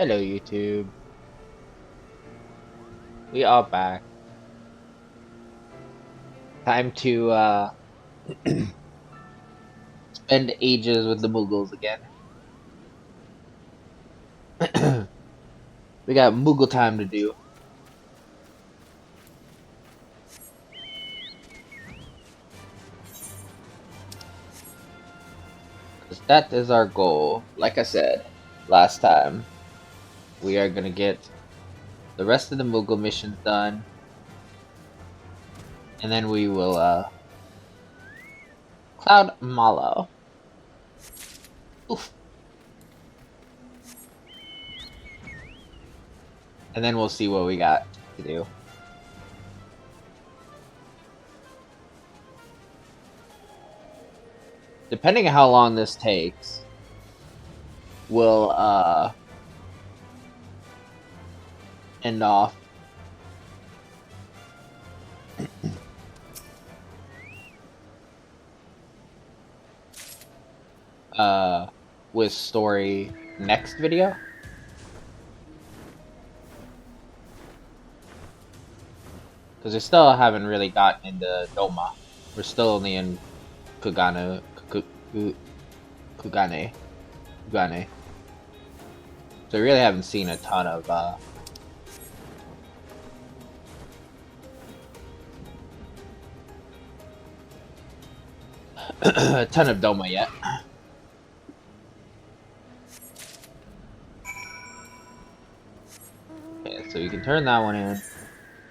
Hello, YouTube. We are back. Time to spend ages with the Muggles again. We got Moogle time to do. 'Cause that is our goal. Like I said last time, we are gonna get the rest of the Moogle missions done, and then we will Cloud Mallow. Oof. And then we'll see what we got to do. Depending on how long this takes, we'll end off with story next video. Because we still haven't really gotten into Doma. We're still only in Kugane. Kugane. So we really haven't seen a ton of a ton of Doma yet. Okay, so you can turn that one in.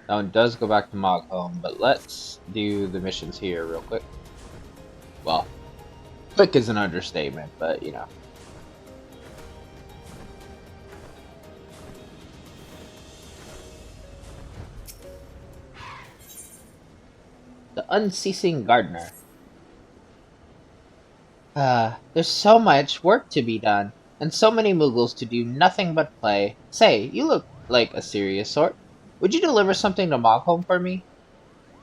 That one does go back to Moghome, but let's do the missions here real quick. Well, quick is an understatement, but you know. The Unceasing Gardener. There's so much work to be done, and so many Muggles to do nothing but play. Say, you look like a serious sort. Would you deliver something to Moghome for me?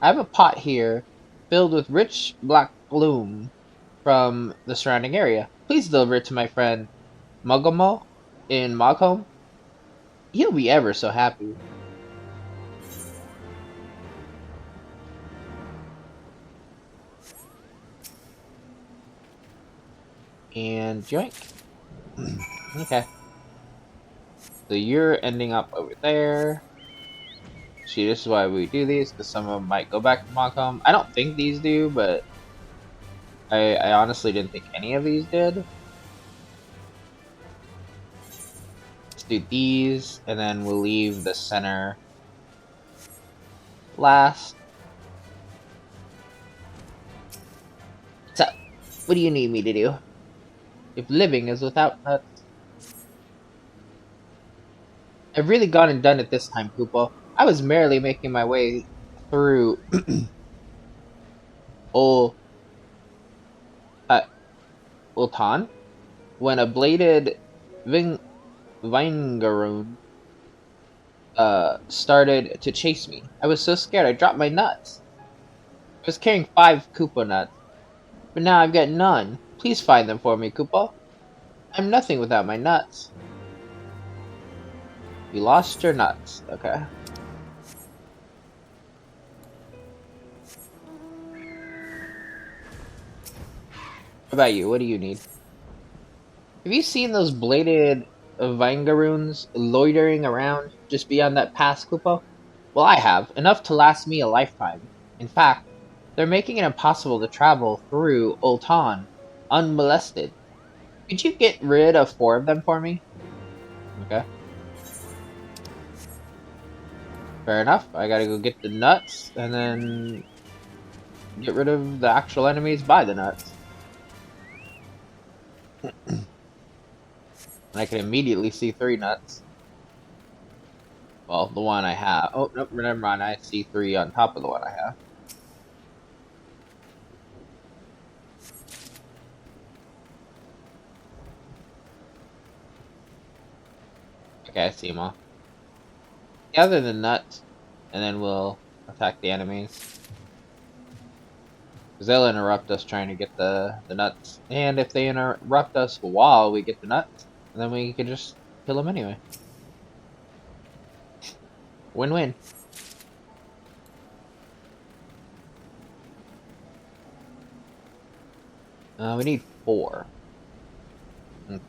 I have a pot here, filled with rich black bloom from the surrounding area. Please deliver it to my friend Mugomo in Moghome. He'll be ever so happy. And joink. Okay. So you're ending up over there. See, this is why we do these, because some of them might go back to Moghome. I don't think these do, but I honestly didn't think any of these did. Let's do these, and then we'll leave the center last. So, what do you need me to do? If living is without nuts. I've really gone and done it this time, Kupo. I was merely making my way through Ol Ultan when a bladed Vingaroon started to chase me. I was so scared I dropped my nuts. I was carrying 5 Kupo nuts, but now I've got none. Please find them for me, Kupo. I'm nothing without my nuts. You lost your nuts. Okay. What about you? What do you need? Have you seen those bladed Vingaroons loitering around just beyond that pass, Kupo? Well, I have. Enough to last me a lifetime. In fact, they're making it impossible to travel through Ultan unmolested. Could you get rid of 4 of them for me? Okay. Fair enough. I gotta go get the nuts, and then get rid of the actual enemies by the nuts. And I can immediately see 3 nuts. Well, the one I have. Oh, nope, never mind. I see 3 on top of the one I have. Okay, I see them all. Gather the nuts, and then we'll attack the enemies. Because they'll interrupt us trying to get the nuts. And if they interrupt us while we get the nuts, then we can just kill him anyway. Win-win. We need 4. Okay.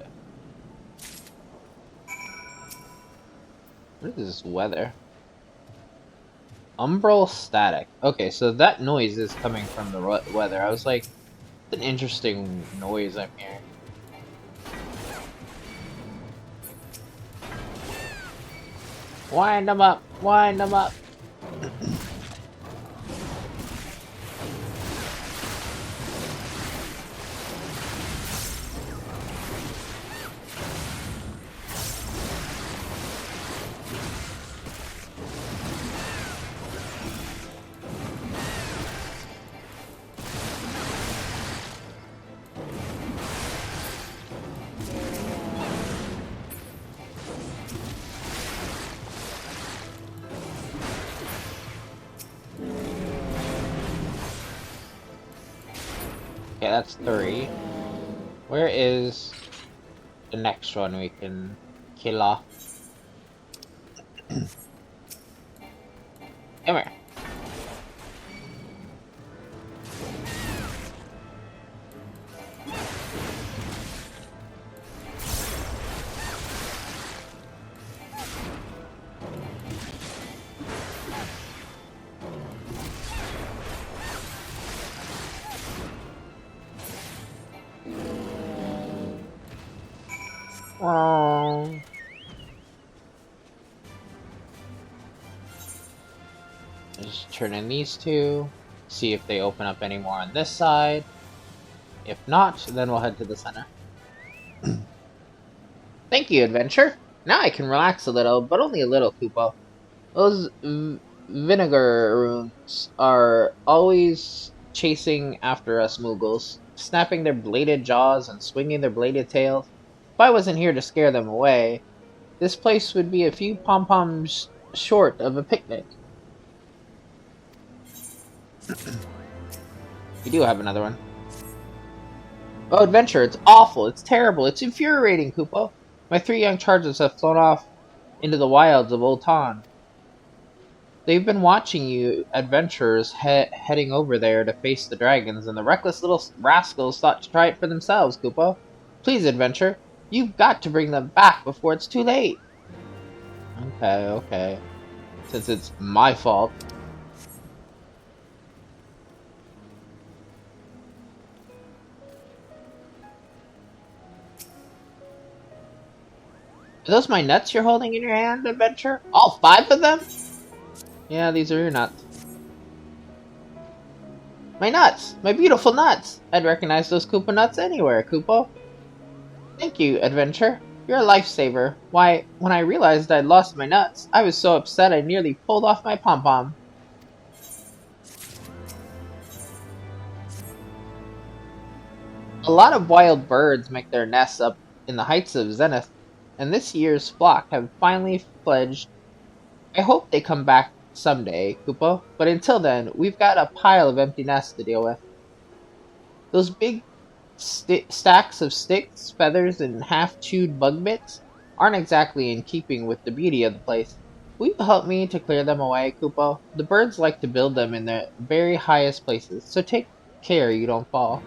What is this weather? Umbral static. Okay, so that noise is coming from the weather. I was like, it's an interesting noise I'm hearing. Wind them up! Wind them up! Okay, that's 3. Where is the next one we can kill off? Come here. Oh. Just turn in these 2. See if they open up any more on this side. If not, then we'll head to the center. Thank you, adventure. Now I can relax a little, but only a little, Kupo. Those vinegar runes are always chasing after us Moogles, snapping their bladed jaws and swinging their bladed tails. If I wasn't here to scare them away, this place would be a few pom-poms short of a picnic. We do have another one. Oh, adventure, it's awful, it's terrible, it's infuriating, Kupo. My 3 young charges have flown off into the wilds of Old Ton. They've been watching you adventurers heading over there to face the dragons, and the reckless little rascals thought to try it for themselves, Kupo. Please, adventure, you've got to bring them back before it's too late. Okay, okay. Since it's my fault. Are those my nuts you're holding in your hand, adventure? All 5 of them? Yeah, these are your nuts. My nuts! My beautiful nuts! I'd recognize those Koopa nuts anywhere, Kupo. Thank you, adventure. You're a lifesaver. Why, when I realized I'd lost my nuts, I was so upset I nearly pulled off my pom-pom. A lot of wild birds make their nests up in the heights of Zenith, and this year's flock have finally fledged. I hope they come back someday, Kupo, but until then, we've got a pile of empty nests to deal with. Those big stacks of sticks, feathers, and half-chewed bug bits aren't exactly in keeping with the beauty of the place. Will you help me to clear them away, Kupo? The birds like to build them in the very highest places, so take care you don't fall.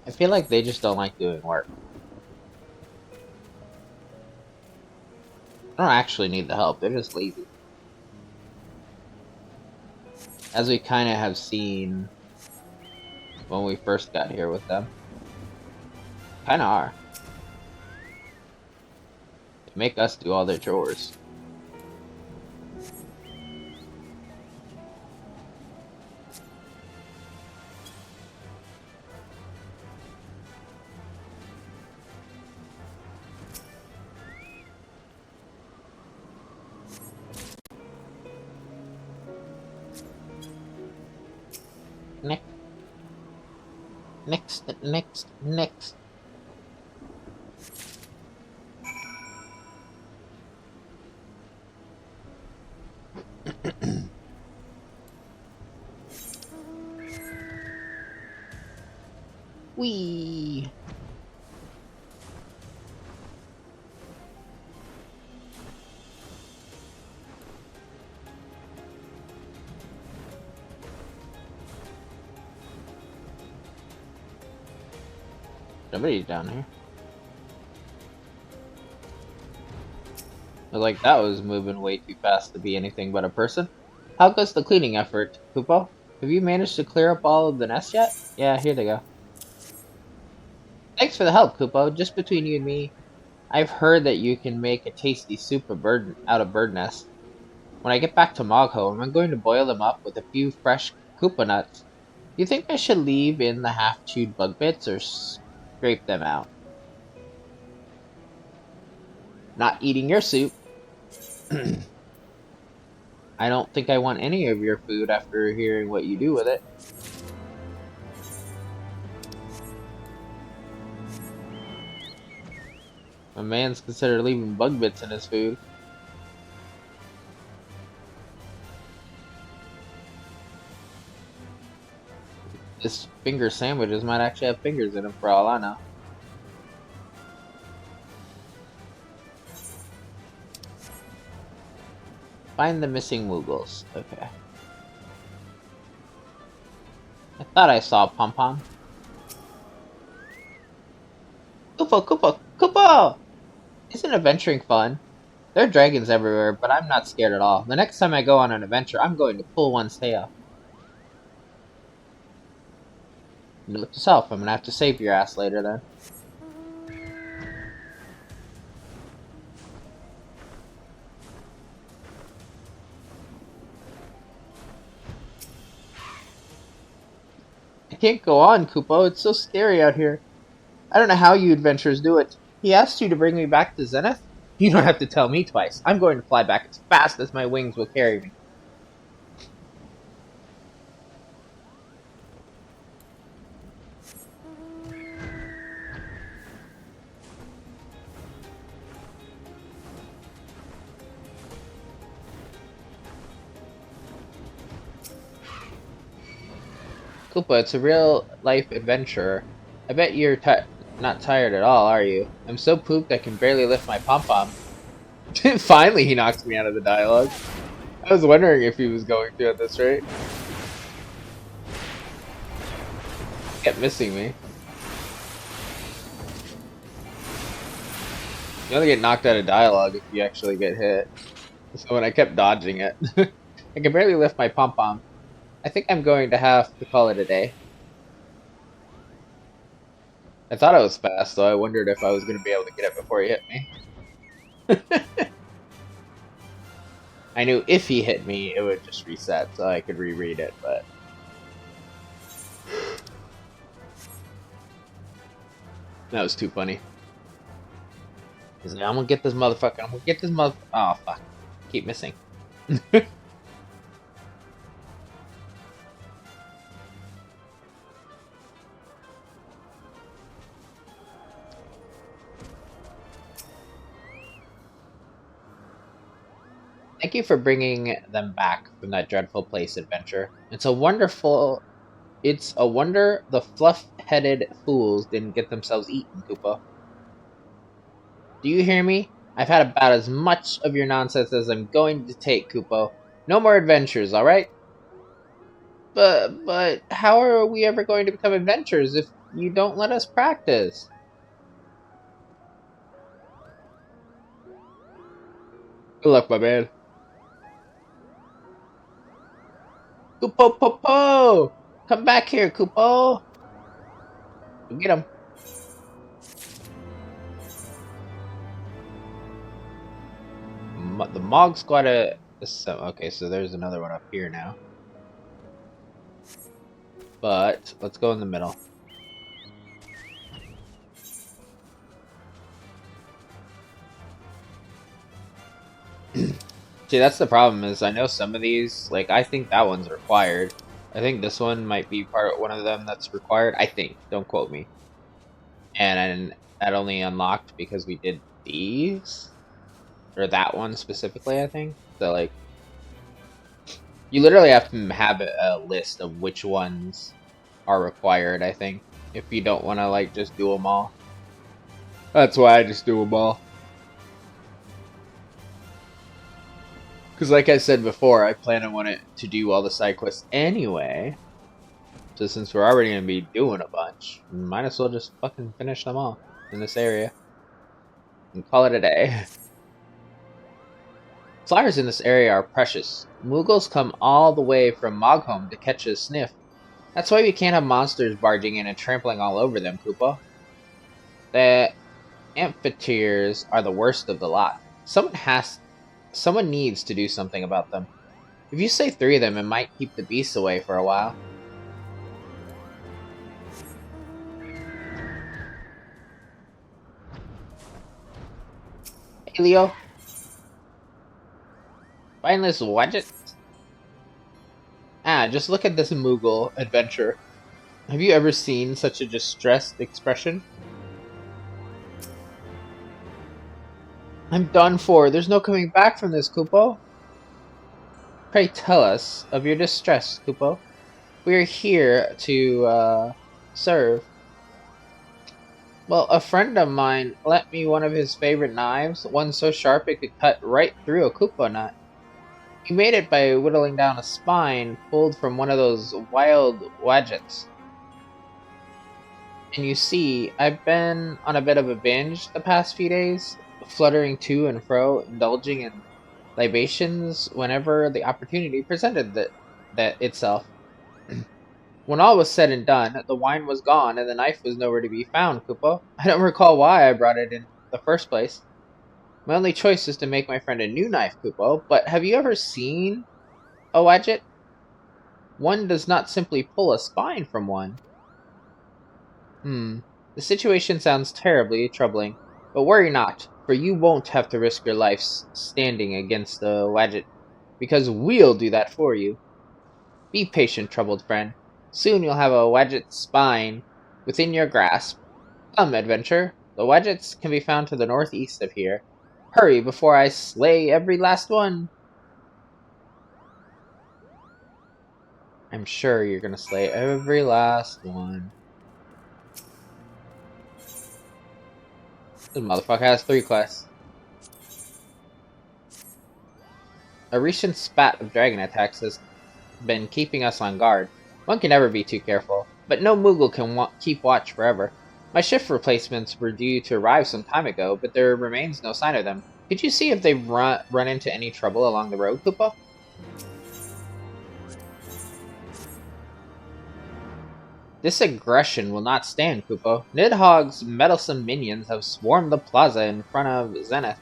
I feel like they just don't like doing work. I don't actually need the help, they're just lazy. As we kind of have seen when we first got here with them. Kinda are. They make us do all their chores. Next, next. Wee. Somebody's down here. Looked like that was moving way too fast to be anything but a person. How goes the cleaning effort, Kupo? Have you managed to clear up all of the nests yet? Yeah, here they go. Thanks for the help, Kupo. Just between you and me, I've heard that you can make a tasty soup of out of bird nests. When I get back to Mogho, I'm going to boil them up with a few fresh Koopa nuts. Do you think I should leave in the half-chewed bug bits or scrape them out? Not eating your soup. I don't think I want any of your food after hearing what you do with it. A man's considered leaving bug bits in his food. His finger sandwiches might actually have fingers in them for all I know. Find the missing Moogles. Okay. I thought I saw Pom Pom. Kupo, Kupo, Kupo! Isn't adventuring fun? There are dragons everywhere, but I'm not scared at all. The next time I go on an adventure, I'm going to pull one's tail. Note to self, I'm gonna have to save your ass later then. I can't go on, Kupo. It's so scary out here. I don't know how you adventurers do it. He asked you to bring me back to Zenith? You don't have to tell me twice. I'm going to fly back as fast as my wings will carry me. Koopa, it's a real-life adventurer. I bet you're not tired at all, are you? I'm so pooped I can barely lift my pom-pom. Finally, he knocks me out of the dialogue. I was wondering if he was going to at this rate. He kept missing me. You only get knocked out of dialogue if you actually get hit. So when I kept dodging it, I can barely lift my pom-pom. I think I'm going to have to call it a day. I thought I was fast, so I wondered if I was going to be able to get it before he hit me. I knew if he hit me, it would just reset, so I could reread it, but... That was too funny. He's like, I'm gonna get this motherfucker, I'm gonna get this motherfucker. Oh, fuck. Keep missing. Thank you for bringing them back from that dreadful place adventure. It's a wonder the fluff-headed fools didn't get themselves eaten, Kupo. Do you hear me? I've had about as much of your nonsense as I'm going to take, Kupo. No more adventures, alright? But how are we ever going to become adventurers if you don't let us practice? Good luck, my man. Kupo Popo! Come back here, Kupo! Get him. The Mog Squad. Okay, so there's another one up here now. But let's go in the middle. See, that's the problem is I know some of these, like, I think that one's required. I think this one might be one of them that's required. I think. Don't quote me. And that only unlocked because we did these or that one specifically. I think so. Like you literally have to have a list of which ones are required. I think if you don't want to like just do them all. That's why I just do them all. Because like I said before, I plan on wanting to do all the side quests anyway. So since we're already going to be doing a bunch, might as well just fucking finish them all in this area. And call it a day. Flowers in this area are precious. Moogles come all the way from Mogholm to catch a sniff. That's why we can't have monsters barging in and trampling all over them, Kupo. The amphitheaters are the worst of the lot. Someone needs to do something about them. If you say 3 of them, it might keep the beasts away for a while. Hey, Leo. Spineless Wadget? Ah, just look at this Moogle adventure. Have you ever seen such a distressed expression? I'm done for. There's no coming back from this, Kupo. Pray tell us of your distress, Kupo. We are here to, serve. Well, a friend of mine lent me one of his favorite knives, one so sharp it could cut right through a Kupo nut. He made it by whittling down a spine pulled from one of those wild wadgets. And you see, I've been on a bit of a binge the past few days, fluttering to and fro, indulging in libations whenever the opportunity presented that itself. When all was said and done, the wine was gone and the knife was nowhere to be found, Kupo. I don't recall why I brought it in the first place. My only choice is to make my friend a new knife, Kupo, but have you ever seen a wadget? One does not simply pull a spine from one. The situation sounds terribly troubling, but worry not, for you won't have to risk your life standing against the wadget, because we'll do that for you. Be patient, troubled friend. Soon you'll have a wadget spine within your grasp. Come, adventure. The wadgets can be found to the northeast of here. Hurry before I slay every last one. I'm sure you're gonna slay every last one. This motherfucker has 3 quests. A recent spat of dragon attacks has been keeping us on guard. One can never be too careful, but no Moogle can keep watch forever. My shift replacements were due to arrive some time ago, but there remains no sign of them. Could you see if they've run into any trouble along the road, Kupo? This aggression will not stand, Kupo. Nidhogg's meddlesome minions have swarmed the plaza in front of Zenith.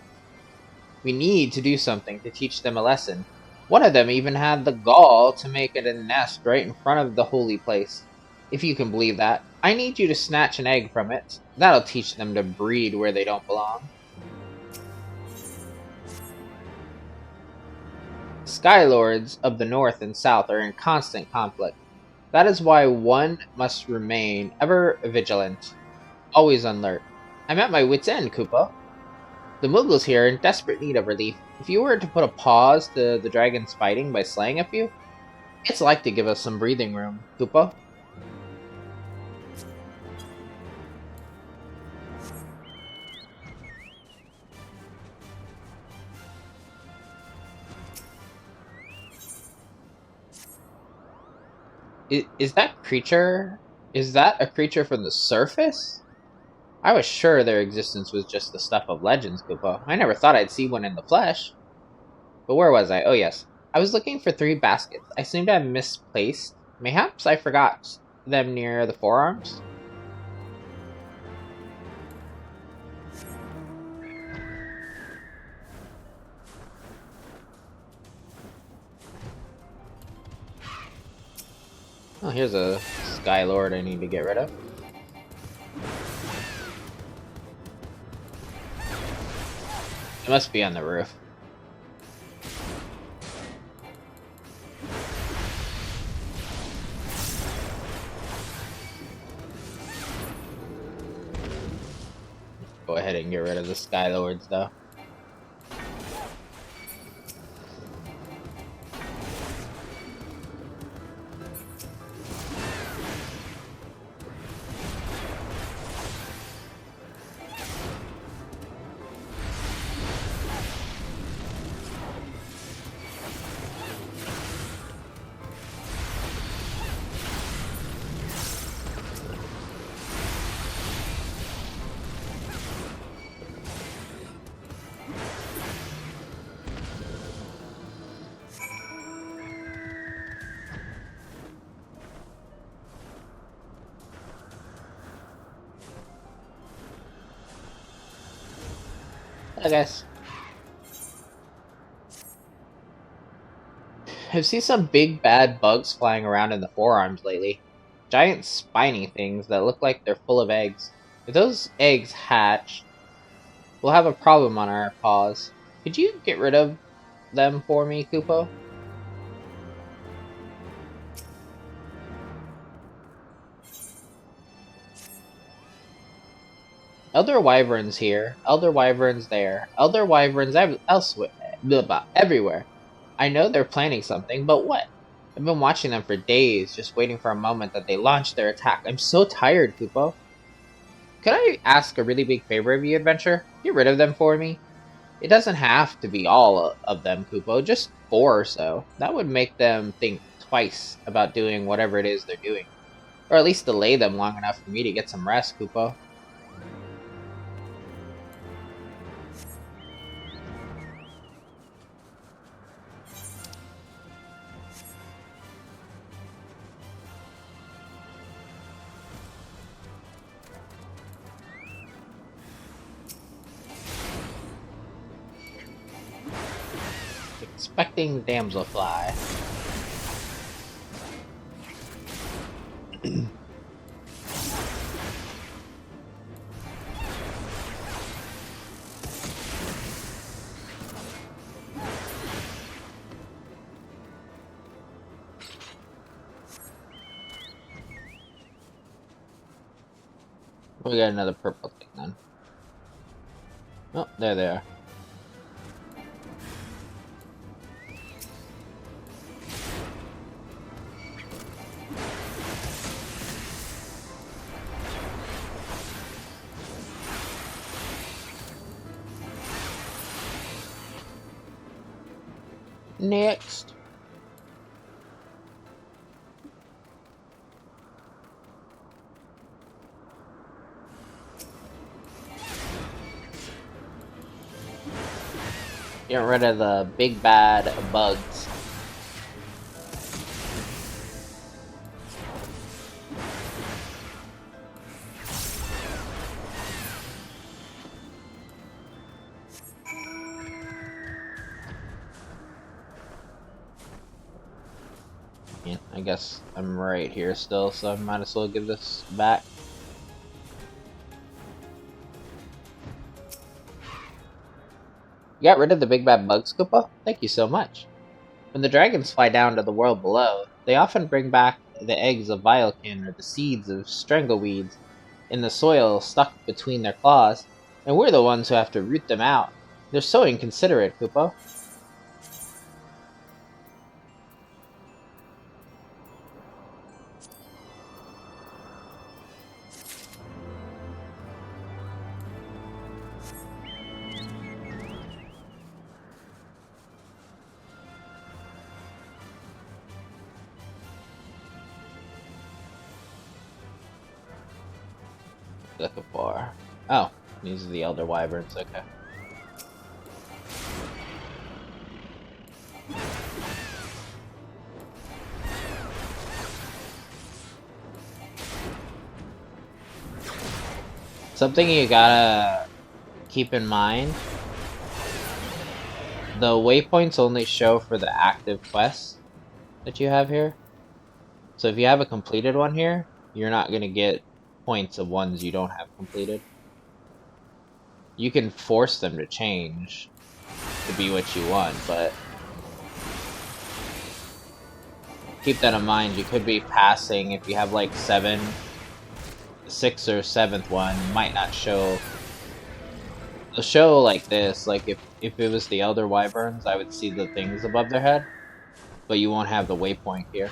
We need to do something to teach them a lesson. One of them even had the gall to make it a nest right in front of the holy place. If you can believe that. I need you to snatch an egg from it. That'll teach them to breed where they don't belong. Skylords of the north and south are in constant conflict. That is why one must remain ever vigilant, always on alert. I'm at my wit's end, Kupo. The Moogles here are in desperate need of relief. If you were to put a pause to the dragon's fighting by slaying a few, it's like to give us some breathing room, Kupo. Is that creature... Is that a creature from the surface? I was sure their existence was just the stuff of legends, Kupo. I never thought I'd see one in the flesh. But where was I? Oh yes. I was looking for 3 baskets. I seem to have misplaced. Mayhaps I forgot them near the forearms? Oh, here's a Skylord I need to get rid of. It must be on the roof. go ahead and get rid of the Skylords, though. I guess. I've seen some big bad bugs flying around in the forearms lately. Giant spiny things that look like they're full of eggs. If those eggs hatch, we'll have a problem on our paws. Could you get rid of them for me, Kupo? Elder wyverns here, elder wyverns there, elder wyverns elsewhere, blah, blah, everywhere. I know they're planning something, but what? I've been watching them for days, just waiting for a moment that they launch their attack. I'm so tired, Kupo. Could I ask a really big favor of you, Adventure? Get rid of them for me? It doesn't have to be all of them, Kupo, just 4 or so. That would make them think twice about doing whatever it is they're doing. Or at least delay them long enough for me to get some rest, Kupo. Expecting damselfly. We got another purple thing then. Oh, there they are. Next. Get rid of the big bad bugs. Yeah, I guess I'm right here still, so I might as well give this back. You got rid of the big bad bugs, Kupo? Thank you so much. When the dragons fly down to the world below, they often bring back the eggs of vilekin or the seeds of strangleweeds in the soil stuck between their claws, and we're the ones who have to root them out. They're so inconsiderate, Kupo. Looking for. Oh, these are the elder wyverns, okay. Something you gotta keep in mind, the waypoints only show for the active quests that you have here. So if you have a completed one here, you're not gonna get points of ones you don't have completed. You can force them to change to be what you want, but keep that in mind. You could be passing if you have like 6th or 7th one, might not show A show like this, like if it was the Elder Wyverns, I would see the things above their head, but you won't have the waypoint here.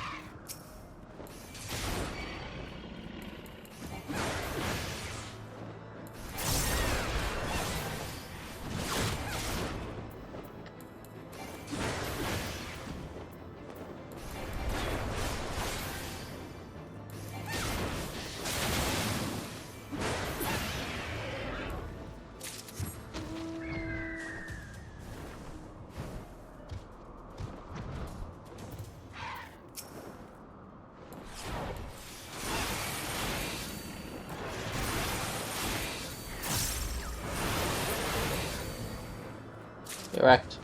Correct.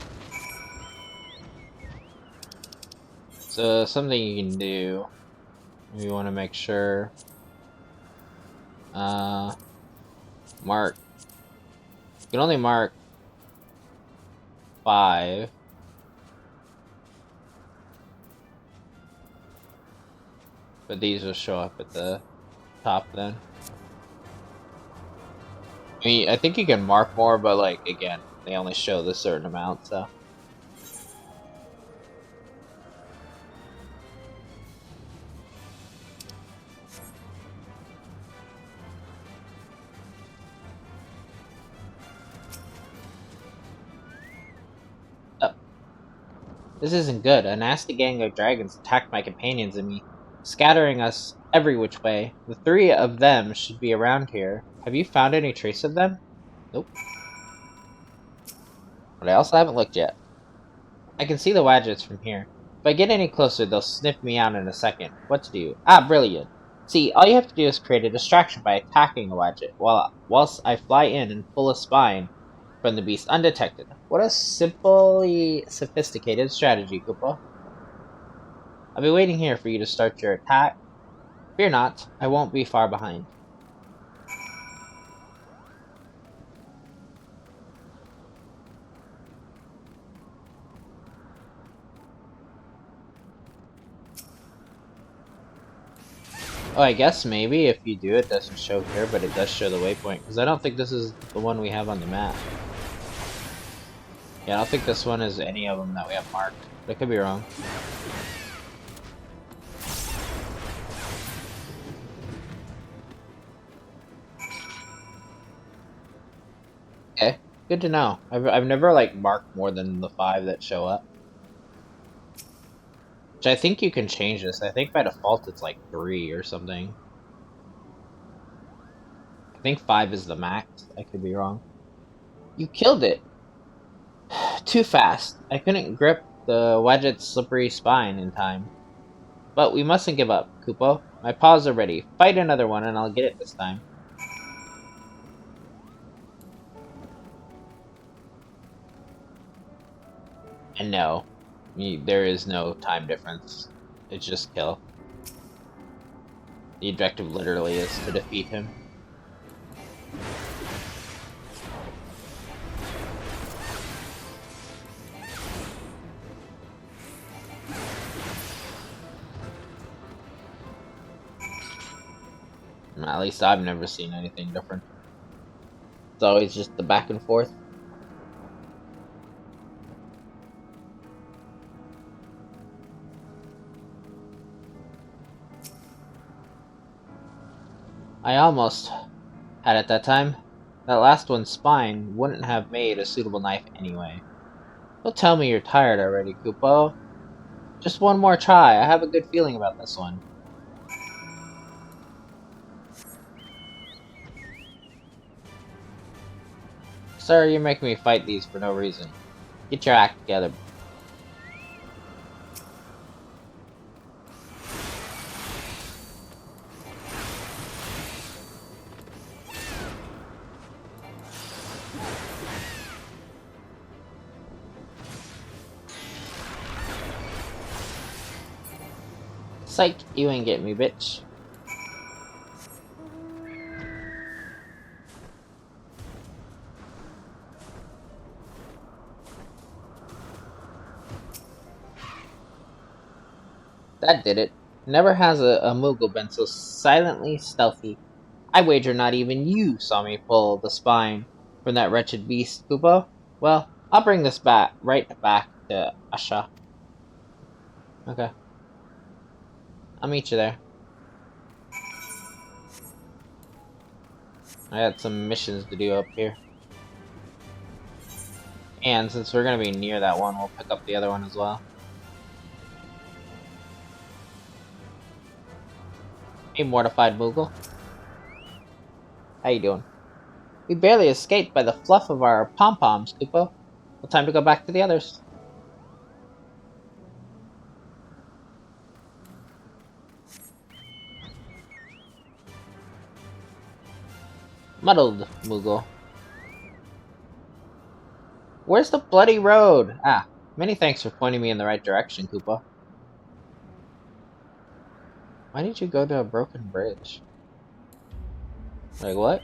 So something you can do, you want to make sure, mark. You can only mark 5. But these will show up at the top then. I mean, I think you can mark more, but like, again, they only show the certain amount, so. Oh. This isn't good. A nasty gang of dragons attacked my companions and me, scattering us every which way. The 3 of them should be around here. Have you found any trace of them? Nope. But I also haven't looked yet. I can see the Wadgets from here. If I get any closer, they'll sniff me out in a second. What to do? Ah, brilliant. See, all you have to do is create a distraction by attacking the Wadget, whilst I fly in and pull a spine from the beast undetected. What a simply sophisticated strategy, Kupo. I'll be waiting here for you to start your attack. Fear not, I won't be far behind. Oh, I guess maybe if you do it doesn't show here, but it does show the waypoint, because I don't think this is the one we have on the map. Yeah, I don't think this one is any of them that we have marked. But I could be wrong. Okay, good to know. I've never like marked more than the 5 that show up. Which I think you can change this. I think by default it's like 3 or something. I think 5 is the max. I could be wrong. You killed it! Too fast. I couldn't grip the Wadget's slippery spine in time. But we mustn't give up, Kupo. My paws are ready. Fight another one and I'll get it this time. And no, there is no time difference. It's just kill. The objective literally is to defeat him. At least I've never seen anything different. It's always just the back and forth. I almost had it that time. That last one's spine wouldn't have made a suitable knife anyway. Don't tell me you're tired already, Kupo. Just one more try. I have a good feeling about this one. Sir, you're making me fight these for no reason. Get your act together. Psych, you ain't getting me, bitch. That did it. Never has a Moogle been so silently stealthy. I wager not even you saw me pull the spine. from that wretched beast, Kupo? Well, I'll bring this right back to Asha. Okay, I'll meet you there. I got some missions to do up here. And since we're gonna be near that one, we'll pick up the other one as well. Hey, mortified Moogle. How you doing? We barely escaped by the fluff of our pom-poms, Kupo. Well, time to go back to the others. Muddled, Moogle. Where's the bloody road? Ah, many thanks for pointing me in the right direction, Kupo. Why did you go to a broken bridge? Like, what?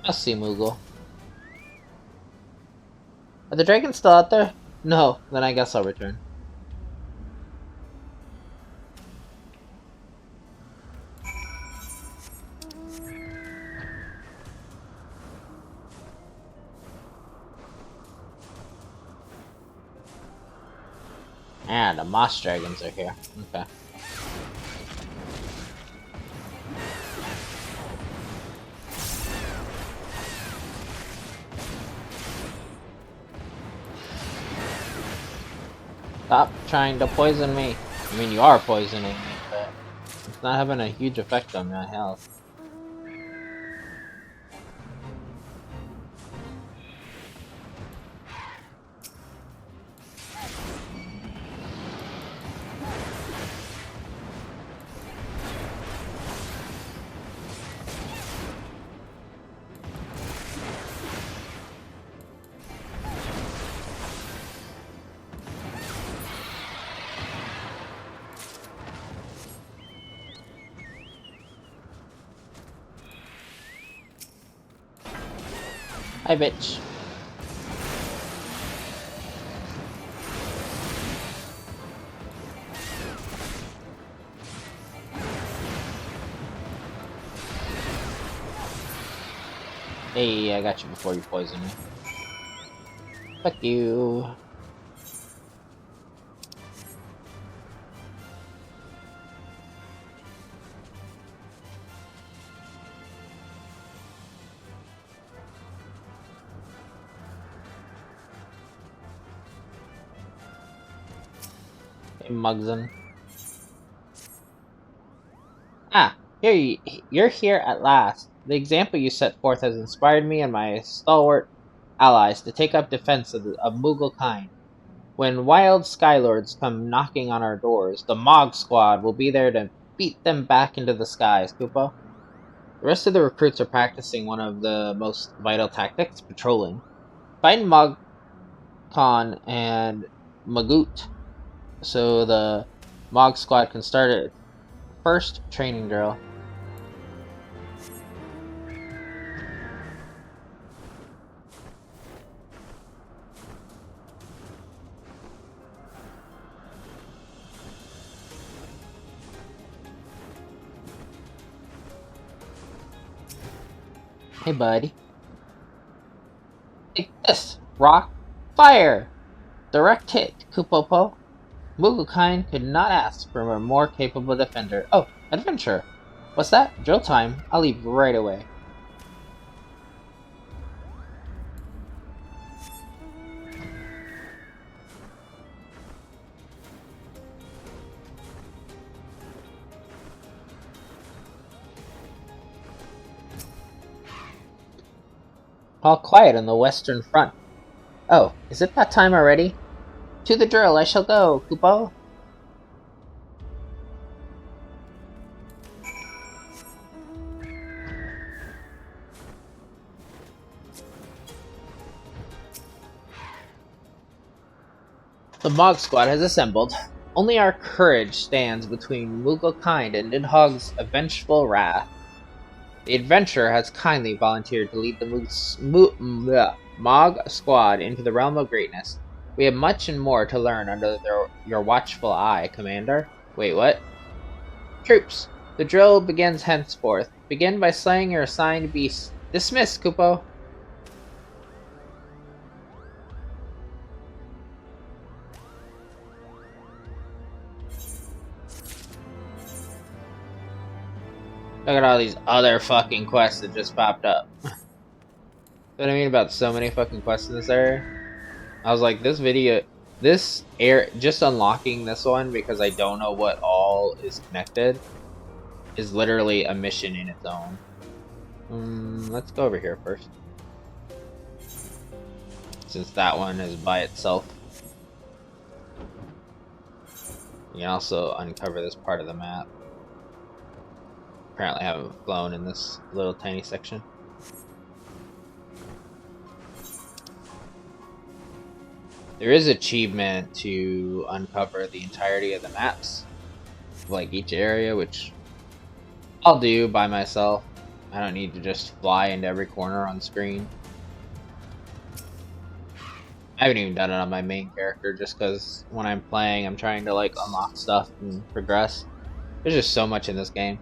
Must see, Moogle. Are the dragons still out there? No, then I guess I'll return. Ah, the moss dragons are here. Okay. Stop trying to poison me. I mean, you are poisoning me, but it's not having a huge effect on my health. Hi, bitch. Hey, I got you before you poison me. Fuck you. Hey, Mugson. Ah, you're here at last. The example you set forth has inspired me and my stalwart allies to take up defense of Moogle kind. When wild Skylords come knocking on our doors, the Mog Squad will be there to beat them back into the skies, Kupo. The rest of the recruits are practicing one of the most vital tactics, patrolling. Find Mogcon and Magoot so the Mog Squad can start its first training drill. Hey, buddy. Take this! Rock! Fire! Direct hit, Kupopo. Mugukind could not ask for a more capable defender. Oh, adventure! What's that? Drill time. I'll leave right away. All quiet on the western front. Oh, is it that time already? To the drill I shall go, Kupo. The Mog Squad has assembled. Only our courage stands between Mugglekind and Nidhogg's vengeful wrath. The adventurer has kindly volunteered to lead the Mog Squad into the realm of greatness. We have much and more to learn under your watchful eye, Commander. Wait, what? Troops! The drill begins henceforth. Begin by slaying your assigned beasts. Dismissed, Kupo! Look at all these other fucking quests that just popped up. What I mean about so many fucking quests in this area? I was like, just unlocking this one because I don't know what all is connected is literally a mission in its own. Let's go over here first. Since that one is by itself. You can also uncover this part of the map. Apparently I haven't flown in this little tiny section. There is achievement to uncover the entirety of the maps, like each area, which I'll do by myself. I don't need to just fly into every corner on screen. I haven't even done it on my main character just because when I'm playing, I'm trying to like unlock stuff and progress. There's just so much in this game.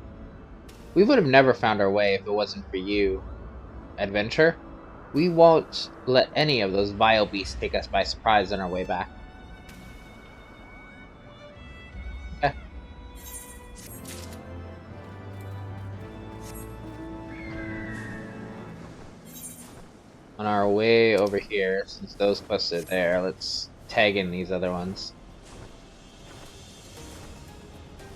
We would have never found our way if it wasn't for you, adventure. We won't let any of those vile beasts take us by surprise on our way back. Okay. On our way over here, since those quests are there, let's tag in these other ones.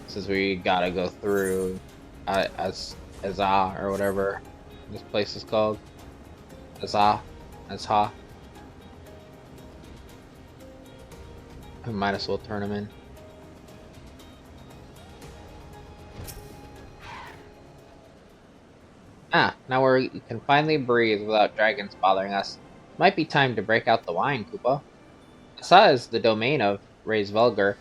Since we gotta go through Azah or whatever this place is called. Azah. I might as well turn them in. Now we can finally breathe without dragons bothering us. Might be time to break out the wine, Kupo. Azah is the domain of Ray's Vulgar,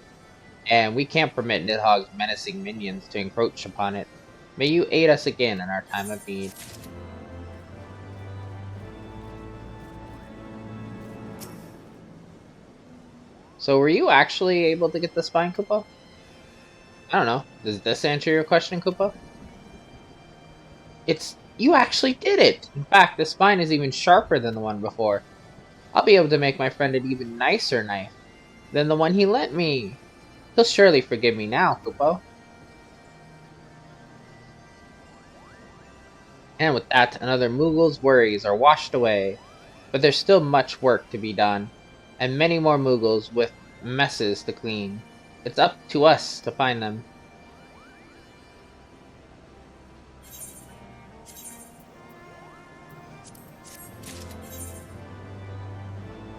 and we can't permit Nidhogg's menacing minions to encroach upon it. May you aid us again in our time of need. So were you actually able to get the spine, Kupo? I don't know. Does this answer your question, Kupo? You actually did it! In fact, the spine is even sharper than the one before. I'll be able to make my friend an even nicer knife than the one he lent me. He'll surely forgive me now, Kupo. And with that, another Moogle's worries are washed away. But there's still much work to be done, and many more Moogles with messes to clean. It's up to us to find them.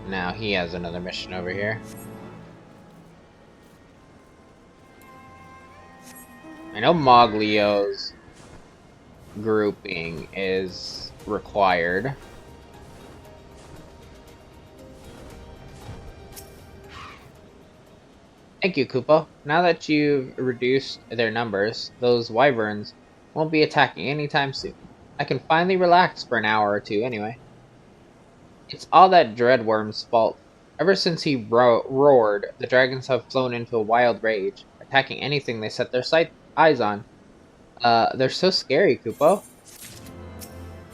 Now he has another mission over here. I know Moglio's grouping is required. Thank you, Kupo. Now that you've reduced their numbers, those wyverns won't be attacking anytime soon. I can finally relax for an hour or two anyway. It's all that Dreadworm's fault. Ever since he roared, the dragons have flown into a wild rage, attacking anything they set their eyes on. They're so scary, Kupo.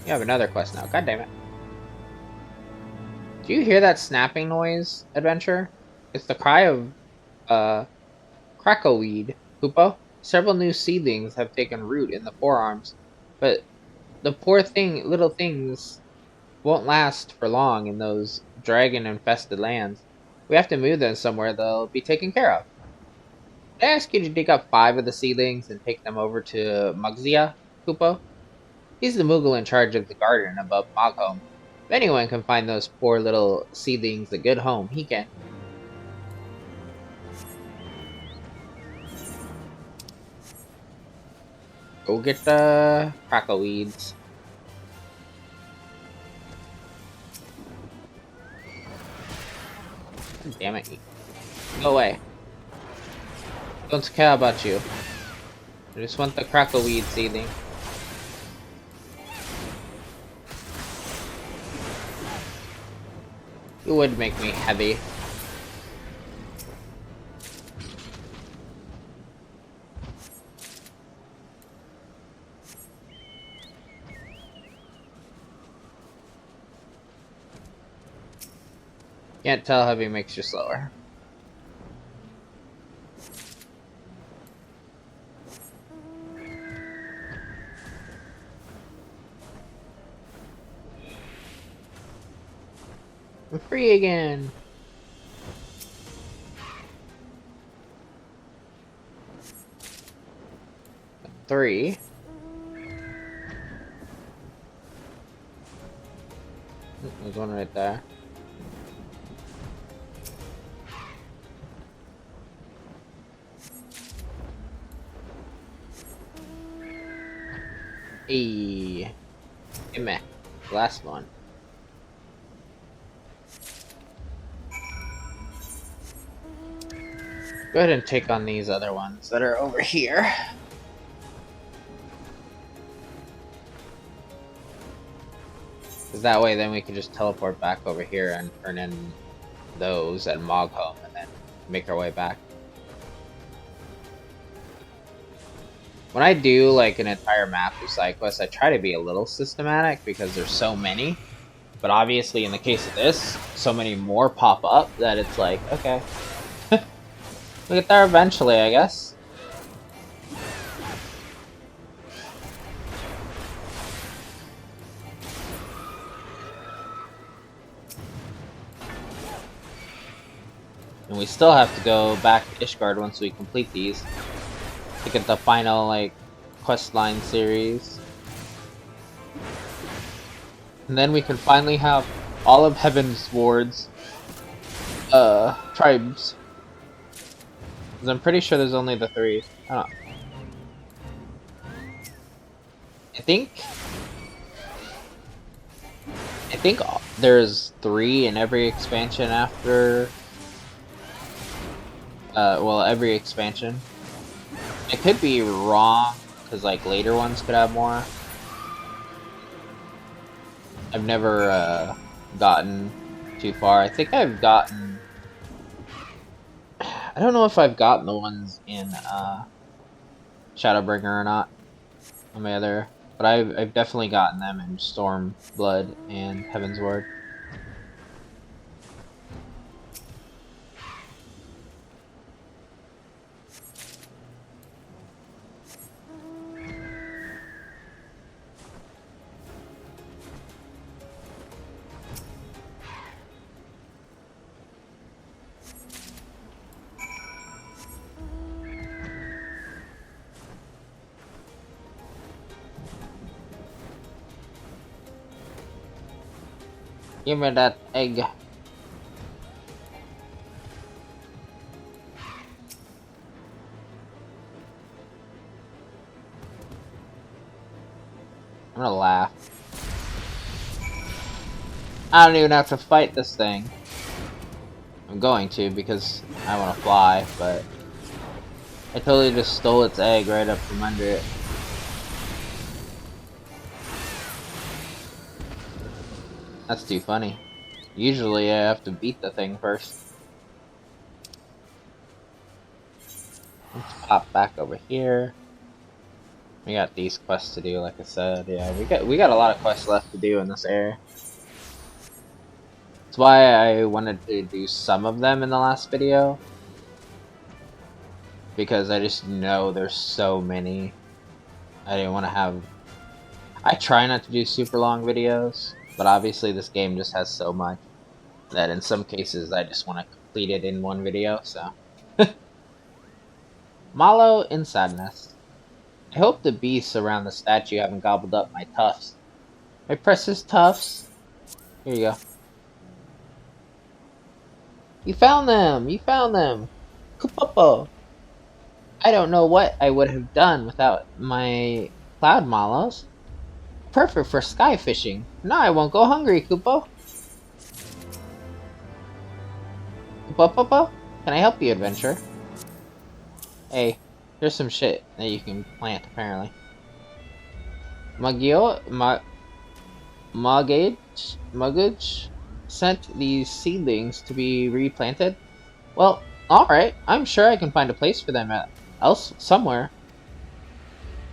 You have another quest now. God damn it. Do you hear that snapping noise, adventure? It's the cry of crackleweed, Kupo. Several new seedlings have taken root in the forearms, but the poor little things won't last for long in those dragon-infested lands. We have to move them somewhere they'll be taken care of. Did I ask you to dig up 5 of the seedlings and take them over to Mugzia, Kupo? He's the Moogle in charge of the garden above Mogholm. If anyone can find those poor little seedlings a good home, he can. Go get the crackleweeds. Damn it. Go away. Don't care about you. I just want the crackleweed seedling. You would make me heavy. Can't tell heavy makes you slower. I'm free again. Three. There's one right there. Hey. Hey, meh. Last one. Go ahead and take on these other ones that are over here. Because that way then we can just teleport back over here and turn in those at Mogholm and then make our way back. When I do like an entire map of side quests, I try to be a little systematic because there's so many. But obviously in the case of this, so many more pop up that it's like, okay. We'll get there eventually, I guess. And we still have to go back to Ishgard once we complete these. To get the final, like, questline series. And then we can finally have all of Heaven's Ward's tribes. Because I'm pretty sure there's only the 3. I don't know. I think there's 3 in every expansion after... well, every expansion. I could be wrong, because, like, later ones could have more. I've never, gotten too far. I think I've gotten... I don't know if I've gotten the ones in, Shadowbringer or not. On my other... But I've definitely gotten them in Stormblood and Heaven's Ward. Give me that egg. I'm gonna laugh. I don't even have to fight this thing. I'm going to because I want to fly, but I totally just stole its egg right up from under it. That's too funny. Usually I have to beat the thing first. Let's pop back over here. We got these quests to do, like I said. Yeah, we got a lot of quests left to do in this area. That's why I wanted to do some of them in the last video. Because I just know there's so many. I didn't want to have... I try not to do super long videos. But obviously this game just has so much that in some cases I just want to complete it in one video, so. Mallow in sadness. I hope the beasts around the statue haven't gobbled up my tufts. My precious tufts. Here you go. You found them! You found them! Kupo! I don't know what I would have done without my cloud mallows. Perfect for sky fishing. Now I won't go hungry, Kupo. Kupo? Can I help you, adventurer? Hey, here's some shit that you can plant, apparently. Muggage sent these seedlings to be replanted? Well, alright. I'm sure I can find a place for them somewhere.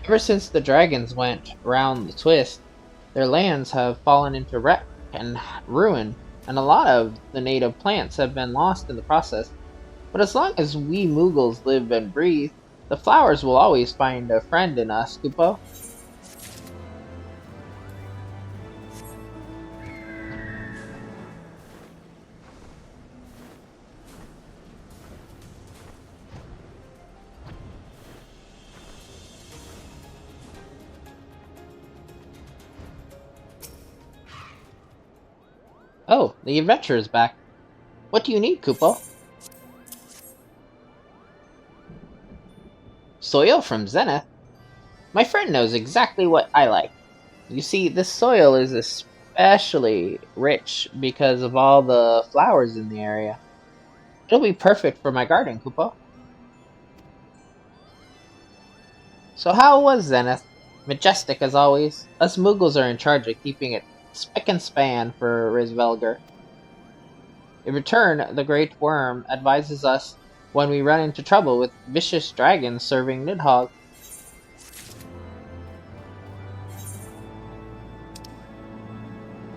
Ever since the dragons went round the twist, their lands have fallen into wreck and ruin. and a lot of the native plants have been lost in the process. But as long as we Moogles live and breathe, the flowers will always find a friend in us, Kupo. Oh, the adventure is back. What do you need, Kupo? Soil from Zenith? My friend knows exactly what I like. You see, this soil is especially rich because of all the flowers in the area. It'll be perfect for my garden, Kupo. So how was Zenith? Majestic as always. Us Moogles are in charge of keeping it spick and span for Rizvelger. In return, the Great Worm advises us when we run into trouble with vicious dragons serving Nidhogg.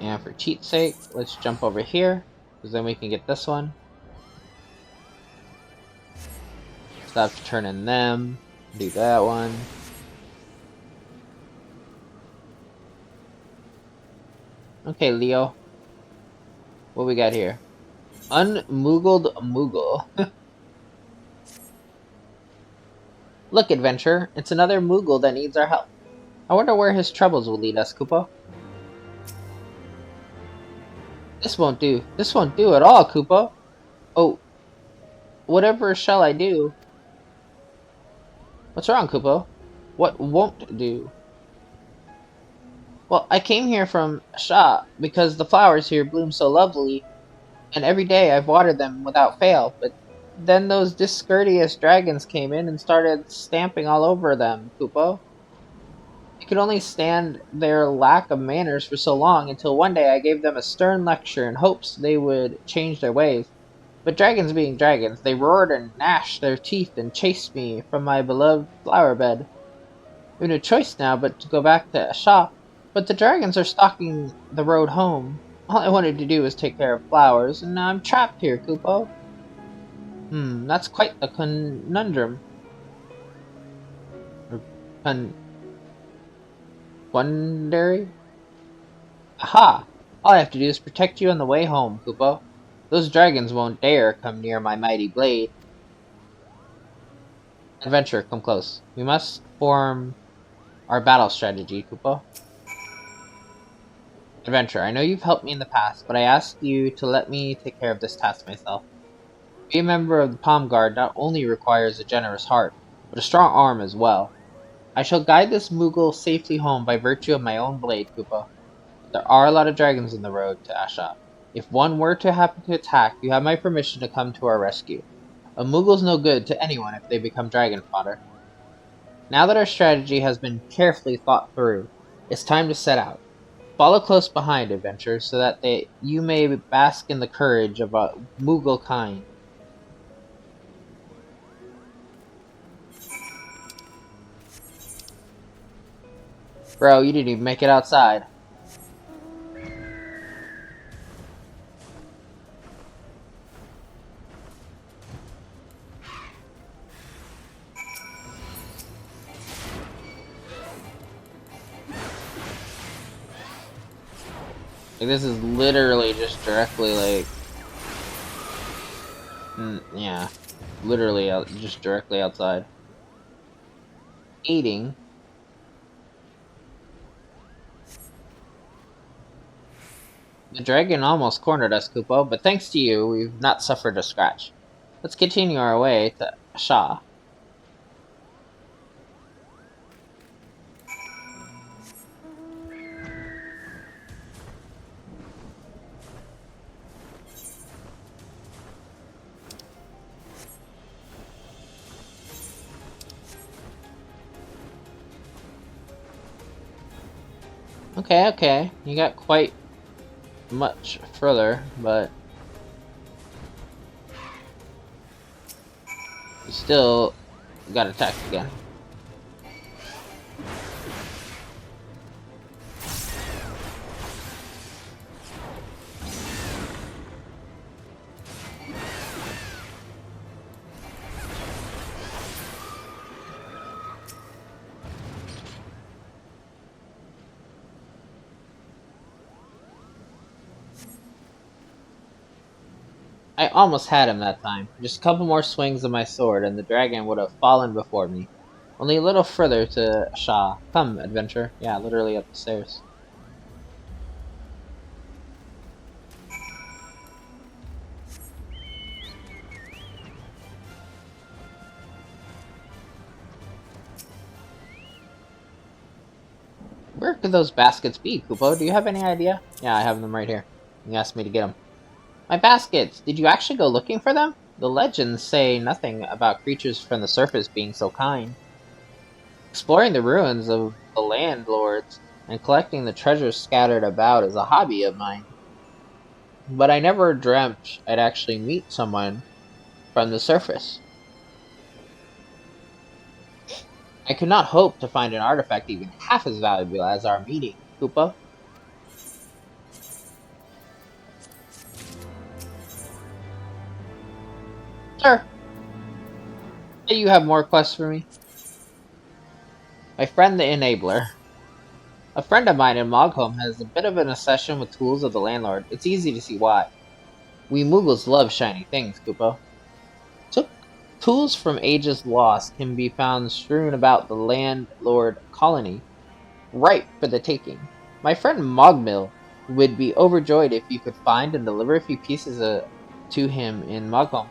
And for cheat's sake, let's jump over here, because then we can get this one. Stop turning them. Do that one. Okay, Leo. What we got here? Unmoogled Moogle. Look, adventurer. It's another Moogle that needs our help. I wonder where his troubles will lead us, Kupo. This won't do. This won't do at all, Kupo. Oh, whatever shall I do? What's wrong, Kupo? What won't do? Well, I came here from Sha because the flowers here bloom so lovely, and every day I've watered them without fail, but then those discourteous dragons came in and started stamping all over them, Kupo. I could only stand their lack of manners for so long until one day I gave them a stern lecture in hopes they would change their ways. But dragons being dragons, they roared and gnashed their teeth and chased me from my beloved flower bed. We have no choice now but to go back to Asha, but the dragons are stalking the road home. All I wanted to do was take care of flowers, and now I'm trapped here, Kupo. That's quite the conundrum. Or quandary? Aha! All I have to do is protect you on the way home, Kupo. Those dragons won't dare come near my mighty blade. Adventure, come close. We must form our battle strategy, Kupo. Adventure, I know you've helped me in the past, but I ask you to let me take care of this task myself. Being a member of the Palm Guard not only requires a generous heart, but a strong arm as well. I shall guide this Moogle safely home by virtue of my own blade, Kupo. But there are a lot of dragons in the road to Asha. If one were to happen to attack, you have my permission to come to our rescue. A Moogle's no good to anyone if they become dragon fodder. Now that our strategy has been carefully thought through, it's time to set out. Follow close behind, adventurers, so that you may bask in the courage of a Moogle kind. Bro, you didn't even make it outside. Like, this is literally just directly, like... yeah. Literally, just directly outside. Eating. The dragon almost cornered us, Kupo, but thanks to you, we've not suffered a scratch. Let's continue our way to Sha. Okay. You got quite much further, but you still got attacked again. I almost had him that time. Just a couple more swings of my sword, and the dragon would have fallen before me. Only a little further to Shah. Come, adventure. Yeah, literally up the stairs. Where could those baskets be, Kupo? Do you have any idea? Yeah, I have them right here. You asked me to get them. My baskets! Did you actually go looking for them? The legends say nothing about creatures from the surface being so kind. Exploring the ruins of the landlords and collecting the treasures scattered about is a hobby of mine. But I never dreamt I'd actually meet someone from the surface. I could not hope to find an artifact even half as valuable as our meeting, Kupo. Sir, do you have more quests for me? My friend the Enabler. A friend of mine in Mogholm has a bit of an obsession with tools of the landlord. It's easy to see why. We Mughals love shiny things, Kupo. Took tools from ages lost can be found strewn about the landlord colony, ripe for the taking. My friend Mogmil would be overjoyed if you could find and deliver a few pieces to him in Mogholm.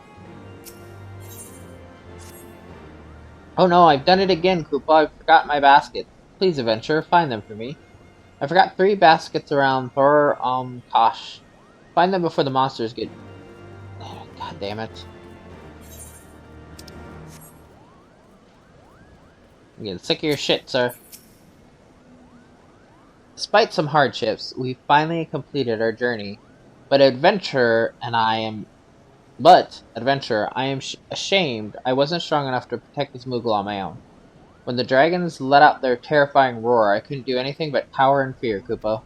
Oh no, I've done it again, Kupo. I forgot my basket. Please, adventurer, find them for me. I forgot 3 baskets around Thor Kosh. Find them before the monsters get... Oh, God damn it. I'm getting sick of your shit, sir. Despite some hardships, we finally completed our journey. Adventurer, I am ashamed I wasn't strong enough to protect this Moogle on my own. When the dragons let out their terrifying roar, I couldn't do anything but cower in fear, Kupo.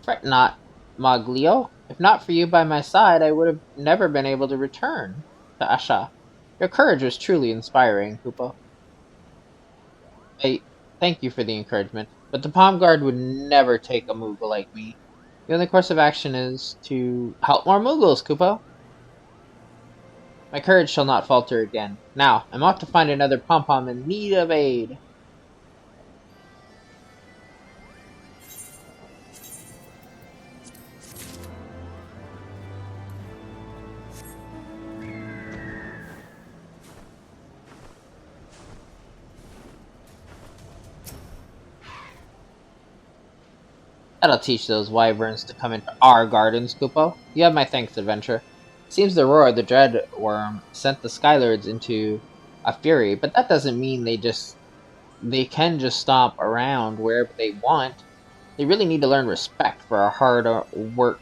Fret not, Moglio. If not for you by my side, I would have never been able to return to Asha. Your courage was truly inspiring, Kupo. I thank you for the encouragement, but the Palm Guard would never take a Moogle like me. The only course of action is to help more Moogles, Kupo. My courage shall not falter again. Now, I'm off to find another pom-pom in need of aid. That'll teach those wyverns to come into our gardens, Kupo. You have my thanks, adventure. Seems the roar of the dread worm sent the Skylords into a fury, but that doesn't mean they can just stomp around wherever they want. They really need to learn respect for our hard work.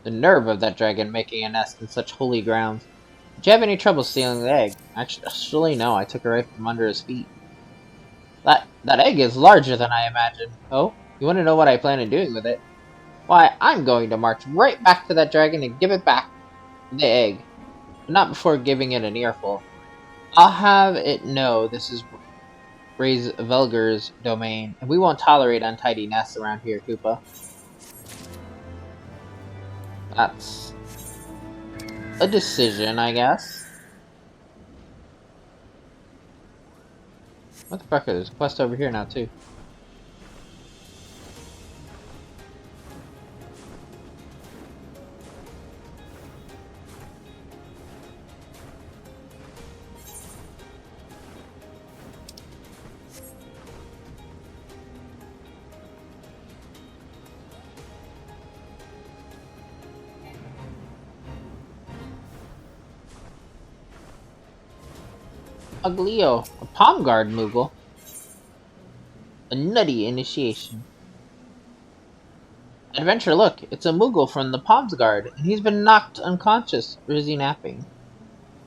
The nerve of that dragon making a nest in such holy ground. Did you have any trouble stealing the egg? Actually, no. I took it right from under his feet. That egg is larger than I imagined. Oh? You want to know what I plan on doing with it? Why, I'm going to march right back to that dragon and give it back the egg. But not before giving it an earful. I'll have it know this is Raise Velger's domain, and we won't tolerate untidy nests around here, Koopa. That's a decision, I guess. What the fuck? There's a quest over here now, too. Uglio, a palm guard Moogle. A nutty initiation. Adventure, look, it's a Moogle from the Palms Guard, and he's been knocked unconscious, or is he napping?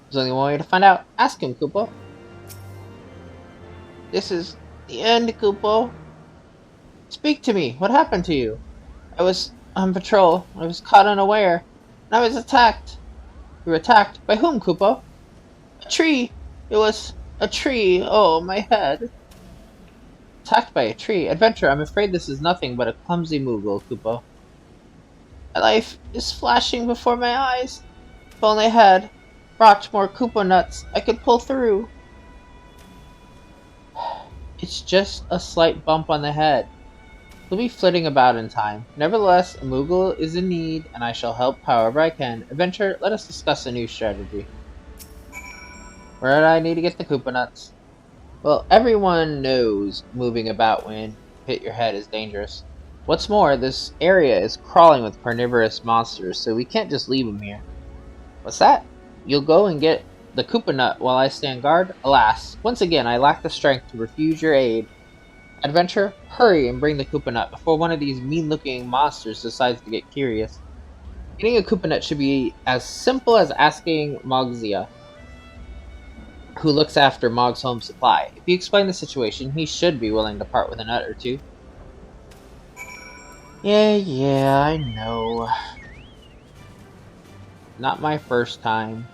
There's only one way to find out. Ask him, Kupo. This is the end, Kupo. Speak to me. What happened to you? I was on patrol. I was caught unaware, and I was attacked. We were attacked. By whom, Kupo? A tree! It was a tree! Oh, my head! Attacked by a tree? Adventure, I'm afraid this is nothing but a clumsy Moogle, Kupo. My life is flashing before my eyes. If only I had brought more Koopa nuts, I could pull through. It's just a slight bump on the head. He'll be flitting about in time. Nevertheless, a Moogle is in need, and I shall help however I can. Adventure, let us discuss a new strategy. Where do I need to get the Koopa nuts? Well, everyone knows moving about when you hit your head is dangerous. What's more, this area is crawling with carnivorous monsters, so we can't just leave them here. What's that? You'll go and get the Koopa nut while I stand guard? Alas, once again I lack the strength to refuse your aid. Adventure, hurry and bring the Koopa nut before one of these mean-looking monsters decides to get curious. Getting a Koopa nut should be as simple as asking Mogzia, who looks after Mog's home supply. If you explain the situation, he should be willing to part with a nut or two. Yeah, I know. Not my first time.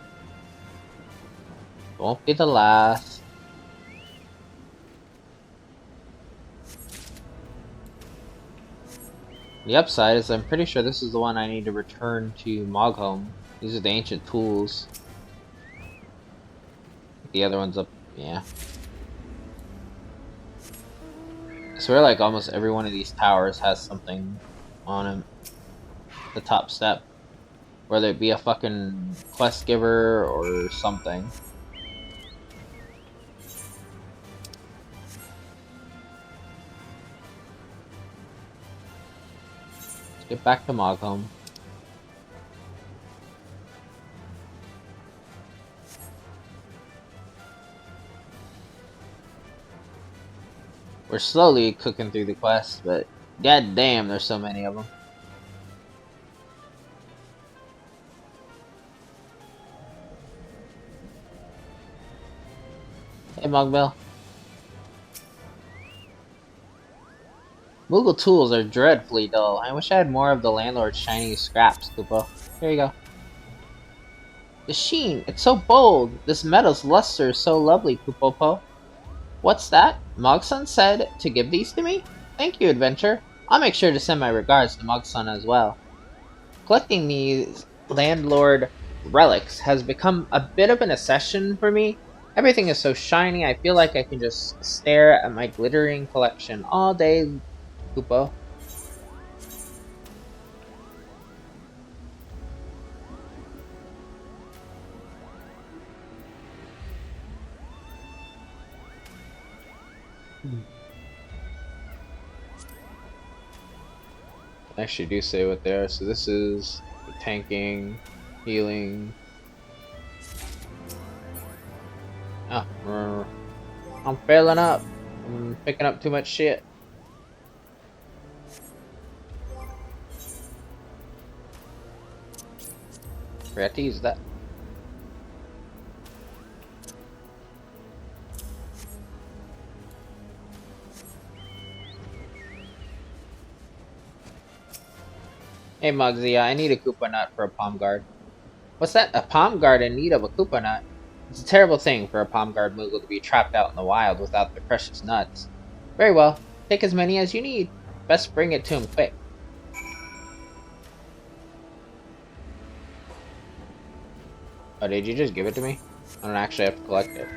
Won't be the last. The upside is I'm pretty sure this is the one I need to return to Moghome. These are the ancient tools. The other one's up, yeah. I swear like almost every one of these towers has something on them. The top step. Whether it be a fucking quest giver or something. Let's get back to Moghome. We're slowly cooking through the quest, but god damn, there's so many of them. Hey, Mugbill. Moogle tools are dreadfully dull. I wish I had more of the landlord's shiny scraps, Kupo. Here you go. The sheen, it's so bold. This metal's luster is so lovely, Kupopo. What's that? Mogson said to give these to me? Thank you, Adventure. I'll make sure to send my regards to Mogson as well. Collecting these landlord relics has become a bit of an obsession for me. Everything is so shiny, I feel like I can just stare at my glittering collection all day, Kupo. Actually do say what they are. So this is tanking, healing. Oh, I'm filling up. I'm picking up too much shit. Forgot to use that. Hey Mugsy, I need a Koopa nut for a palm guard. What's that? A palm guard in need of a Koopa nut? It's a terrible thing for a palm guard Moogle to be trapped out in the wild without their precious nuts. Very well, take as many as you need. Best bring it to him quick. Oh, did you just give it to me? I don't actually have to collect it.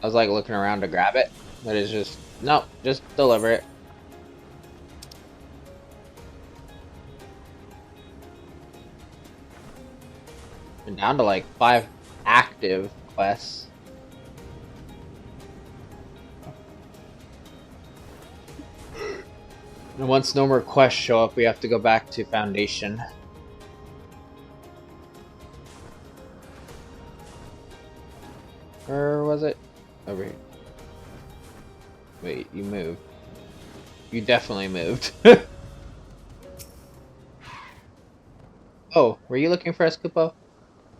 I was like looking around to grab it, but it's just, nope, just deliver it. We're down to like 5 active quests. And once no more quests show up, we have to go back to Foundation. Or was it? Over here. Wait, you moved. You definitely moved. Oh, were you looking for us, Kupo?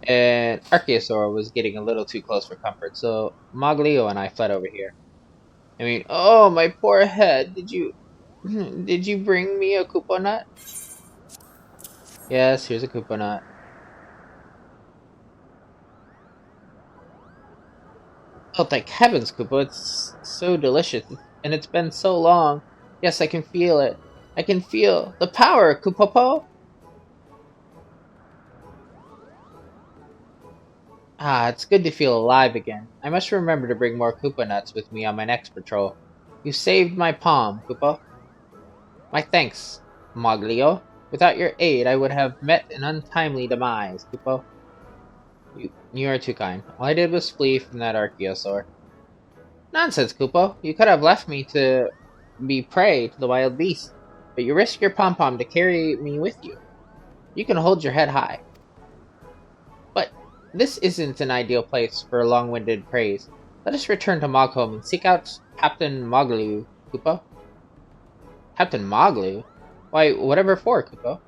And Archaeosaur was getting a little too close for comfort, so Moglio and I fled over here. I mean, oh, my poor head. Did you... Did you bring me a Kupo nut? Yes, here's a Kupo nut. Oh, thank heavens, Kupo. It's so delicious. And it's been so long. Yes, I can feel it. I can feel the power, Kupopo. Ah, it's good to feel alive again. I must remember to bring more Koopa nuts with me on my next patrol. You saved my palm, Koopa. My thanks, Moglio. Without your aid, I would have met an untimely demise, Koopa. You are too kind. All I did was flee from that Archaeosaur. Nonsense, Koopa. You could have left me to be prey to the wild beasts, but you risked your pom-pom to carry me with you. You can hold your head high. But this isn't an ideal place for long-winded praise. Let us return to Mogholm and seek out Captain Moglu, Koopa. Captain Moglu? Why, whatever for, Koopa.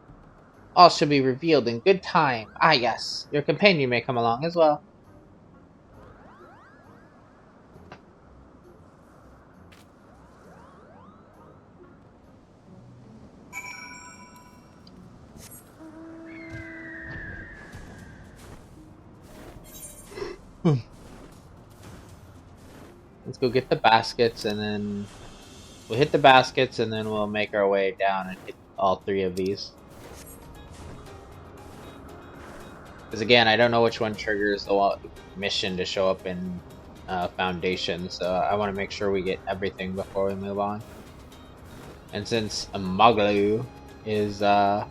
All shall be revealed in good time. Ah, yes. Your companion may come along as well. Let's go get the baskets, and then we'll hit the baskets, and then we'll make our way down and hit all three of these. Because again, I don't know which one triggers the mission to show up in Foundation, so I want to make sure we get everything before we move on. And since Moglu is in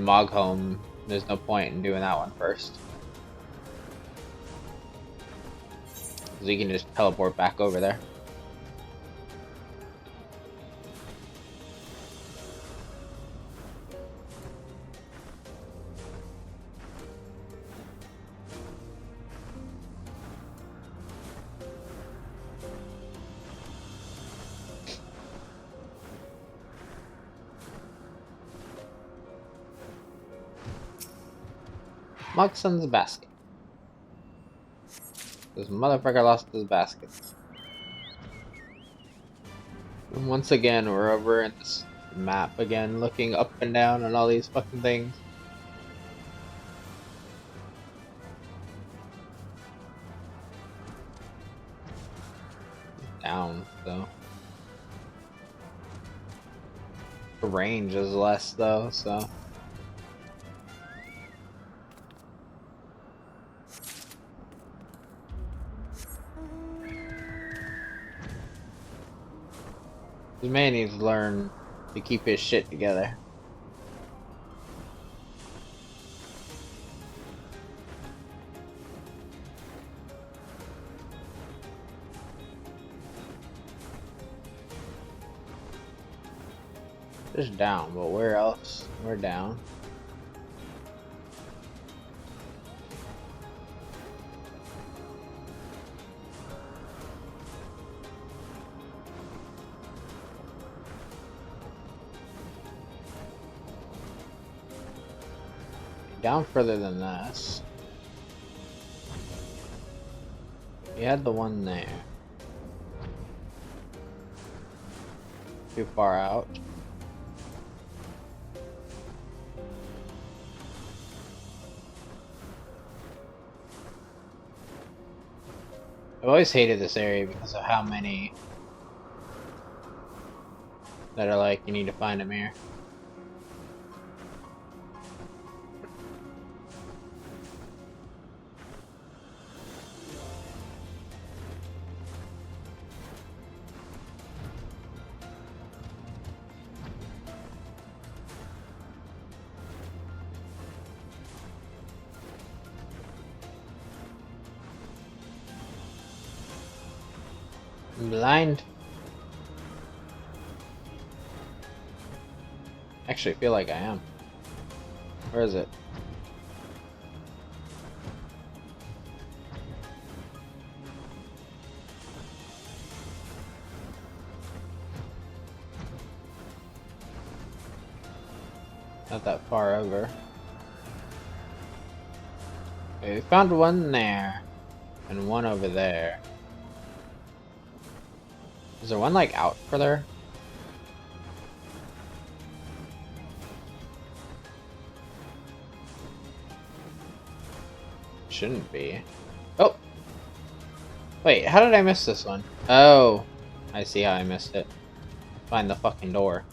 Mogholm, there's no point in doing that one first. Because we can just teleport back over there. Moxon's basket. This motherfucker lost his basket. And once again, we're over in this map again, looking up and down on all these fucking things. Down, though. The range is less, though, so. This man needs to learn to keep his shit together. Just down, but where else? We're down. Down further than this. We had the one there. Too far out. I've always hated this area because of how many that are like, you need to find a mirror. I'm blind. Actually, I feel like I am. Where is it? Not that far over. Okay, we found one there. And one over there. Is there one like out further? shouldn't be. Oh! Wait, how did I miss this one? Oh! I see how I missed it. Find the fucking door.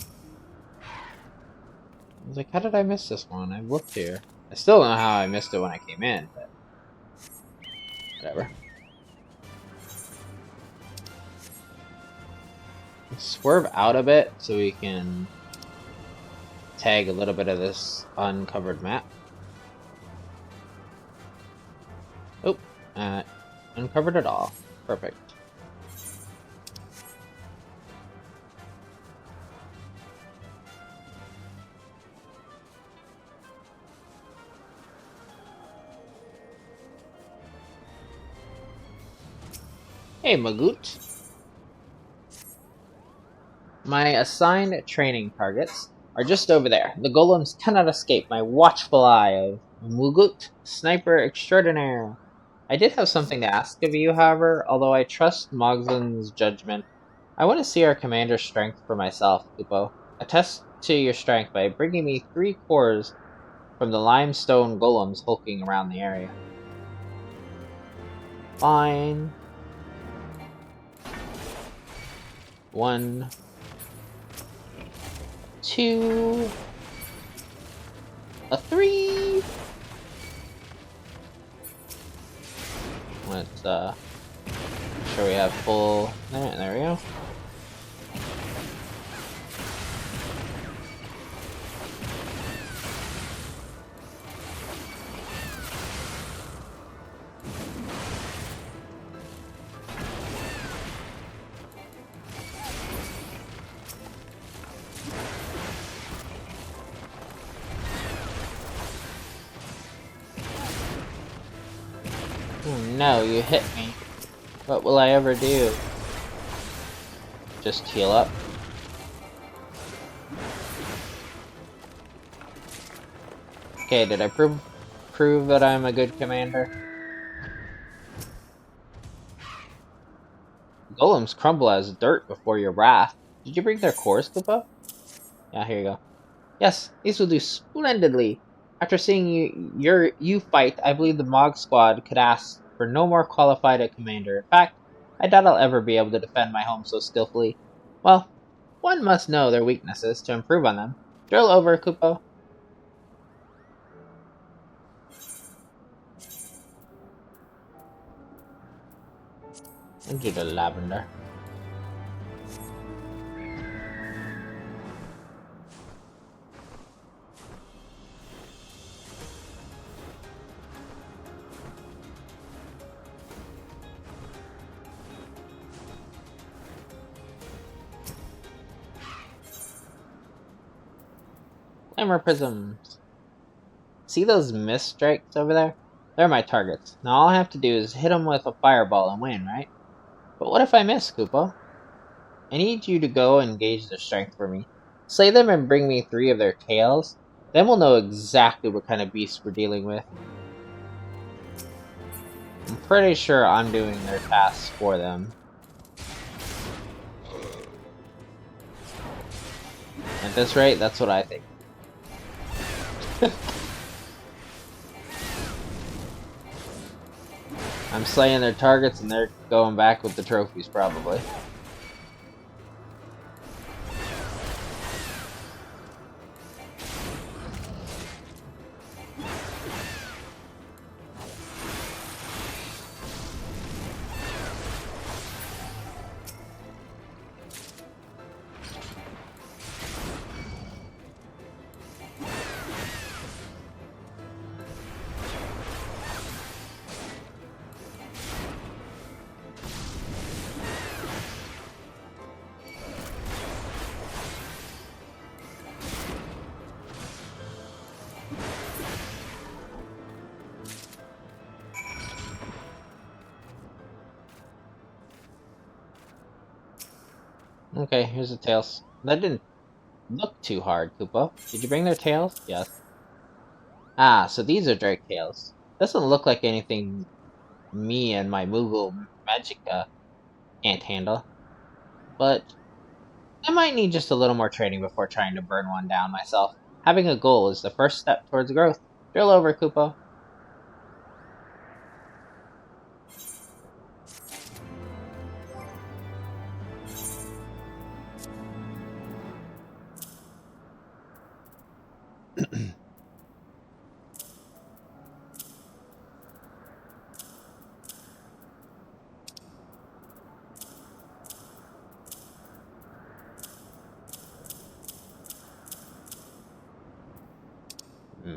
I was like, how did I miss this one? I looked here. I still don't know how I missed it when I came in, but... whatever. Let's swerve out a bit so we can tag a little bit of this uncovered map. Oh, uncovered it all. Perfect. Hey, Magoot. My assigned training targets are just over there. The golems cannot escape my watchful eye of Mugut, sniper extraordinaire. I did have something to ask of you, however, although I trust Mogzen's judgment. I want to see our commander's strength for myself, Kupo. Attest to your strength by bringing me 3 cores from the limestone golems hulking around the area. Fine. 1, 2, a 3. Let's make sure we have full. There we go. Oh no, you hit me. What will I ever do? Just heal up. Okay, did I prove that I'm a good commander? Golems crumble as dirt before your wrath. Did you bring their cores, Kupo? Yeah, here you go. Yes, these will do splendidly. After seeing you fight, I believe the Mog Squad could ask for no more qualified a commander. In fact, I doubt I'll ever be able to defend my home so skillfully. Well, one must know their weaknesses to improve on them. Drill over, Kupo. Into the lavender. Glamour prisms. See those mist strikes over there? They're my targets. Now all I have to do is hit them with a fireball and win, right? But what if I miss, Kupo? I need you to go and gauge their strength for me. Slay them and bring me 3 of their tails. Then we'll know exactly what kind of beast we're dealing with. I'm pretty sure I'm doing their tasks for them. At this rate, that's what I think. I'm slaying their targets and they're going back with the trophies, probably. Okay, here's the tails. That didn't look too hard, Kupo. Did you bring their tails? Yes. Ah, so these are Drake tails. Doesn't look like anything me and my Moogle Magicka can't handle. But I might need just a little more training before trying to burn one down myself. Having a goal is the first step towards growth. Drill over, Kupo.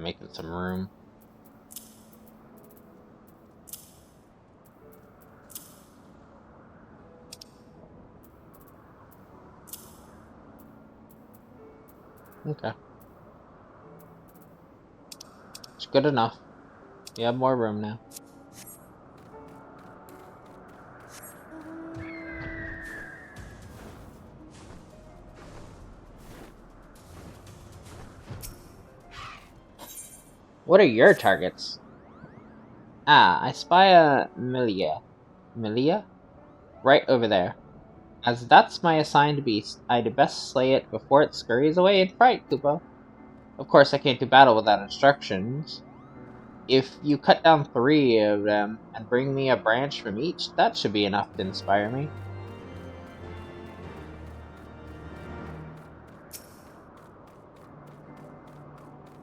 Making some room. Okay. It's good enough. You have more room now. What are your targets? Ah, I spy a Milia. Milia? Right over there. As that's my assigned beast, I'd best slay it before it scurries away in fright, Kupo. Of course, I can't do battle without instructions. If you cut down 3 of them and bring me a branch from each, that should be enough to inspire me.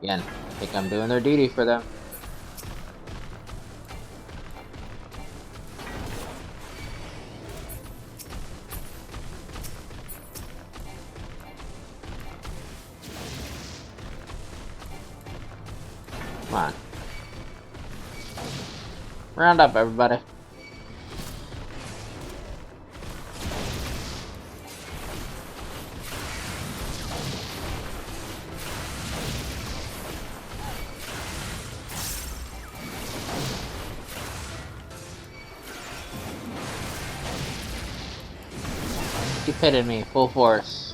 Again, I think I'm doing their duty for them. Come on. Round up, everybody. Keep hitting me, full force.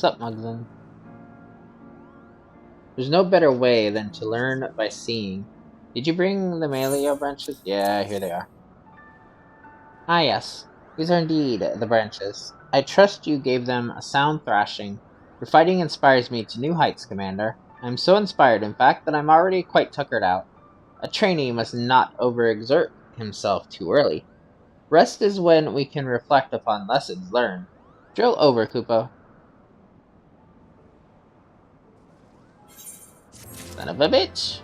What's up, Muglin? There's no better way than to learn by seeing. Did you bring the Maleo branches? Yeah, here they are. Ah, yes. These are indeed the branches. I trust you gave them a sound thrashing. Your fighting inspires me to new heights, Commander. I'm so inspired, in fact, that I'm already quite tuckered out. A trainee must not overexert himself too early. Rest is when we can reflect upon lessons learned. Drill over, Kupo. Son of a bitch!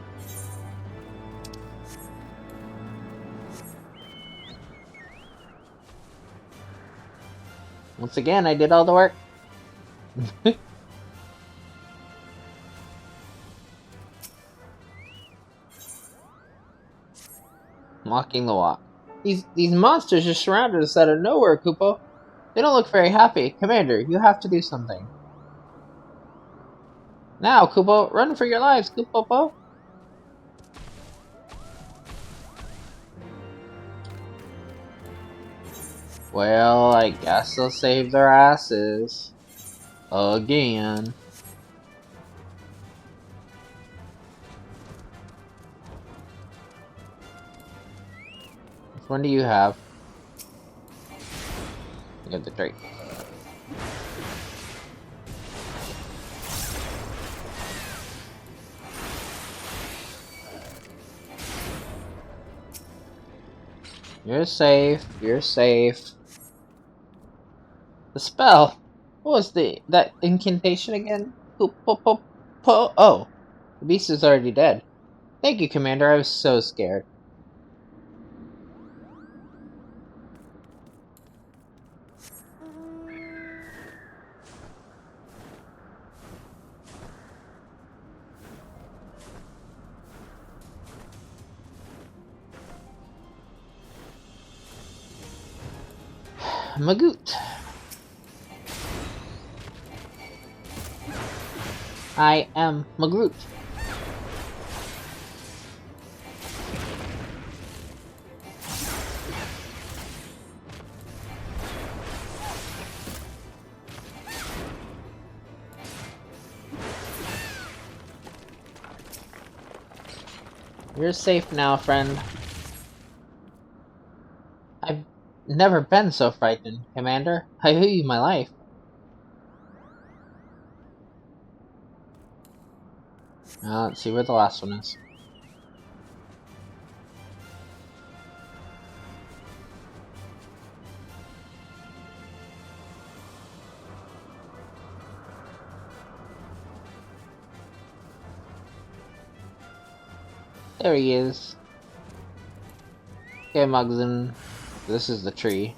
Once again, I did all the work. Mocking the walk. These monsters just surrounded us out of nowhere, Kupo. They don't look very happy. Commander, you have to do something. Now, Kupo, run for your lives, Kupo. Well, I guess they'll save their asses. Again. Which one do you have? I got the Drake. You're safe. You're safe. The spell. What was that incantation again? Oh, the beast is already dead. Thank you, Commander. I was so scared. Magoot. I am Magroot. You're safe now, friend. I've never been so frightened, Commander. I owe you my life. Now let's see where the last one is. There he is. Okay, Mugson. This is the tree.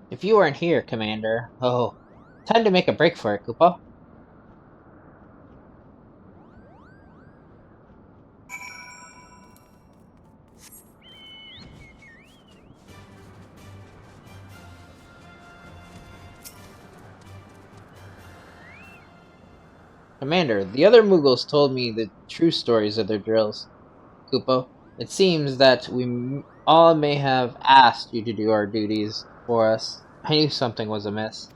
If you weren't here, Commander. Oh, time to make a break for it, Kupo. Commander, the other Mughals told me the true stories of their drills. Kupo, it seems that all may have asked you to do our duties for us. I knew something was amiss.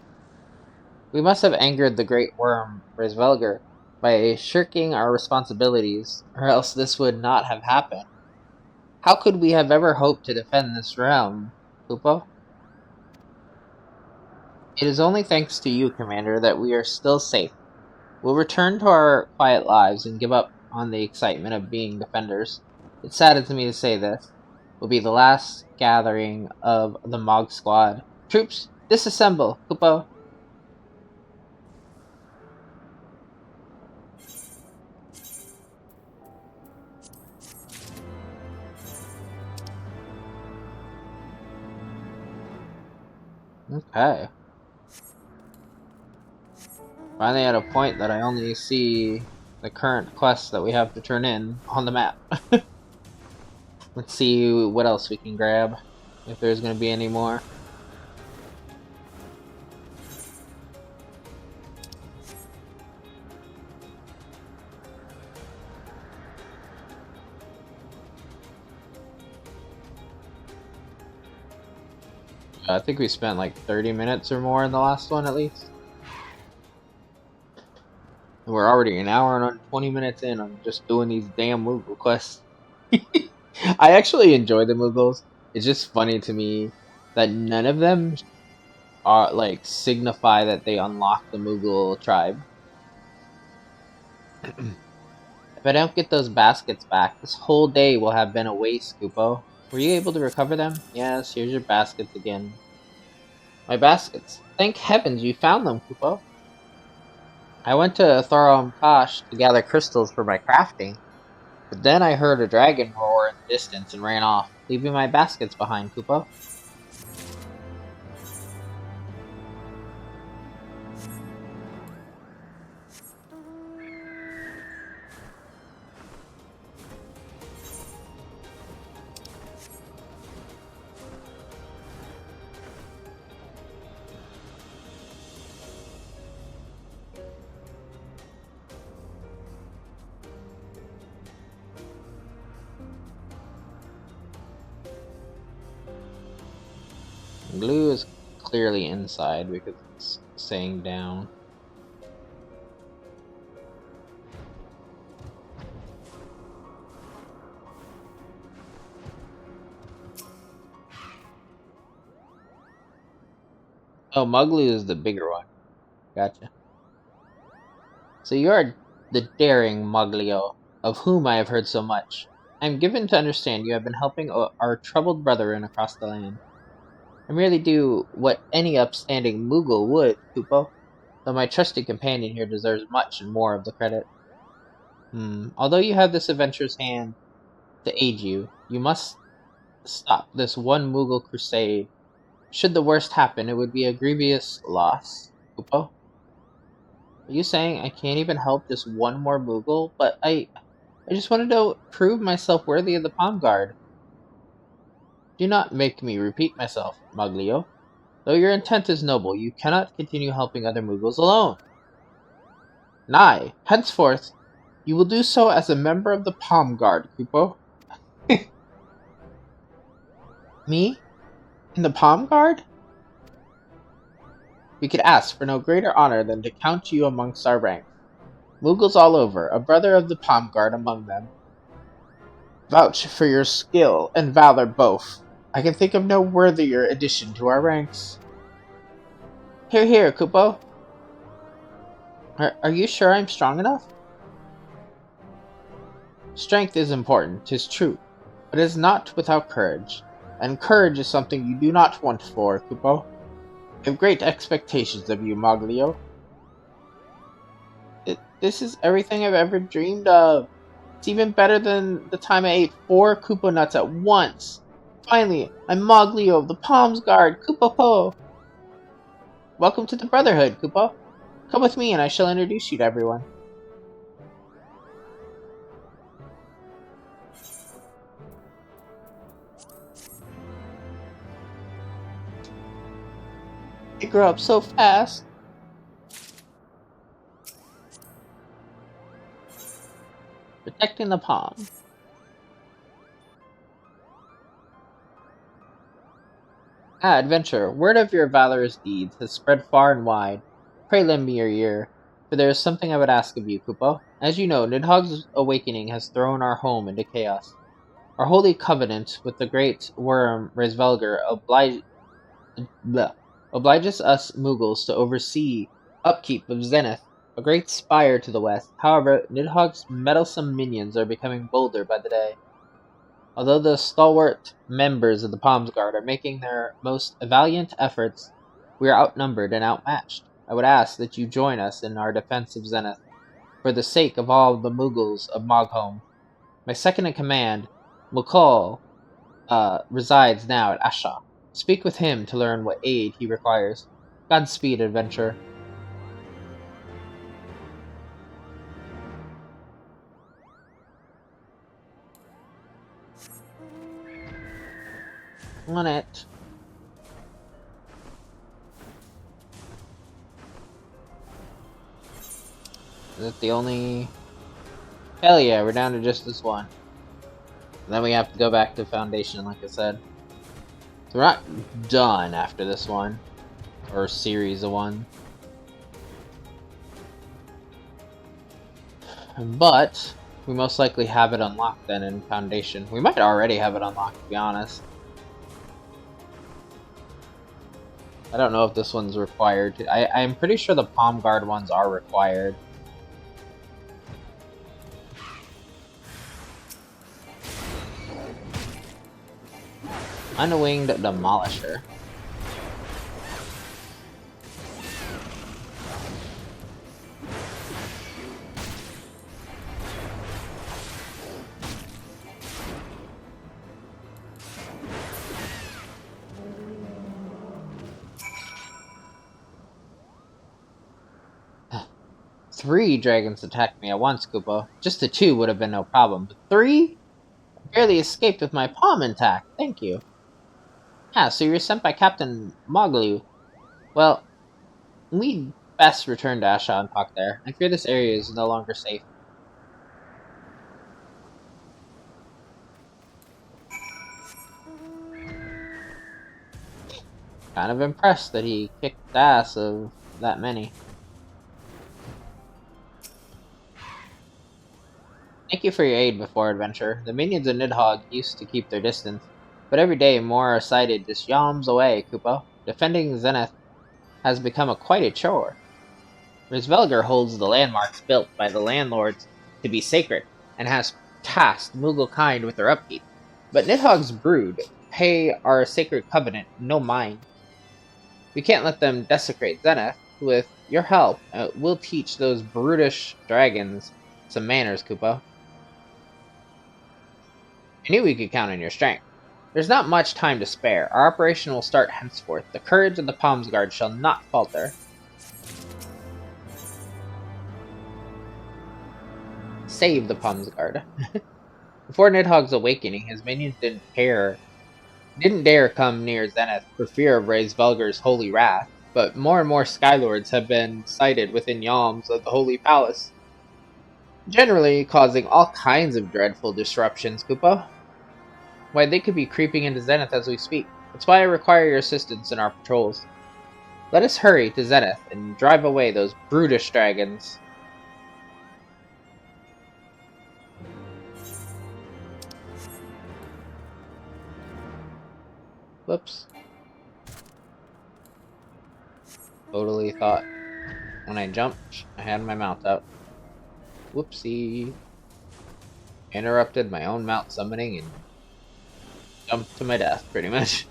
We must have angered the great worm, Resvelger, by shirking our responsibilities, or else this would not have happened. How could we have ever hoped to defend this realm, Kupo? It is only thanks to you, Commander, that we are still safe. We'll return to our quiet lives and give up on the excitement of being defenders. It saddens me to say this. Will be the last gathering of the Mog Squad. Troops, disassemble, Kupo. Okay. Finally at a point that I only see the current quests that we have to turn in on the map. Let's see what else we can grab, if there's going to be any more. I think we spent like 30 minutes or more in the last one at least. And we're already an hour and 20 minutes in on just doing these damn Moogle quests. I actually enjoy the Moogles. It's just funny to me that none of them are like signify that they unlock the Moogle tribe. If I don't get those baskets back, this whole day will have been a waste, Kupo. Were you able to recover them? Yes, here's your baskets again. My baskets. Thank heavens you found them, Kupo. I went to Thorum Kosh to gather crystals for my crafting, but then I heard a dragon roar in the distance and ran off, leaving my baskets behind, Kupo. Blue is clearly inside because it's saying down. Oh, Mugly is the bigger one. Gotcha. So you are the daring Muglio, of whom I have heard so much. I am given to understand you have been helping our troubled brethren across the land. I merely do what any upstanding Moogle would, Kupo, though my trusty companion here deserves much and more of the credit. Although you have this adventurous hand to aid you, you must stop this one Moogle crusade. Should the worst happen, it would be a grievous loss, Kupo. Are you saying I can't even help this one more Moogle? But I just wanted to prove myself worthy of the Palm Guard. Do not make me repeat myself, Muglio. Though your intent is noble, you cannot continue helping other Moogles alone. Nay, henceforth, you will do so as a member of the Palm Guard, Kupo. Me? In the Palm Guard? We could ask for no greater honor than to count you amongst our ranks. Moogles all over, a brother of the Palm Guard among them. Vouch for your skill and valor both. I can think of no worthier addition to our ranks. Hear, hear, Kupo. Are you sure I'm strong enough? Strength is important, 'tis true, but it is not without courage. And courage is something you do not want for, Kupo. I have great expectations of you, Moglio. This is everything I've ever dreamed of. It's even better than the time I ate 4 Koopa nuts at once. Finally, I'm Moglio of the Palms Guard, Kupo. Welcome to the Brotherhood, Kupo. Come with me and I shall introduce you to everyone. They grow up so fast. Protecting the palm. Ah, adventurer, word of your valorous deeds has spread far and wide. Pray lend me your ear, for there is something I would ask of you, Kupo. As you know, Nidhogg's awakening has thrown our home into chaos. Our holy covenant with the great worm Resvelgar obliges us Mughals to oversee upkeep of Zenith, a great spire to the west. However, Nidhogg's meddlesome minions are becoming bolder by the day. Although the stalwart members of the Palms Guard are making their most valiant efforts, we are outnumbered and outmatched. I would ask that you join us in our defense of Zenith, for the sake of all the Mughals of Mogholm. My second in command, Mukul, resides now at Asha. Speak with him to learn what aid he requires. Godspeed, adventurer. On it. Is it the only... Hell yeah, we're down to just this one. And then we have to go back to Foundation, like I said. So we're not done after this one. Or series of one. But we most likely have it unlocked then in Foundation. We might already have it unlocked, to be honest. I don't know if this one's required. I'm pretty sure the Palm Guard ones are required. Unwinged Demolisher. 3 dragons attacked me at once, Kupo. Just the 2 would have been no problem, but 3? I barely escaped with my palm intact. Thank you. Ah, so you were sent by Captain Moglu. Well, we'd best return to Asha and talk there. I fear this area is no longer safe. Kind of impressed that he kicked the ass of that many. Thank you for your aid before, adventure. The minions of Nidhogg used to keep their distance, but every day more are sighted just yalms away, Kupo. Defending Zenith has become quite a chore. Risvelgar holds the landmarks built by the landlords to be sacred, and has tasked Moogle kind with their upkeep. But Nidhogg's brood pay our sacred covenant no mind. We can't let them desecrate Zenith. With your help, we'll teach those brutish dragons some manners, Kupo. I knew we could count on your strength. There's not much time to spare. Our operation will start henceforth. The courage of the Palms Guard shall not falter. Save the Palms Guard. Before Nidhogg's awakening, his minions didn't dare come near Zenith for fear of Resvelgar's holy wrath, but more and more Skylords have been sighted within yalms of the Holy Palace, generally causing all kinds of dreadful disruptions, Kupo. Why, they could be creeping into Zenith as we speak. That's why I require your assistance in our patrols. Let us hurry to Zenith and drive away those brutish dragons. Whoops. Totally thought When I jumped, I had my mount out. Whoopsie. Interrupted my own mount summoning and jumped to my death, pretty much.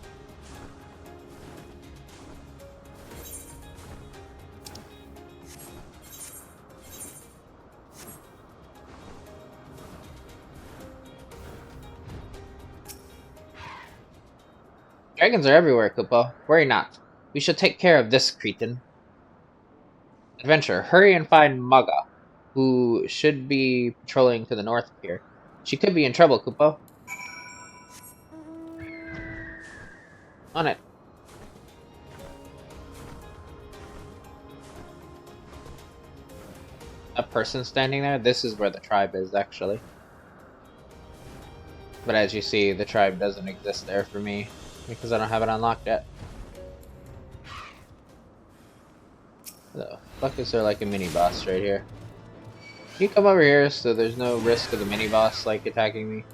Dragons are everywhere, Kupo. Worry not. We shall take care of this cretin. Adventure, hurry and find Maga, who should be patrolling to the north of here. She could be in trouble, Kupo. On it. A person standing there? This is where the tribe is, actually. But as you see, the tribe doesn't exist there for me, because I don't have it unlocked yet. The fuck is there like a mini-boss right here? Can you come over here so there's no risk of the mini-boss like attacking me?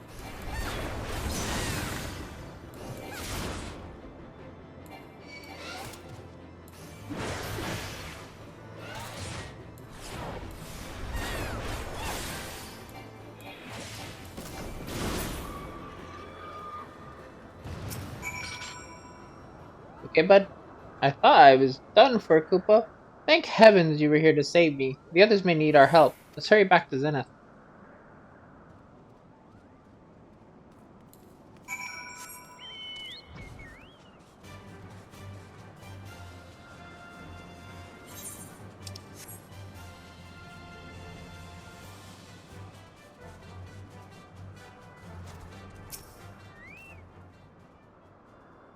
Okay, bud. I thought I was done for, Kupo. Thank heavens you were here to save me. The others may need our help. Let's hurry back to Zenith.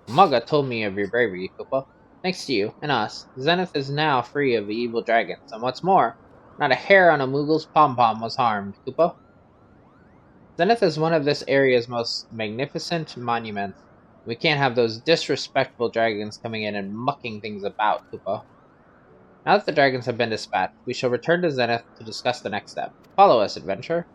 Maga told me of your bravery, Kupo. Thanks to you and us, Zenith is now free of the evil dragons, and what's more, not a hair on a Moogle's pom-pom was harmed, Kupo. Zenith is one of this area's most magnificent monuments. We can't have those disrespectful dragons coming in and mucking things about, Kupo. Now that the dragons have been dispatched, we shall return to Zenith to discuss the next step. Follow us, adventurer.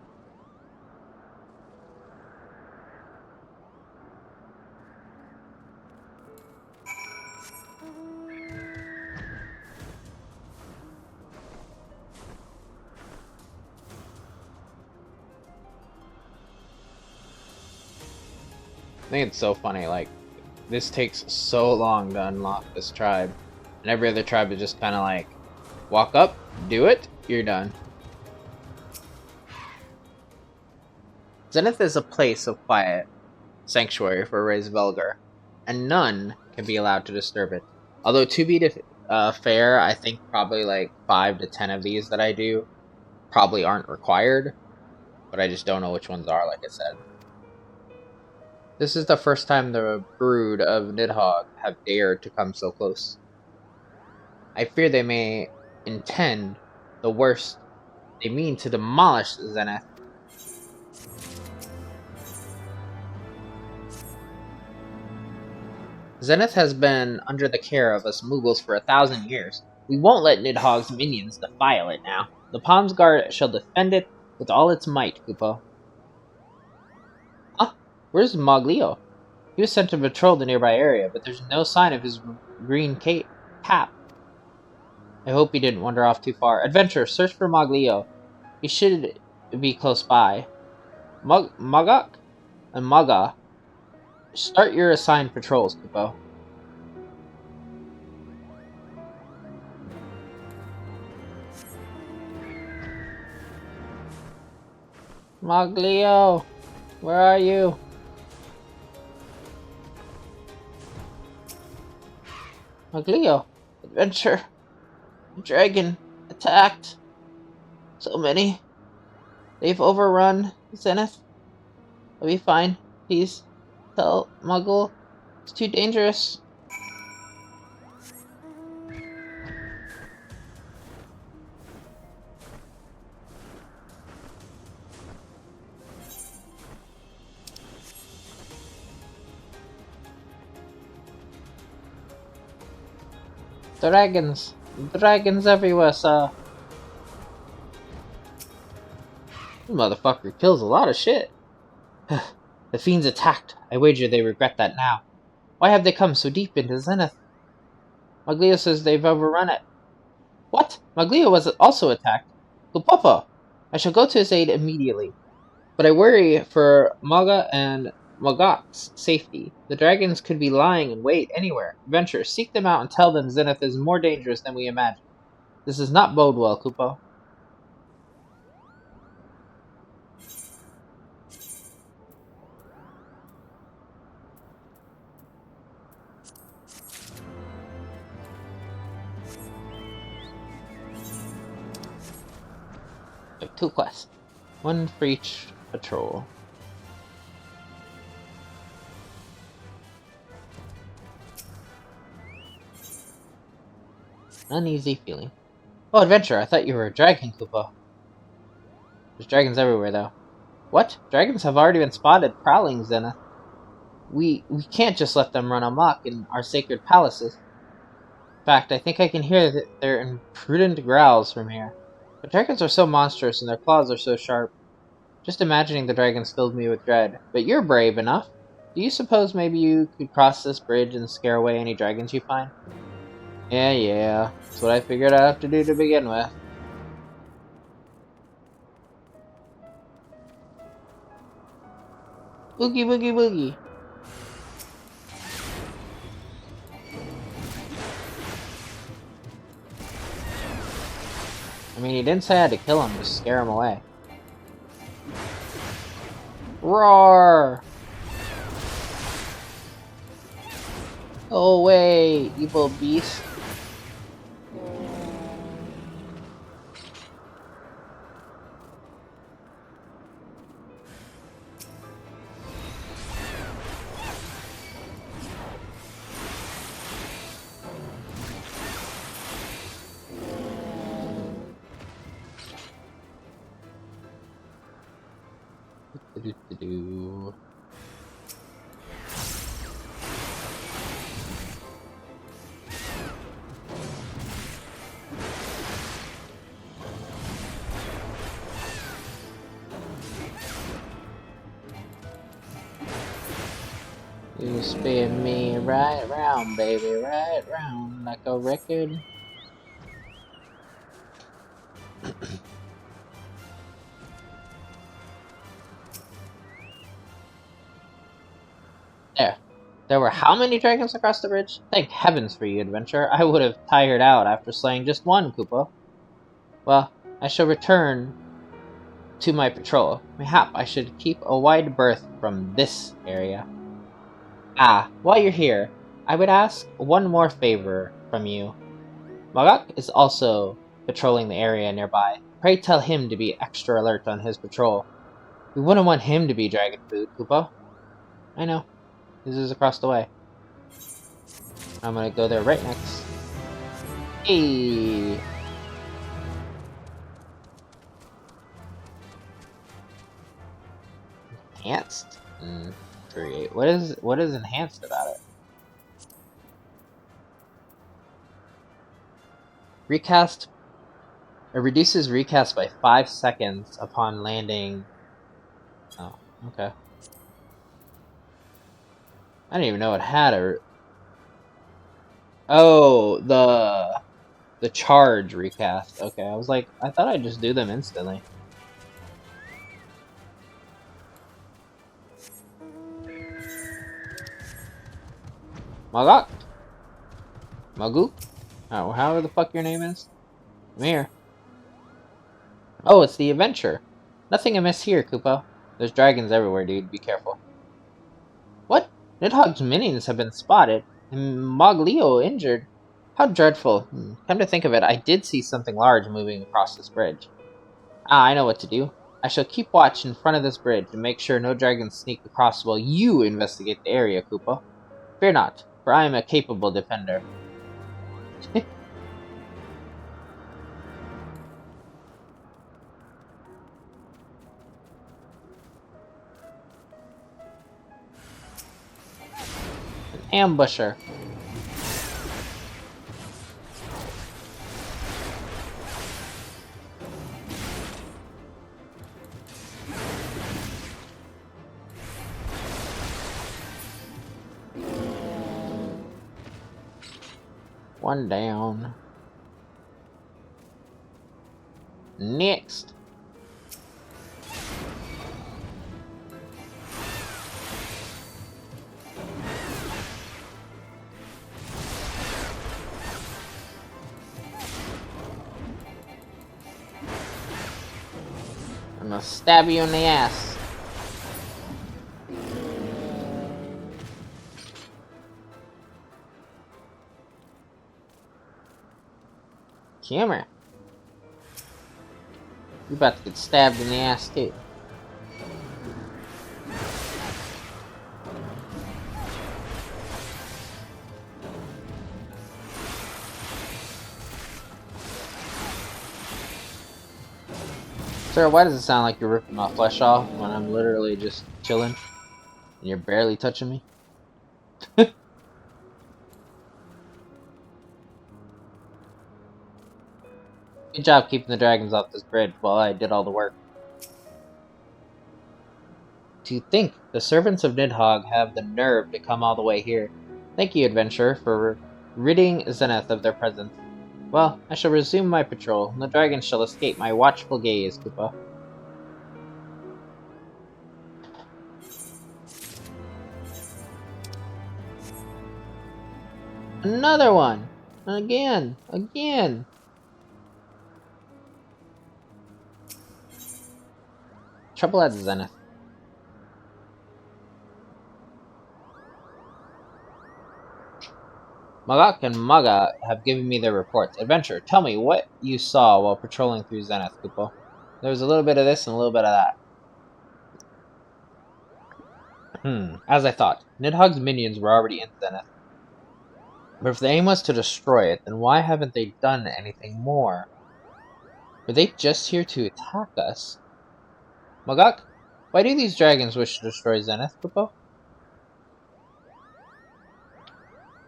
I think it's so funny, like, this takes so long to unlock this tribe. And every other tribe is just kind of like, walk up, do it, you're done. Zenith is a place of quiet, sanctuary for Ray's Velgar, and none can be allowed to disturb it. Although, to be fair, I think probably like 5 to 10 of these that I do probably aren't required, but I just don't know which ones are, like I said. This is the first time the brood of Nidhogg have dared to come so close. I fear they may intend the worst. They mean to demolish Zenith. Zenith has been under the care of us Moogles for 1,000 years. We won't let Nidhogg's minions defile it now. The Palms Guard shall defend it with all its might, Kupo. Huh? Where's Moglio? He was sent to patrol the nearby area, but there's no sign of his green cap. I hope he didn't wander off too far. Adventurer, search for Moglio. He should be close by. Mogok and Maga. Start your assigned patrols, Kupo. Moglio, where are you? Moglio, adventure. Dragon attacked. So many. They've overrun Zenith. I'll be fine. Please tell Muggle it's too dangerous. Dragons. Dragons everywhere, sir. You motherfucker kills a lot of shit. The fiends attacked. I wager they regret that now. Why have they come so deep into Zenith? Moglio says they've overrun it. What? Maglio was also attacked. Kupopo! I shall go to his aid immediately. But I worry for Maga and Magok's safety. The dragons could be lying in wait anywhere. Adventure, seek them out and tell them Zenith is more dangerous than we imagine. This does not bode well, Kupo. We have 2 quests. 1 for each patrol. Uneasy feeling. Oh, adventure, I thought you were a dragon, Kupo. There's dragons everywhere, though. What? Dragons have already been spotted prowling Zenith. We can't just let them run amok in our sacred palaces. In fact, I think I can hear their imprudent growls from here. But dragons are so monstrous and their claws are so sharp. Just imagining the dragons filled me with dread. But you're brave enough. Do you suppose maybe you could cross this bridge and scare away any dragons you find? Yeah. That's what I figured I'd have to do to begin with. Boogie boogie boogie. I mean, he didn't say I had to kill him, just scare him away. Roar! Go away, evil beast. Do-do-do-do. You spin me right round, baby, right round like a record. There. There were how many dragons across the bridge? Thank heavens for you, adventurer. I would have tired out after slaying just one, Kupo. Well, I shall return to my patrol. Mayhap I should keep a wide berth from this area. Ah, while you're here, I would ask one more favor from you. Magok is also patrolling the area nearby. Pray tell him to be extra alert on his patrol. We wouldn't want him to be dragon food, Kupo. I know. This is across the way. I'm gonna go there right next. Hey! Enhanced? Create. What is enhanced about it? Recast. It reduces recast by 5 seconds upon landing. Oh, okay. I didn't even know it had a. Oh, the charge recast. Okay, I was like, I thought I'd just do them instantly. Magok? Magoo? Oh, however the fuck your name is. I'm here. Oh, it's the adventure. Nothing amiss here, Kupo. There's dragons everywhere, dude. Be careful. What? Nidhogg's minions have been spotted, and Moglio injured. How dreadful. Come to think of it, I did see something large moving across this bridge. Ah, I know what to do. I shall keep watch in front of this bridge and make sure no dragons sneak across while you investigate the area, Kupo. Fear not, for I am a capable defender. An ambusher. One down. Next. I'm gonna stab you in the ass. Come here. You're about to get stabbed in the ass too. Sir, why does it sound like you're ripping my flesh off when I'm literally just chilling and you're barely touching me? Good job keeping the dragons off this grid while I did all the work. To think the servants of Nidhogg have the nerve to come all the way here. Thank you, adventurer, for ridding Zenith of their presence. Well, I shall resume my patrol, and the dragons shall escape my watchful gaze, Kupo. Another one! Again! Again! Trouble at Zenith. Magak and Maga have given me their reports. Adventurer, tell me what you saw while patrolling through Zenith, Kupo. There was a little bit of this and a little bit of that. As I thought, Nidhogg's minions were already in Zenith. But if the aim was to destroy it, then why haven't they done anything more? Were they just here to attack us? Magak, why do these dragons wish to destroy Zenith, Kupo?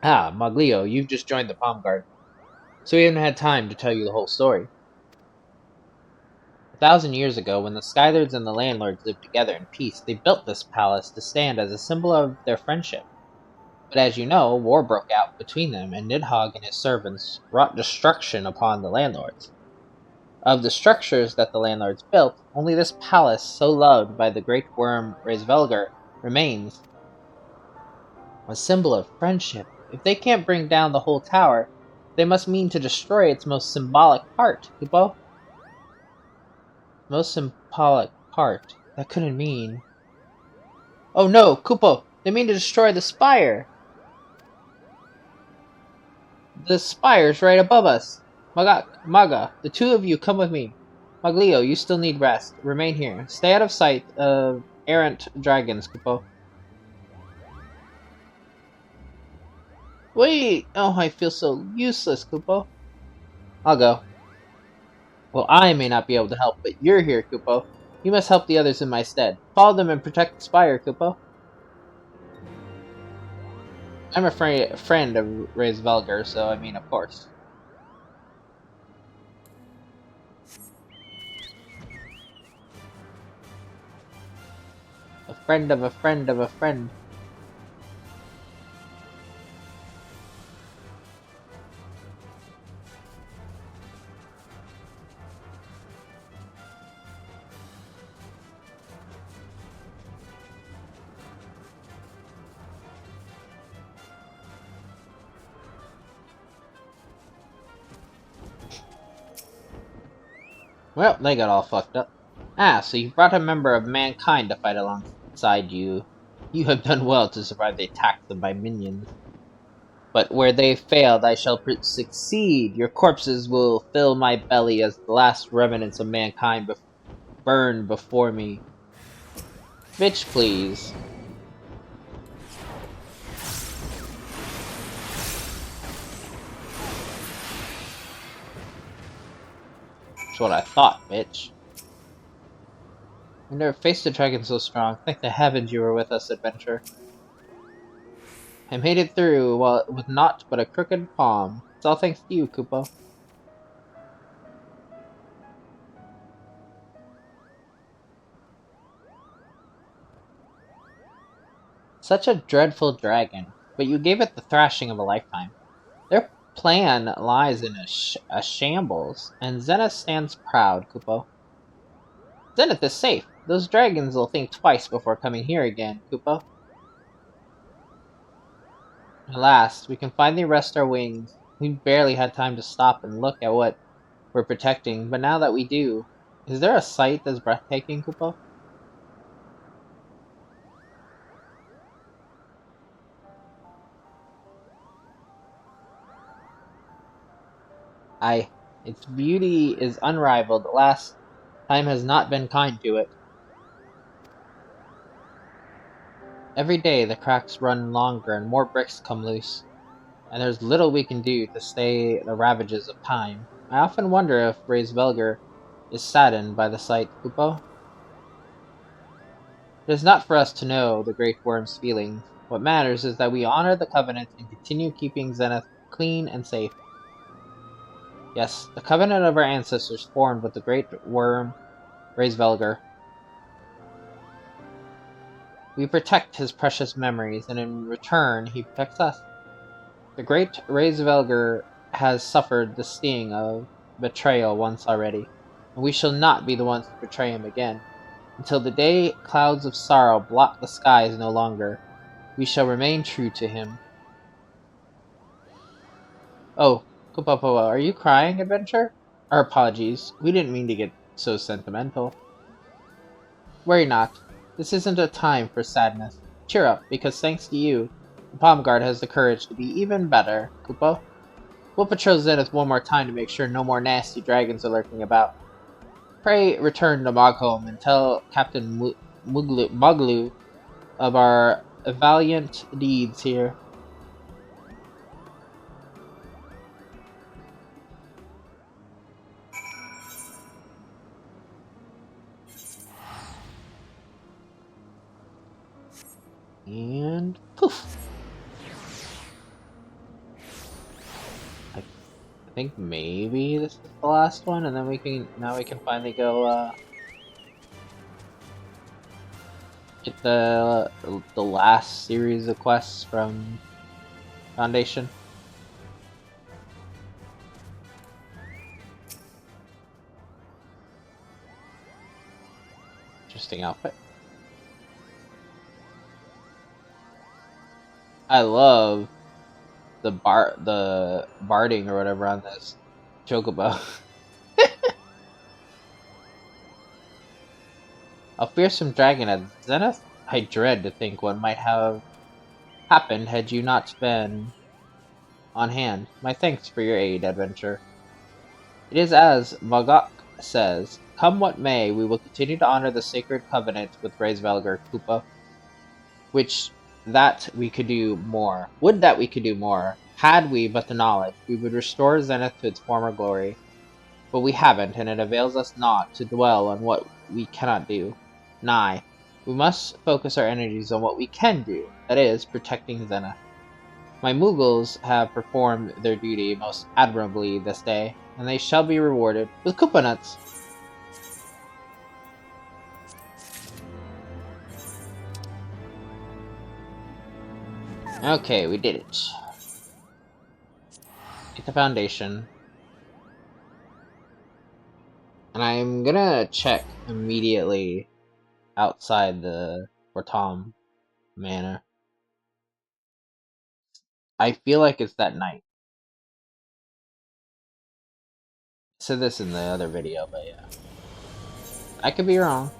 Ah, Maglio, you've just joined the Palm Guard, so we haven't had time to tell you the whole story. 1,000 years ago, when the Skylords and the Landlords lived together in peace, they built this palace to stand as a symbol of their friendship. But as you know, war broke out between them, and Nidhogg and his servants wrought destruction upon the Landlords. Of the structures that the Landlords built, only this palace, so loved by the great worm Reisvelger, remains. A symbol of friendship. If they can't bring down the whole tower, they must mean to destroy its most symbolic part, Kupo. Most symbolic part. That couldn't mean... Oh no, Kupo! They mean to destroy the spire! The spire's right above us! Maga, the two of you come with me. Maglio, you still need rest. Remain here. Stay out of sight of errant dragons, Kupo. Wait! Oh, I feel so useless, Kupo. I'll go. Well, I may not be able to help, but you're here, Kupo. You must help the others in my stead. Follow them and protect the spire, Kupo. I'm a friend of Reisvelger, so I mean, of course. A friend of a friend of a friend. Well, they got all fucked up. Ah, so you brought a member of mankind to fight alongside you. You have done well to survive the attack of my minions. But where they failed, I shall succeed. Your corpses will fill my belly as the last remnants of mankind burn before me. Bitch, please. That's what I thought, bitch. I never faced a dragon so strong. Thank the heavens you were with us, adventurer. I made it through with naught but a crooked palm. It's all thanks to you, Kupo. Such a dreadful dragon, but you gave it the thrashing of a lifetime. They're plan lies in a shambles, and Zenith stands proud, Kupo. Zenith is safe. Those dragons will think twice before coming here again, Kupo. At last, we can finally rest our wings. We barely had time to stop and look at what we're protecting, but now that we do, is there a sight that's breathtaking, Kupo? Aye, its beauty is unrivaled. Alas, time has not been kind to it. Every day the cracks run longer and more bricks come loose, and there's little we can do to stay the ravages of time. I often wonder if Raisvelger is saddened by the sight, Kupo. It is not for us to know the Great Worm's feelings. What matters is that we honor the covenant and continue keeping Zenith clean and safe. Yes, the covenant of our ancestors formed with the Great Worm, Raisvelger. We protect his precious memories, and in return he protects us. The great Raisvelger has suffered the sting of betrayal once already, and we shall not be the ones to betray him again. Until the day clouds of sorrow blot the skies no longer, we shall remain true to him. Oh, Kupopo, are you crying, Adventure? Our apologies, we didn't mean to get so sentimental. Worry not, this isn't a time for sadness. Cheer up, because thanks to you, the Palm Guard has the courage to be even better, Kupo. We'll patrol Zenith one more time to make sure no more nasty dragons are lurking about. Pray return to Mogholm and tell Captain Muglu of our valiant deeds here. And poof! I think maybe this is the last one, and then we can finally go get the last series of quests from Foundation. Interesting outfit. I love the barding or whatever on this chocobo. A fearsome dragon at Zenith? I dread to think what might have happened had you not been on hand. My thanks for your aid, Adventure. It is as Vagok says, come what may, we will continue to honor the sacred covenant with Raisvelger, Kupo. Which, that we could do more. Would that we could do more. Had we but the knowledge, we would restore Zenith to its former glory. But we haven't, and it avails us not to dwell on what we cannot do. Nay, we must focus our energies on what we can do, that is, protecting Zenith. My Moogles have performed their duty most admirably this day, and they shall be rewarded with Koopa nuts. Okay, we did it. Get the Foundation. And I'm gonna check immediately outside the Tom Manor. I feel like it's that night. I said this in the other video, but yeah. I could be wrong.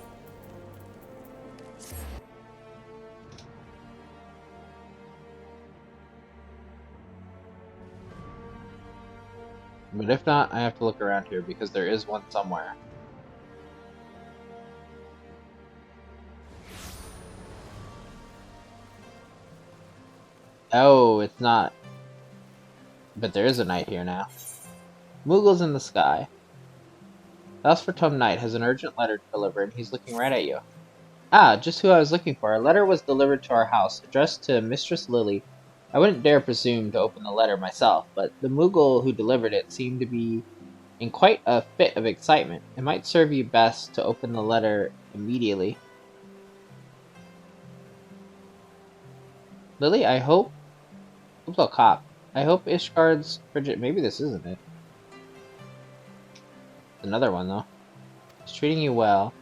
But if not, I have to look around here because there is one somewhere. Oh, it's not. But there is a knight here now. Moogle's in the sky. The Tom Knight has an urgent letter to deliver, and he's looking right at you. Ah, just who I was looking for. A letter was delivered to our house, addressed to Mistress Lily. I wouldn't dare presume to open the letter myself, but the Moogle who delivered it seemed to be in quite a fit of excitement. It might serve you best to open the letter immediately. Lily, I hope... Look, cop. I hope Ishgard's frigid. Maybe this isn't it. Another one though. It's treating you well.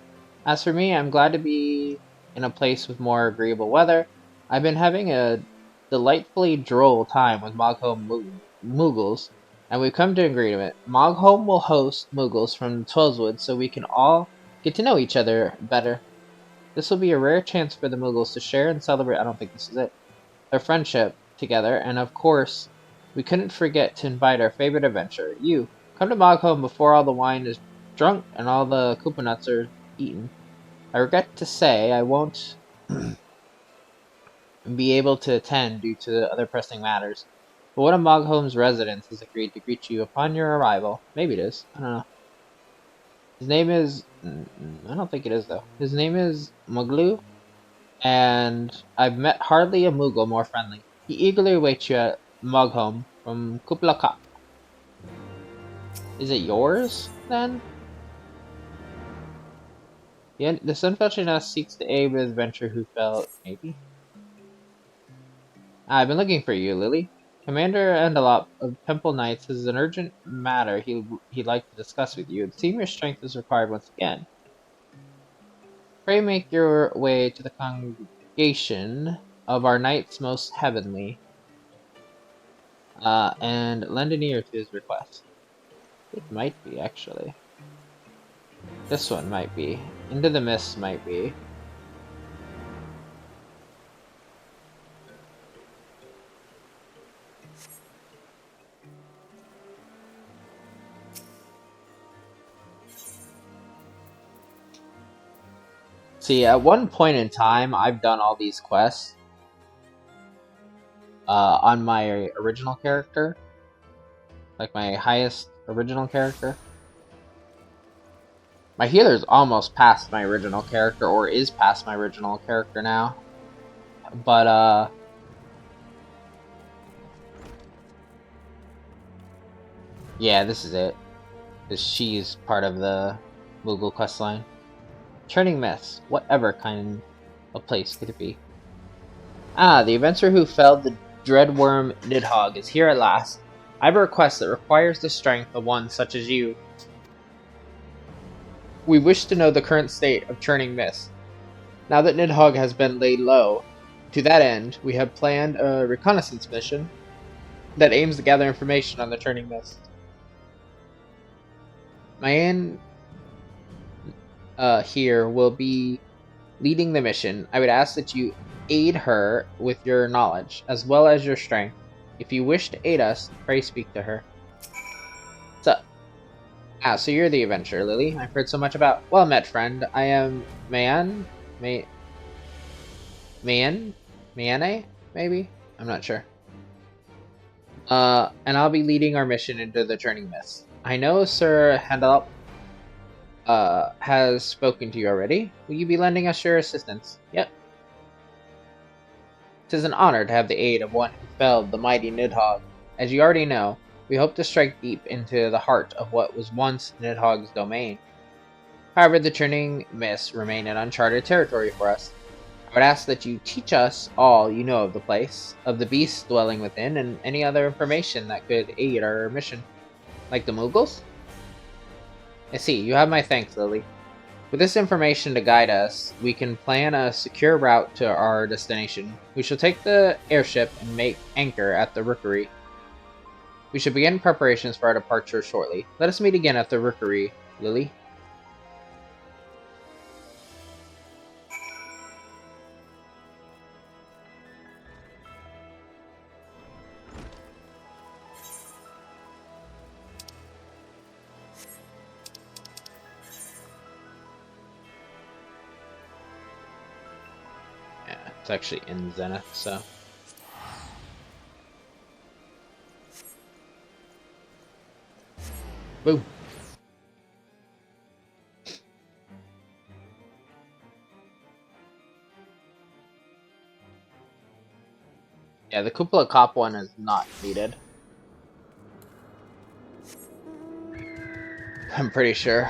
As for me, I'm glad to be in a place with more agreeable weather. I've been having a delightfully droll time with Mogholm Moogles, and we've come to an agreement. Mogholm will host Moogles from Twellswood so we can all get to know each other better. This will be a rare chance for the Moogles to share and celebrate. I don't think this is it. Their friendship together, and of course, we couldn't forget to invite our favorite adventurer, you. Come to Mogholm before all the wine is drunk and all the Kupo nuts are eaten. I regret to say I won't be able to attend due to other pressing matters, but one of Mogholm's residents has agreed to greet you upon your arrival. Maybe it is. I don't know. His name is... I don't think it is, though. His name is Muglu, and I've met hardly a Moogle more friendly. He eagerly awaits you at Mogholm from Kupla Kop. Is it yours, then? The Sunfelcher seeks to aid with adventure who fell... Maybe? I've been looking for you, Lily. Commander Endelop of Temple Knights has an urgent matter he'd like to discuss with you. It seems your strength is required once again. Pray make your way to the congregation of our knights most heavenly, and lend an ear to his request. It might be, actually. This one might be. Into the Mist might be. See, at one point in time, I've done all these quests on my original character. Like my highest original character. My healer's almost past my original character, or is past my original character now. But, yeah, this is it. Because she's part of the Moogle questline. Turning Mess. Whatever kind of place could it be? Ah, the adventurer who felled the dreadworm Nidhogg is here at last. I have a request that requires the strength of one such as you. We wish to know the current state of Churning Mist. Now that Nidhogg has been laid low, to that end, we have planned a reconnaissance mission that aims to gather information on the Churning Mist. Mayan here will be leading the mission. I would ask that you aid her with your knowledge, as well as your strength. If you wish to aid us, pray speak to her. What's up? Ah, so you're the adventurer, Lily. I've heard so much about... Well met, friend. I am Mayane? Mayane? Maybe? I'm not sure. And I'll be leading our mission into the Churning Mist. I know Sir Handalop has spoken to you already. Will you be lending us your assistance? Yep. It is an honor to have the aid of one who felled the mighty Nidhogg. As you already know, we hope to strike deep into the heart of what was once Nidhogg's domain. However, the Churning Mist remain an uncharted territory for us. I would ask that you teach us all you know of the place, of the beasts dwelling within, and any other information that could aid our mission. Like the Moogles? I see, you have my thanks, Lily. With this information to guide us, we can plan a secure route to our destination. We shall take the airship and make anchor at the rookery. We should begin preparations for our departure shortly. Let us meet again at the rookery, Lily. It's actually in Zenith, so... Boom! Yeah, the Kupo Kop one is not needed. I'm pretty sure.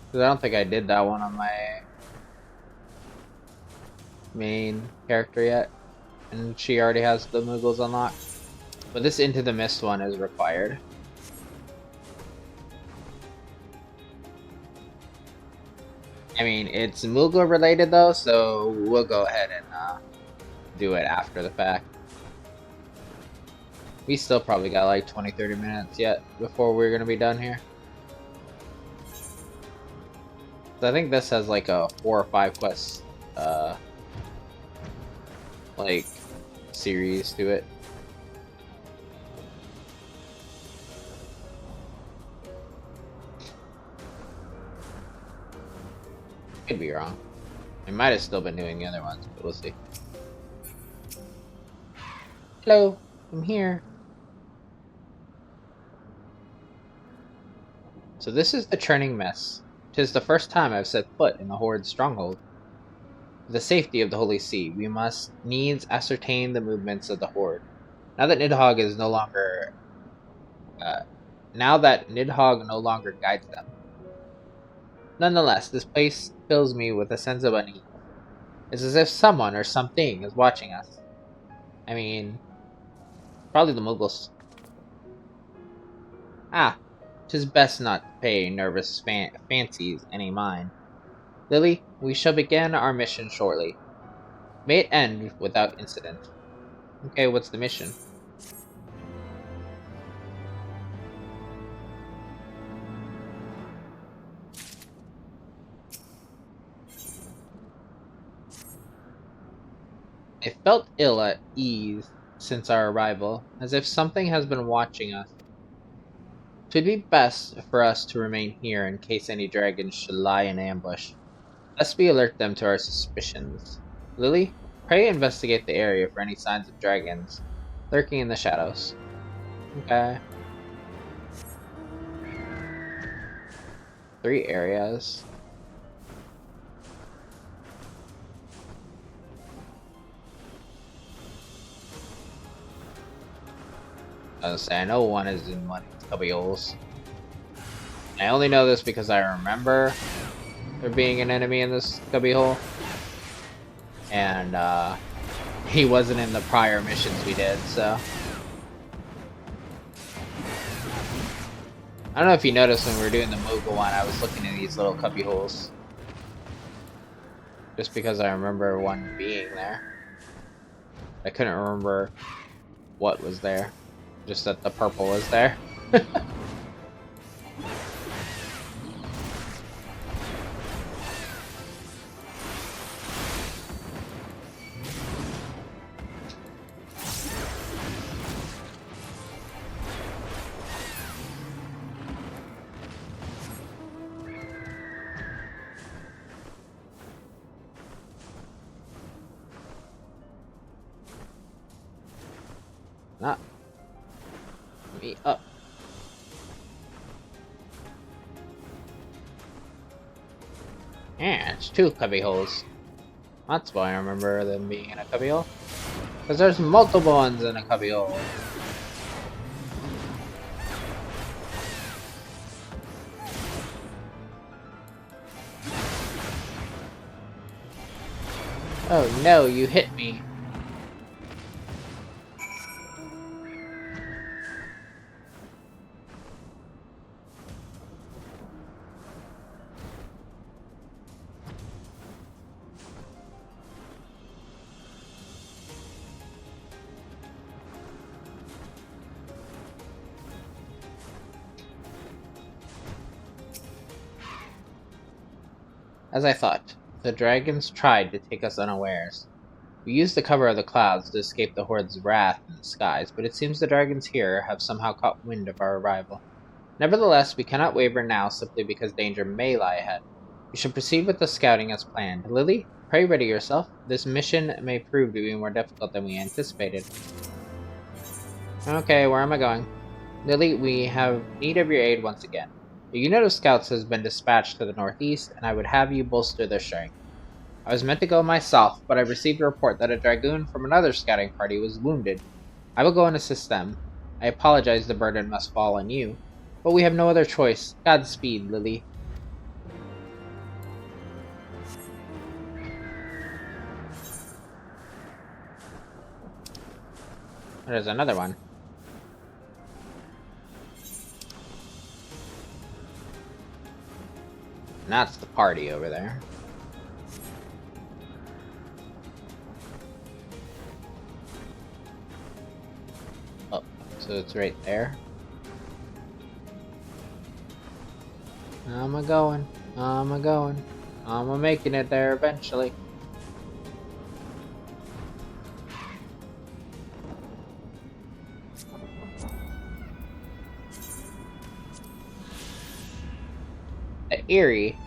Because I don't think I did that one on my main character yet. And she already has the Moogles unlocked. But this Into the Mist one is required. I mean, it's Moogle related though, so we'll go ahead and do it after the fact. We still probably got like 20-30 minutes yet before we're gonna be done here. So I think this has like a 4 or 5 quest like series to it. Could be wrong. I might have still been doing the other ones, but we'll see. Hello, I'm here. So this is the churning mess. 'Tis the first time I've set foot in the Horde's stronghold. For the safety of the Holy See, we must needs ascertain the movements of the Horde. Now that Nidhogg is no longer, now that Nidhogg no longer guides them. Nonetheless, this place fills me with a sense of unease. It's as if someone or something is watching us. I mean, probably the Muggles. Ah, 'tis best not to pay nervous fancies any mind. Lily, we shall begin our mission shortly. May it end without incident. Okay, what's the mission? I felt ill at ease since our arrival, as if something has been watching us. 'Twould be best for us to remain here in case any dragons should lie in ambush, lest we alert them to our suspicions. Lily, pray investigate the area for any signs of dragons lurking in the shadows. Okay. 3 areas. I know one is in one of these cubby holes. I only know this because I remember there being an enemy in this cubby hole. And he wasn't in the prior missions we did, so. I don't know if you noticed when we were doing the Moogle one, I was looking at these little cubby holes. Just because I remember one being there. I couldn't remember what was there. Just that the purple was there. Not me up. Yeah, it's 2 cubby holes. That's why I remember them being in a cubby hole. Because there's multiple ones in a cubby hole. Oh no, you hit me. As I thought, the dragons tried to take us unawares. We used the cover of the clouds to escape the Horde's wrath in the skies, but it seems the dragons here have somehow caught wind of our arrival. Nevertheless, we cannot waver now simply because danger may lie ahead. We should proceed with the scouting as planned. Lily, pray ready yourself. This mission may prove to be more difficult than we anticipated. Okay, where am I going? Lily, we have need of your aid once again. A unit of scouts has been dispatched to the northeast, and I would have you bolster their strength. I was meant to go myself, but I received a report that a dragoon from another scouting party was wounded. I will go and assist them. I apologize the burden must fall on you, but we have no other choice. Godspeed, Lily. There's another one. And that's the party over there. Oh, so it's right there. How am I going? How am I going? How am I making it there eventually? At Erie,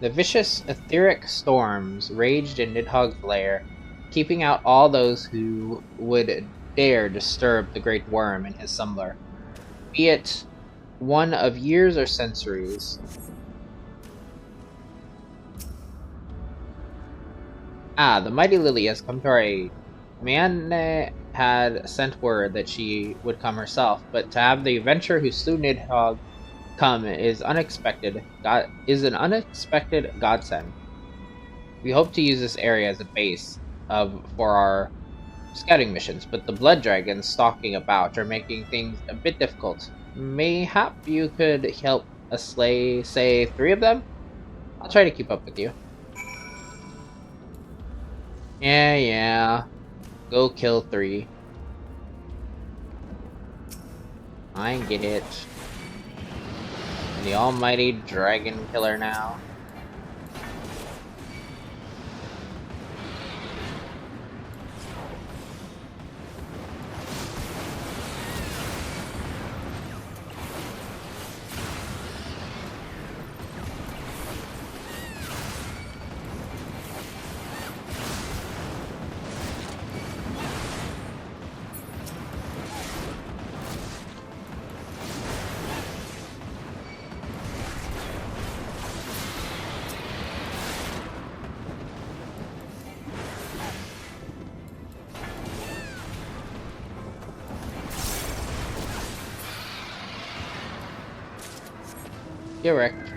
the vicious etheric storms raged in Nidhogg's lair, keeping out all those who would dare disturb the great worm in his slumber, be it one of years or centuries. Ah, the mighty Lily has come to our aid. Mianne had sent word that she would come herself, but to have the adventurer who slew Nidhogg come is an unexpected godsend. We hope to use this area as a base for our scouting missions, but the blood dragons stalking about are making things a bit difficult. Mayhap you could help us slay, say, 3 of them? I'll try to keep up with you. Yeah. Go kill 3. I get it. The almighty dragon killer now. Get wrecked.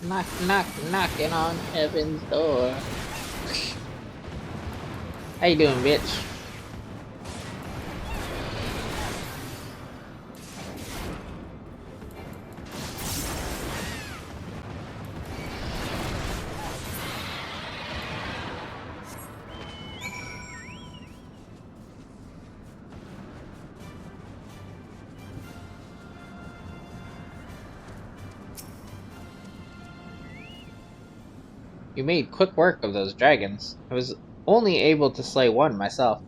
Knock, knock, knocking on heaven's door. How you doing, bitch? You made quick work of those dragons. I was only able to slay 1 myself.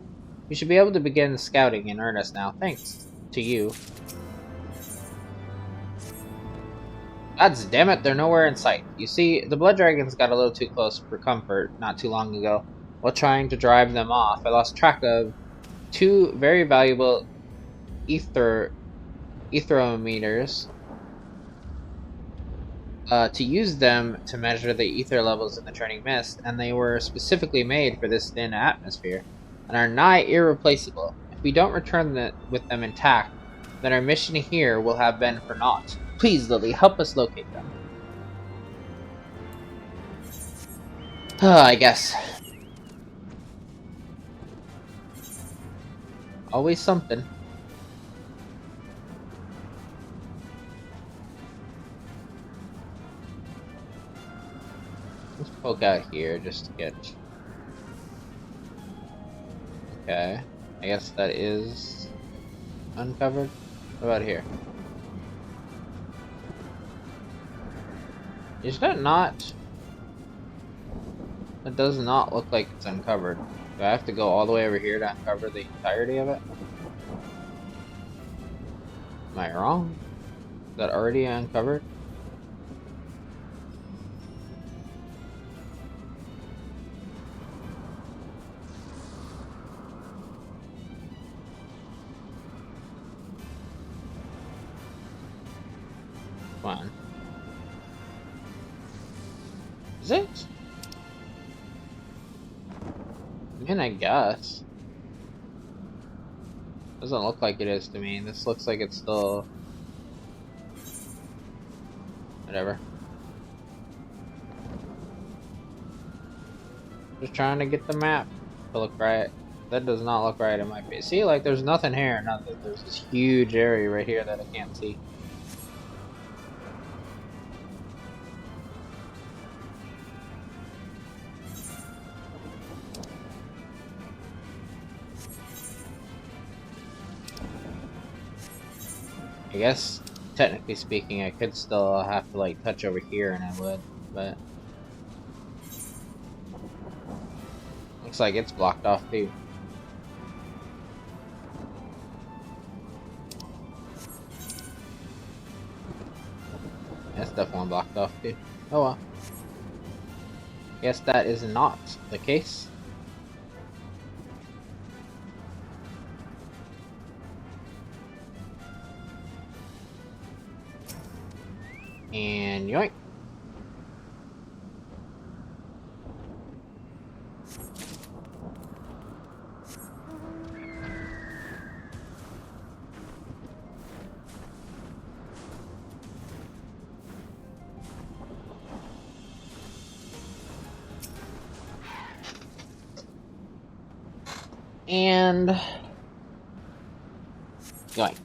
We should be able to begin scouting in earnest now, thanks to you. Gods damn it, they're nowhere in sight. You see, the blood dragons got a little too close for comfort not too long ago. While trying to drive them off, I lost track of 2 very valuable etherometers. To use them to measure the ether levels in the churning mist, and they were specifically made for this thin atmosphere, and are nigh irreplaceable. If we don't return with them intact, then our mission here will have been for naught. Please, Lily, help us locate them. I guess. Always something. Let's poke out here just to get... Okay. I guess that is uncovered. What about here? Is that not... It does not look like it's uncovered. Do I have to go all the way over here to uncover the entirety of it? Am I wrong? Is that already uncovered? Come on. Is it? I mean, I guess. Doesn't look like it is to me. This looks like it's still... Whatever. Just trying to get the map to look right. That does not look right in my face. See, like, there's nothing here. Nothing. There's this huge area right here that I can't see. I guess, technically speaking, I could still have to, like, touch over here and I would, but... Looks like it's blocked off, too. That's definitely blocked off, too. Oh well. Guess that is not the case. And yoink. And yoink.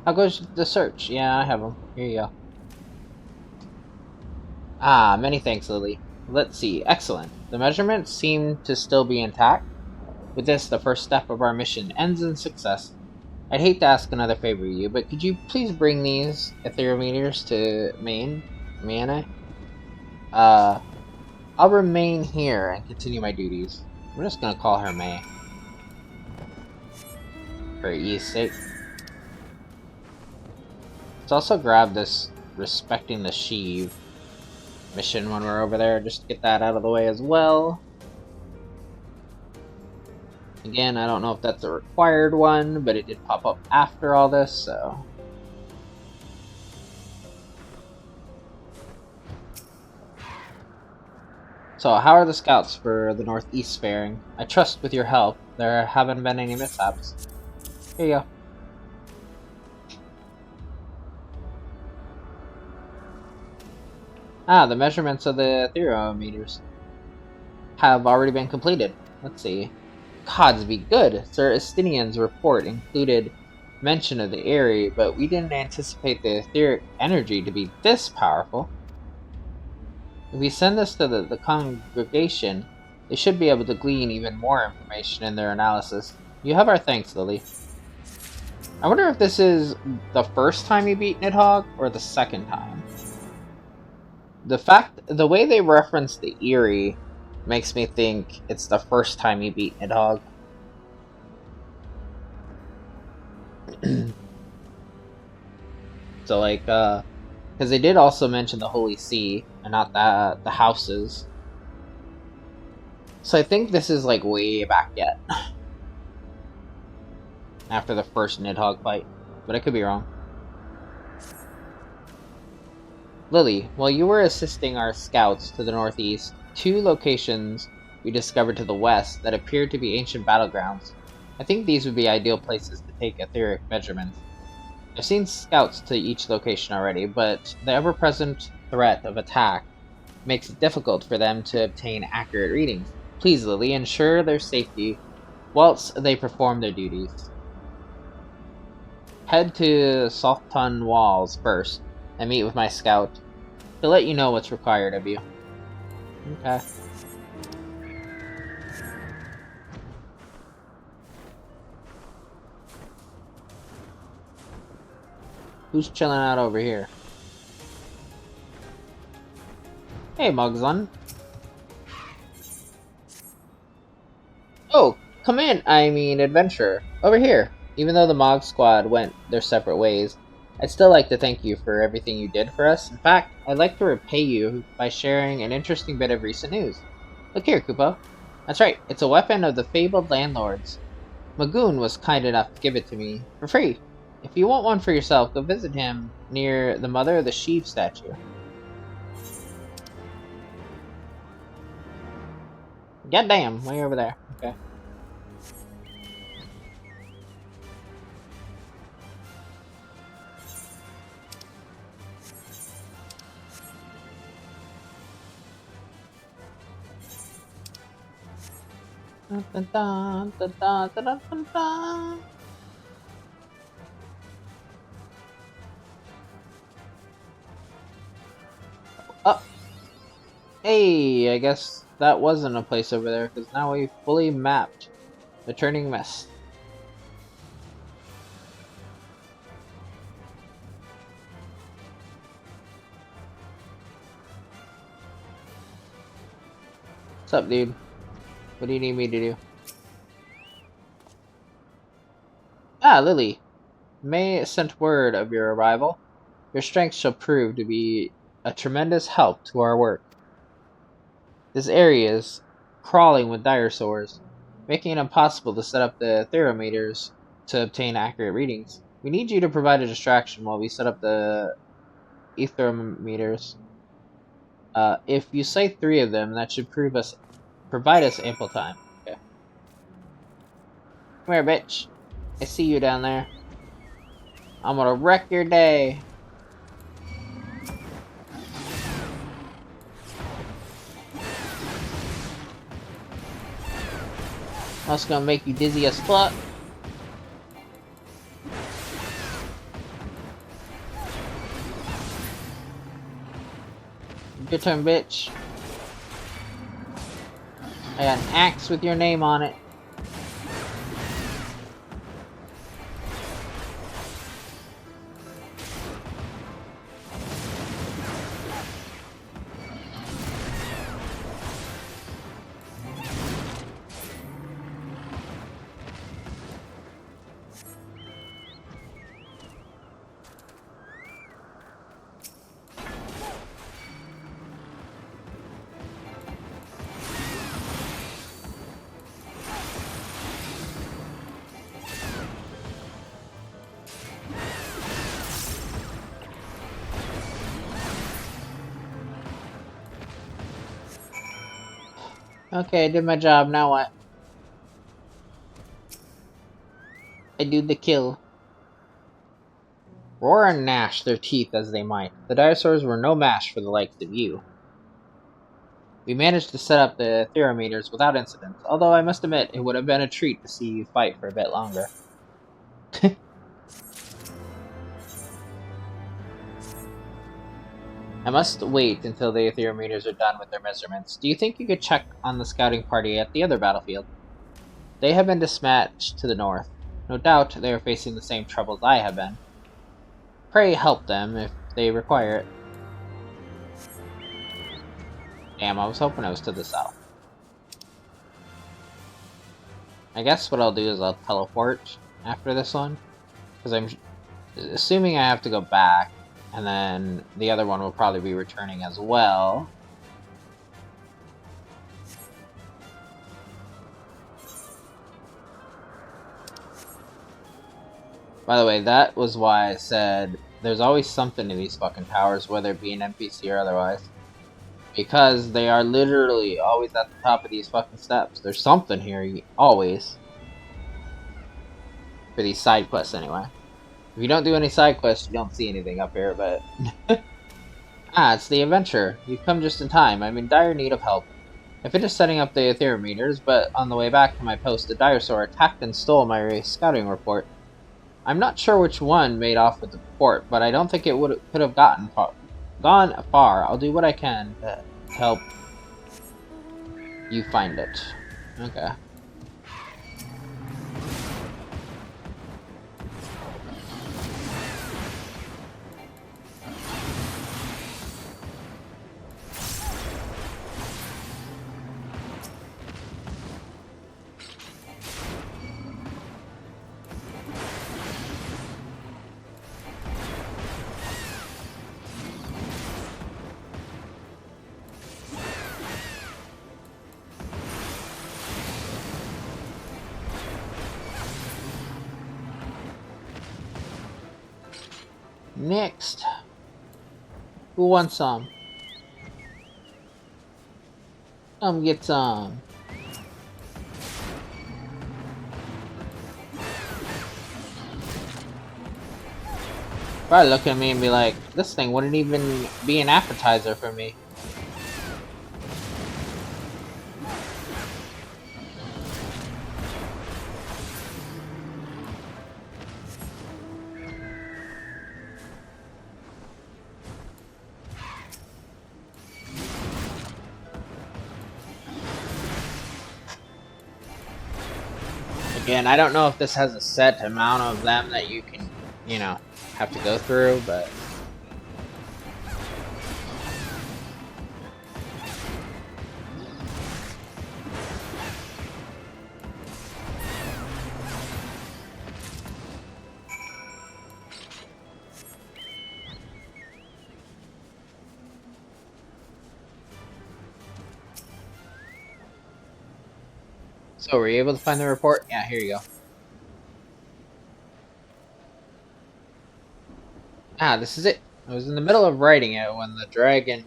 How goes the search? Yeah, I have them. Here you go. Ah, many thanks, Lily. Let's see. Excellent. The measurements seem to still be intact. With this, the first step of our mission ends in success. I'd hate to ask another favor of you, but could you please bring these etherometers to Maine? I'll remain here and continue my duties. I'm just gonna call her May. For ease sake. Let's also grab this respecting the sheave mission when we're over there, just to get that out of the way as well. Again, I don't know if that's a required one, but it did pop up after all this, so... So, how are the scouts for the Northeast faring? I trust with your help, there haven't been any mishaps. Here you go. Ah, the measurements of the etherometers have already been completed. Let's see. Gods be good! Sir Estinian's report included mention of the area, but we didn't anticipate the etheric energy to be this powerful. If we send this to the congregation, they should be able to glean even more information in their analysis. You have our thanks, Lily. I wonder if this is the first time you beat Nidhogg, or the second time. The way they reference the Eyrie makes me think it's the first time you beat Nidhogg. So, like, because they did also mention the Holy See, and not the houses. So I think this is, like, way back yet. After the first Nidhogg fight. But I could be wrong. Lily, while you were assisting our scouts to the northeast, 2 locations we discovered to the west that appeared to be ancient battlegrounds. I think these would be ideal places to take etheric measurements. I've seen scouts to each location already, but the ever-present threat of attack makes it difficult for them to obtain accurate readings. Please, Lily, ensure their safety whilst they perform their duties. Head to Salton Walls first and meet with my scout. He'll let you know what's required of you. Okay. Who's chilling out over here? Hey, Mugslin. Oh, come in, I mean adventurer. Over here. Even though the Mog Squad went their separate ways, I'd still like to thank you for everything you did for us. In fact, I'd like to repay you by sharing an interesting bit of recent news. Look here, Kupo. That's right, it's a weapon of the fabled landlords. Magoon was kind enough to give it to me for free. If you want one for yourself, go visit him near the Mother of the Sheep statue. Goddamn, way over there. Okay. Dun, dun, dun, dun, dun, dun, dun, dun, dun. Oh, hey, I guess that wasn't a place over there, because now we fully mapped the turning mist. What's up, dude? What do you need me to do? Ah, Lily. May sent word of your arrival. Your strength shall prove to be a tremendous help to our work. This area is crawling with dire sores, making it impossible to set up the thermometers to obtain accurate readings. We need you to provide a distraction while we set up the ethermometers. If you cite 3 of them, that should provide us ample time. Okay. Come here, bitch. I see you down there. I'm gonna wreck your day. I'm also gonna make you dizzy as fuck. Your turn, bitch. I got an axe with your name on it. Okay, I did my job, now what? I do the kill. Roar and gnash their teeth as they might. The dinosaurs were no match for the likes of you. We managed to set up the thermometers without incident, although I must admit it would have been a treat to see you fight for a bit longer. I must wait until the thermometers are done with their measurements. Do you think you could check on the scouting party at the other battlefield? They have been dispatched to the north. No doubt they are facing the same troubles I have been. Pray help them if they require it. Damn, I was hoping it was to the south. I guess what I'll do is I'll teleport after this one. Because I'm assuming I have to go back. And then the other one will probably be returning as well. By the way, that was why I said there's always something in these fucking towers, whether it be an NPC or otherwise. Because they are literally always at the top of these fucking steps. There's something here, always. For these side quests, anyway. If you don't do any side quests, you don't see anything up here, but... Ah, it's the adventurer. You've come just in time. I'm in dire need of help. I finished setting up the thermometers, but on the way back to my post, a dinosaur attacked and stole my scouting report. I'm not sure which one made off with the report, but I don't think it could have gone far. I'll do what I can to help you find it. Okay. Next, who wants some? Come get some. Probably look at me and be like, this thing wouldn't even be an appetizer for me. Again, I don't know if this has a set amount of them that you can, you know, have to go through, but... So, were you able to find the report? Yeah, here you go. Ah, this is it. I was in the middle of writing it when the dragon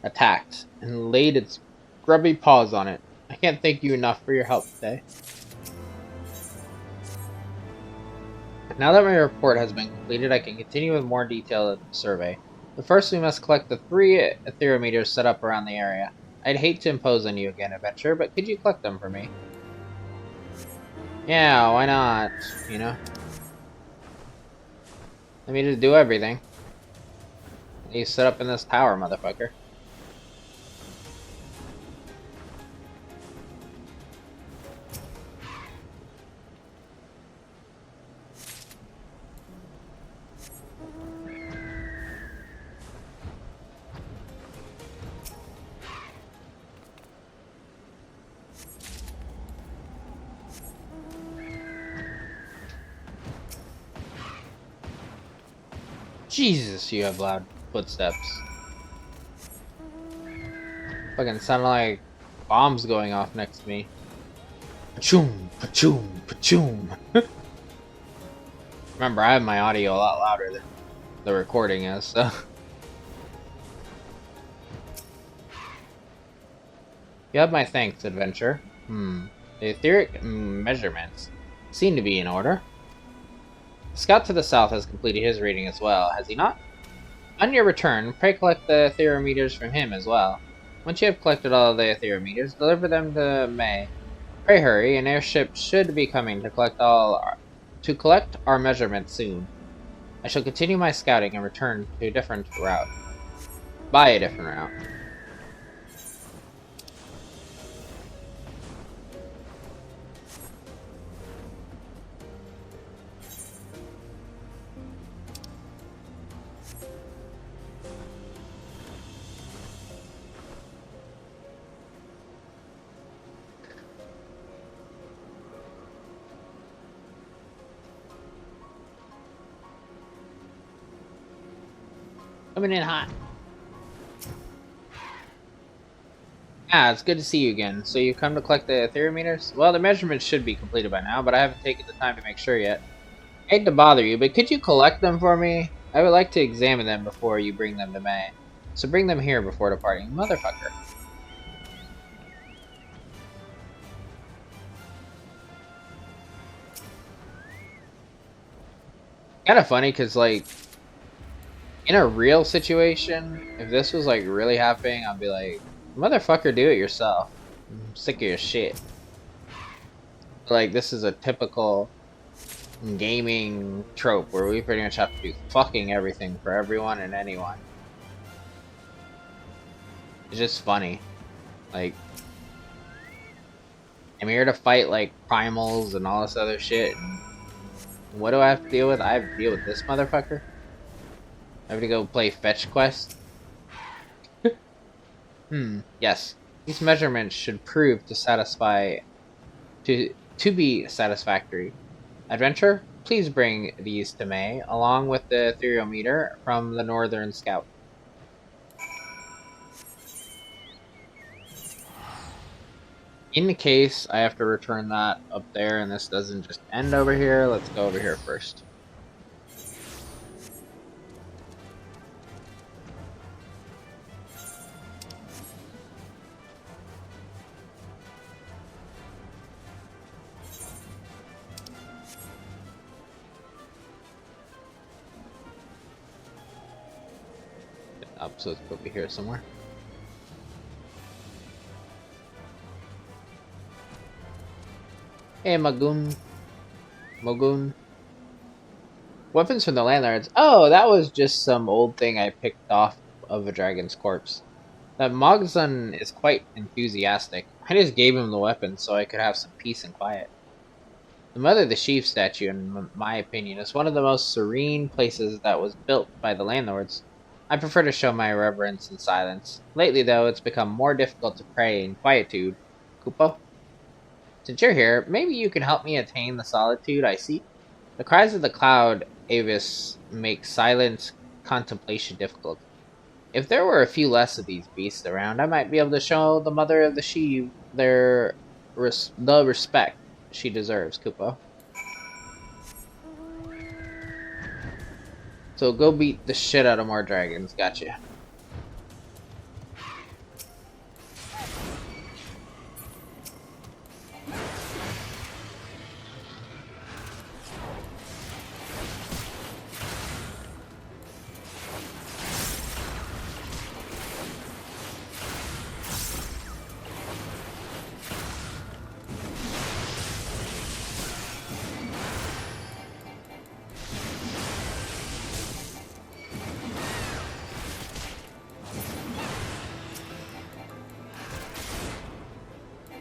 attacked and laid its grubby paws on it. I can't thank you enough for your help today. Now that my report has been completed, I can continue with more detailed survey. But first we must collect the 3 etherometers set up around the area. I'd hate to impose on you again, adventure, but could you collect them for me? Yeah, why not? You know? Let me just do everything. You set up in this tower, motherfucker. Jesus, you have loud footsteps. Fucking sound like bombs going off next to me. Pachoom, pachoom, pachoom. Remember, I have my audio a lot louder than the recording is, so... You have my thanks, adventure. The etheric measurements seem to be in order. The scout to the south has completed his reading as well, has he not? On your return, pray collect the etherometers from him as well. Once you have collected all of the etherometers, deliver them to May. Pray hurry, an airship should be coming to collect our measurements soon. I shall continue my scouting and return to a different route. By a different route. Coming in hot. Ah, it's good to see you again. So you've come to collect the etherometers? Well, the measurements should be completed by now, but I haven't taken the time to make sure yet. I hate to bother you, but could you collect them for me? I would like to examine them before you bring them to May. So bring them here before departing. Motherfucker. Kind of funny, because, like, in a real situation, if this was, like, really happening, I'd be like, motherfucker, do it yourself. I'm sick of your shit. Like, this is a typical gaming trope where we pretty much have to do fucking everything for everyone and anyone. It's just funny. Like, I'm here to fight, like, primals and all this other shit. And what do I have to deal with? I have to deal with this motherfucker? I have to go play fetch quest? Yes. These measurements should prove to be satisfactory. Adventure, please bring these to May, along with the etherometer from the Northern Scout. In the case I have to return that up there and this doesn't just end over here, let's go over here first. So it's over here somewhere. Hey, Magoon. Mogoon. Weapons from the landlords. Oh, that was just some old thing I picked off of a dragon's corpse. That Mogzun is quite enthusiastic. I just gave him the weapon so I could have some peace and quiet. The Mother of the Sheaf statue, in my opinion, is one of the most serene places that was built by the landlords. I prefer to show my reverence in silence. Lately, though, it's become more difficult to pray in quietude. Kupo, since you're here, maybe you can help me attain the solitude I seek? The cries of the cloud Avis make silence contemplation difficult. If there were a few less of these beasts around, I might be able to show the Mother of the Sheaf the respect she deserves, Kupo. So go beat the shit out of more dragons. Gotcha.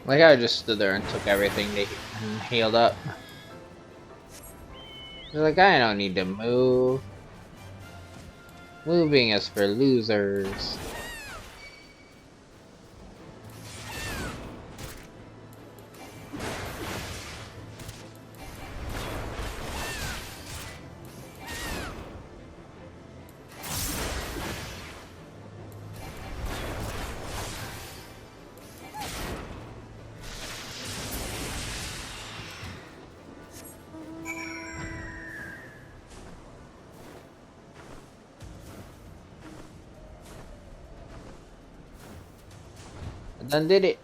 Like I just stood there and took everything and healed up. Like I don't need to move. Moving is for losers. I done did it.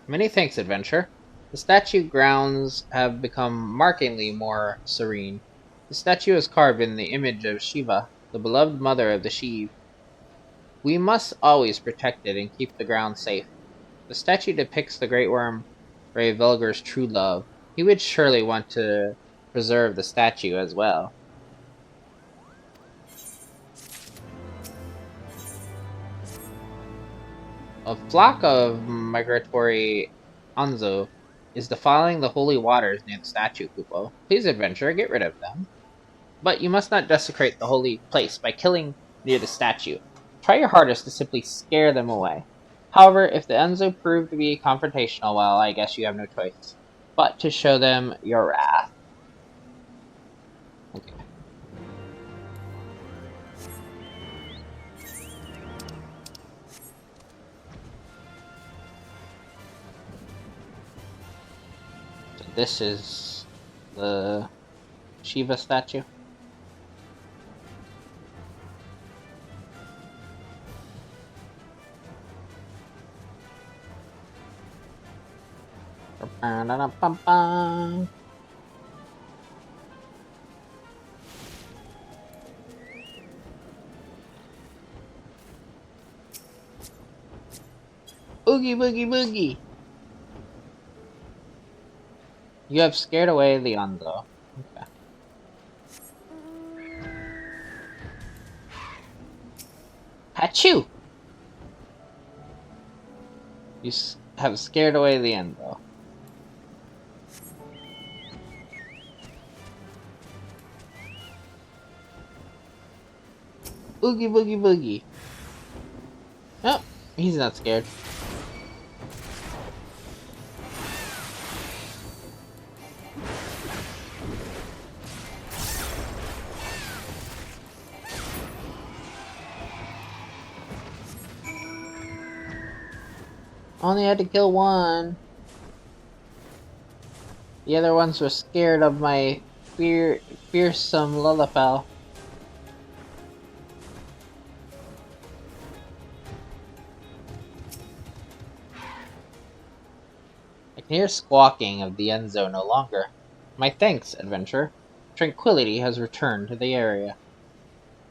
Many thanks, adventure. The statue grounds have become markedly more serene. The statue is carved in the image of Shiva, the beloved mother of the Shiv. We must always protect it and keep the ground safe. The statue depicts the great worm Ray Velger's true love. He would surely want to preserve the statue as well. A flock of migratory Anzo is defiling the holy waters near the statue, Kupo. Please, adventure, get rid of them. But you must not desecrate the holy place by killing near the statue. Try your hardest to simply scare them away. However, if the Enzo prove to be confrontational, well, I guess you have no choice but to show them your wrath. Okay. So this is the Shiva statue. Oogie boogie boogie! You have scared away the Anzo. Okay. Achoo! You have scared away the Enzo. Oogie boogie boogie. Oh, he's not scared. Only had to kill one. The other ones were scared of my fearsome Lullapel. I can hear squawking of the Enzo no longer. My thanks, adventure. Tranquility has returned to the area.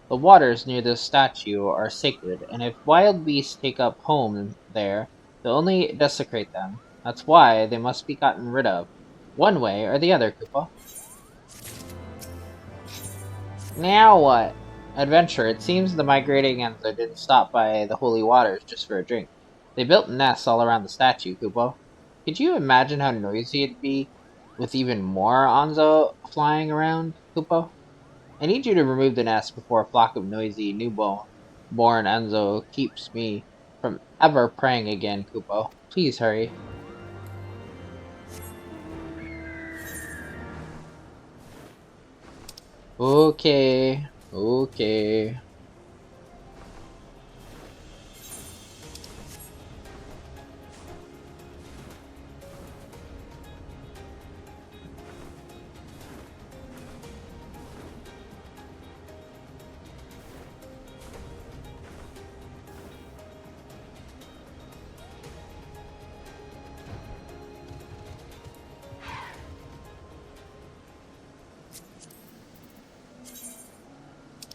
The waters near the statue are sacred, and if wild beasts take up home there, they'll only desecrate them. That's why they must be gotten rid of, one way or the other, Kupo. Now what? Adventure. It seems the migrating Enzo didn't stop by the holy waters just for a drink. They built nests all around the statue, Kupo. Could you imagine how noisy it'd be with even more Anzo flying around, Kupo? I need you to remove the nest before a flock of noisy newborn Enzo keeps me from ever praying again, Kupo. Please hurry. Okay, okay.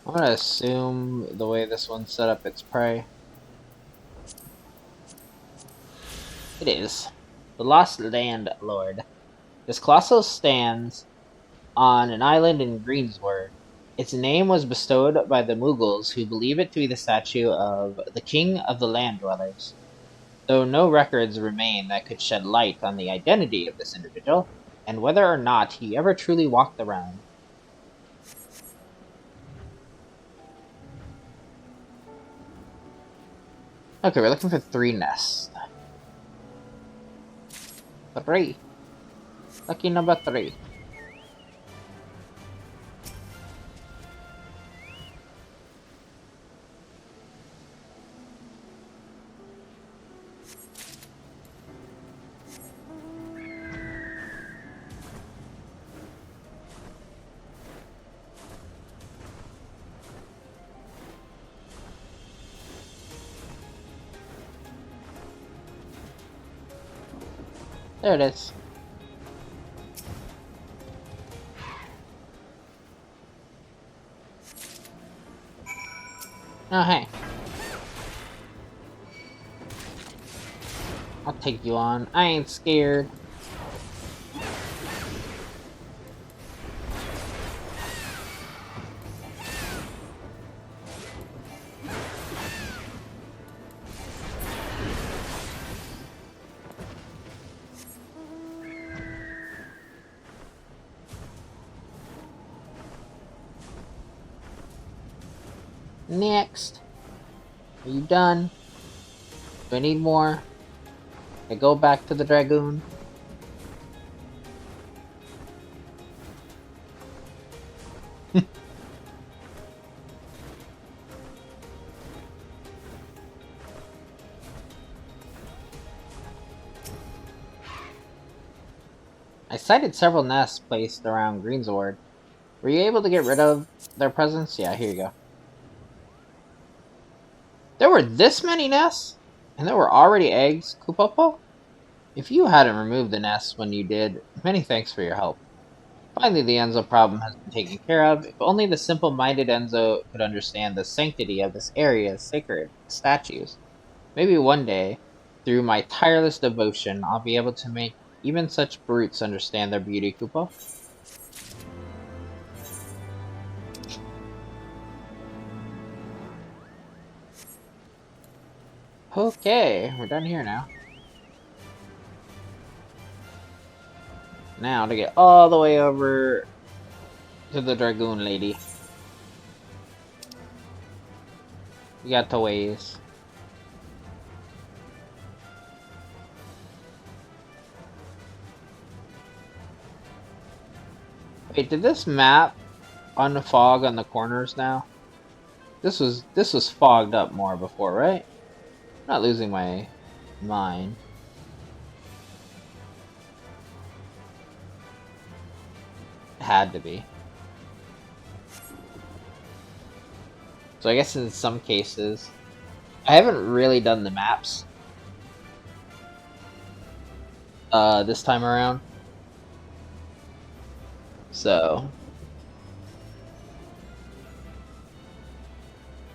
I'm gonna assume the way this one's set up, it's prey. It is. The Lost Land Lord. This colossal stands on an island in Greensward. Its name was bestowed by the Mughals, who believe it to be the statue of the King of the Land Dwellers. Though no records remain that could shed light on the identity of this individual, and whether or not he ever truly walked the realm. Okay, we're looking for 3 nests. 3. Lucky number 3. There it is. Oh, hey. I'll take you on. I ain't scared. Next. Are you done? Do I need more? I go back to the Dragoon. I sighted several nests placed around Greensward. Were you able to get rid of their presence? Yeah, here you go. There were this many nests? And there were already eggs, Kupopo? If you hadn't removed the nests when you did, many thanks for your help. Finally, the Enzo problem has been taken care of. If only the simple-minded Enzo could understand the sanctity of this area's sacred statues. Maybe one day, through my tireless devotion, I'll be able to make even such brutes understand their beauty, Kupo. Okay, we're done here now. Now to get all the way over to the Dragoon lady. We got the ways. Wait, did this map unfog on the corners now? This was fogged up more before, right? I'm not losing my mind. It had to be. So I guess in some cases, I haven't really done the maps this time around. So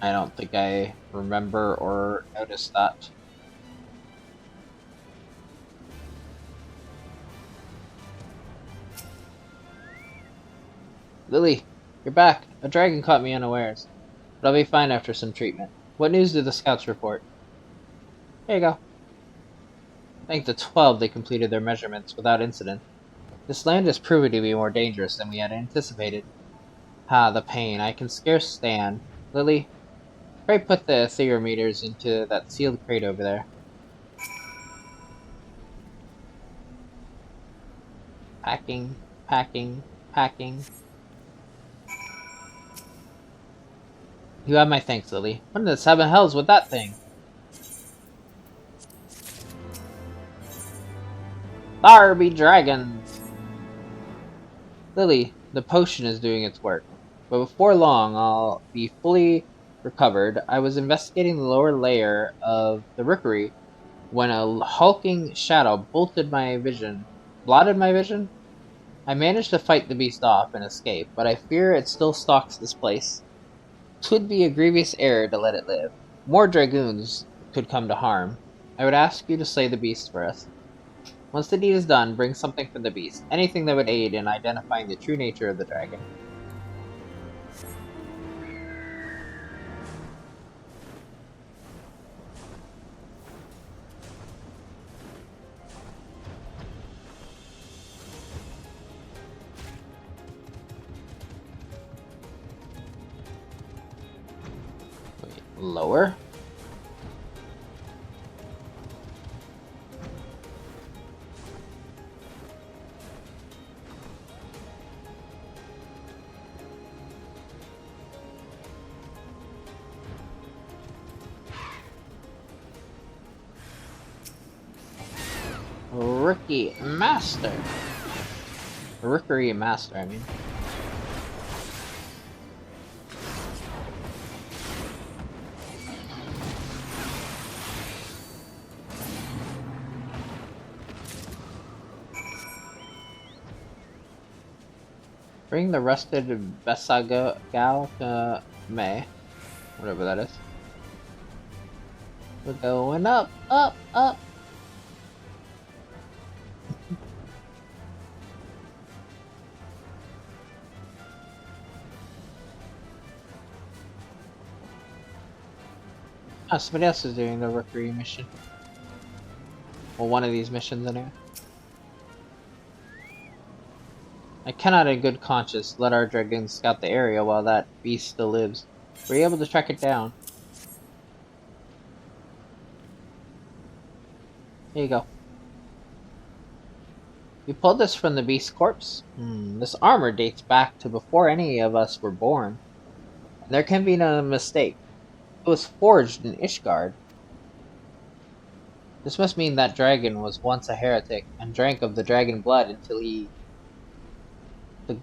I don't think I remember or noticed that. Lily, you're back. A dragon caught me unawares, but I'll be fine after some treatment. What news did the scouts report? Here you go. Thanks to 12, they completed their measurements without incident. This land is proving to be more dangerous than we had anticipated. Ah, the pain. I can scarce stand. Lily, pray put the thermometers into that sealed crate over there. Packing, packing, packing. You have my thanks, Lily. What in the seven hells with that thing? There be dragons! Lily, the potion is doing its work. But before long, I'll be fully recovered. I was investigating the lower layer of the rookery when a hulking shadow blotted my vision. I managed to fight the beast off and escape, but I fear it still stalks this place. 'Twould be a grievous error to let it live. More dragoons could come to harm. I would ask you to slay the beast for us. Once the deed is done, bring something from the beast, anything that would aid in identifying the true nature of the dragon. Wait, lower? Rookie Master. Rookery Master, I mean. Bring the rusted Besagal to May. Whatever that is. We're going up, up, up. Oh, somebody else is doing the rookery mission. Well, one of these missions anyway. I cannot in good conscience let our dragon scout the area while that beast still lives. Were you able to track it down? Here you go. You pulled this from the beast's corpse? This armor dates back to before any of us were born. There can be no mistake. It was forged in Ishgard. This must mean that dragon was once a heretic and drank of the dragon blood until he... The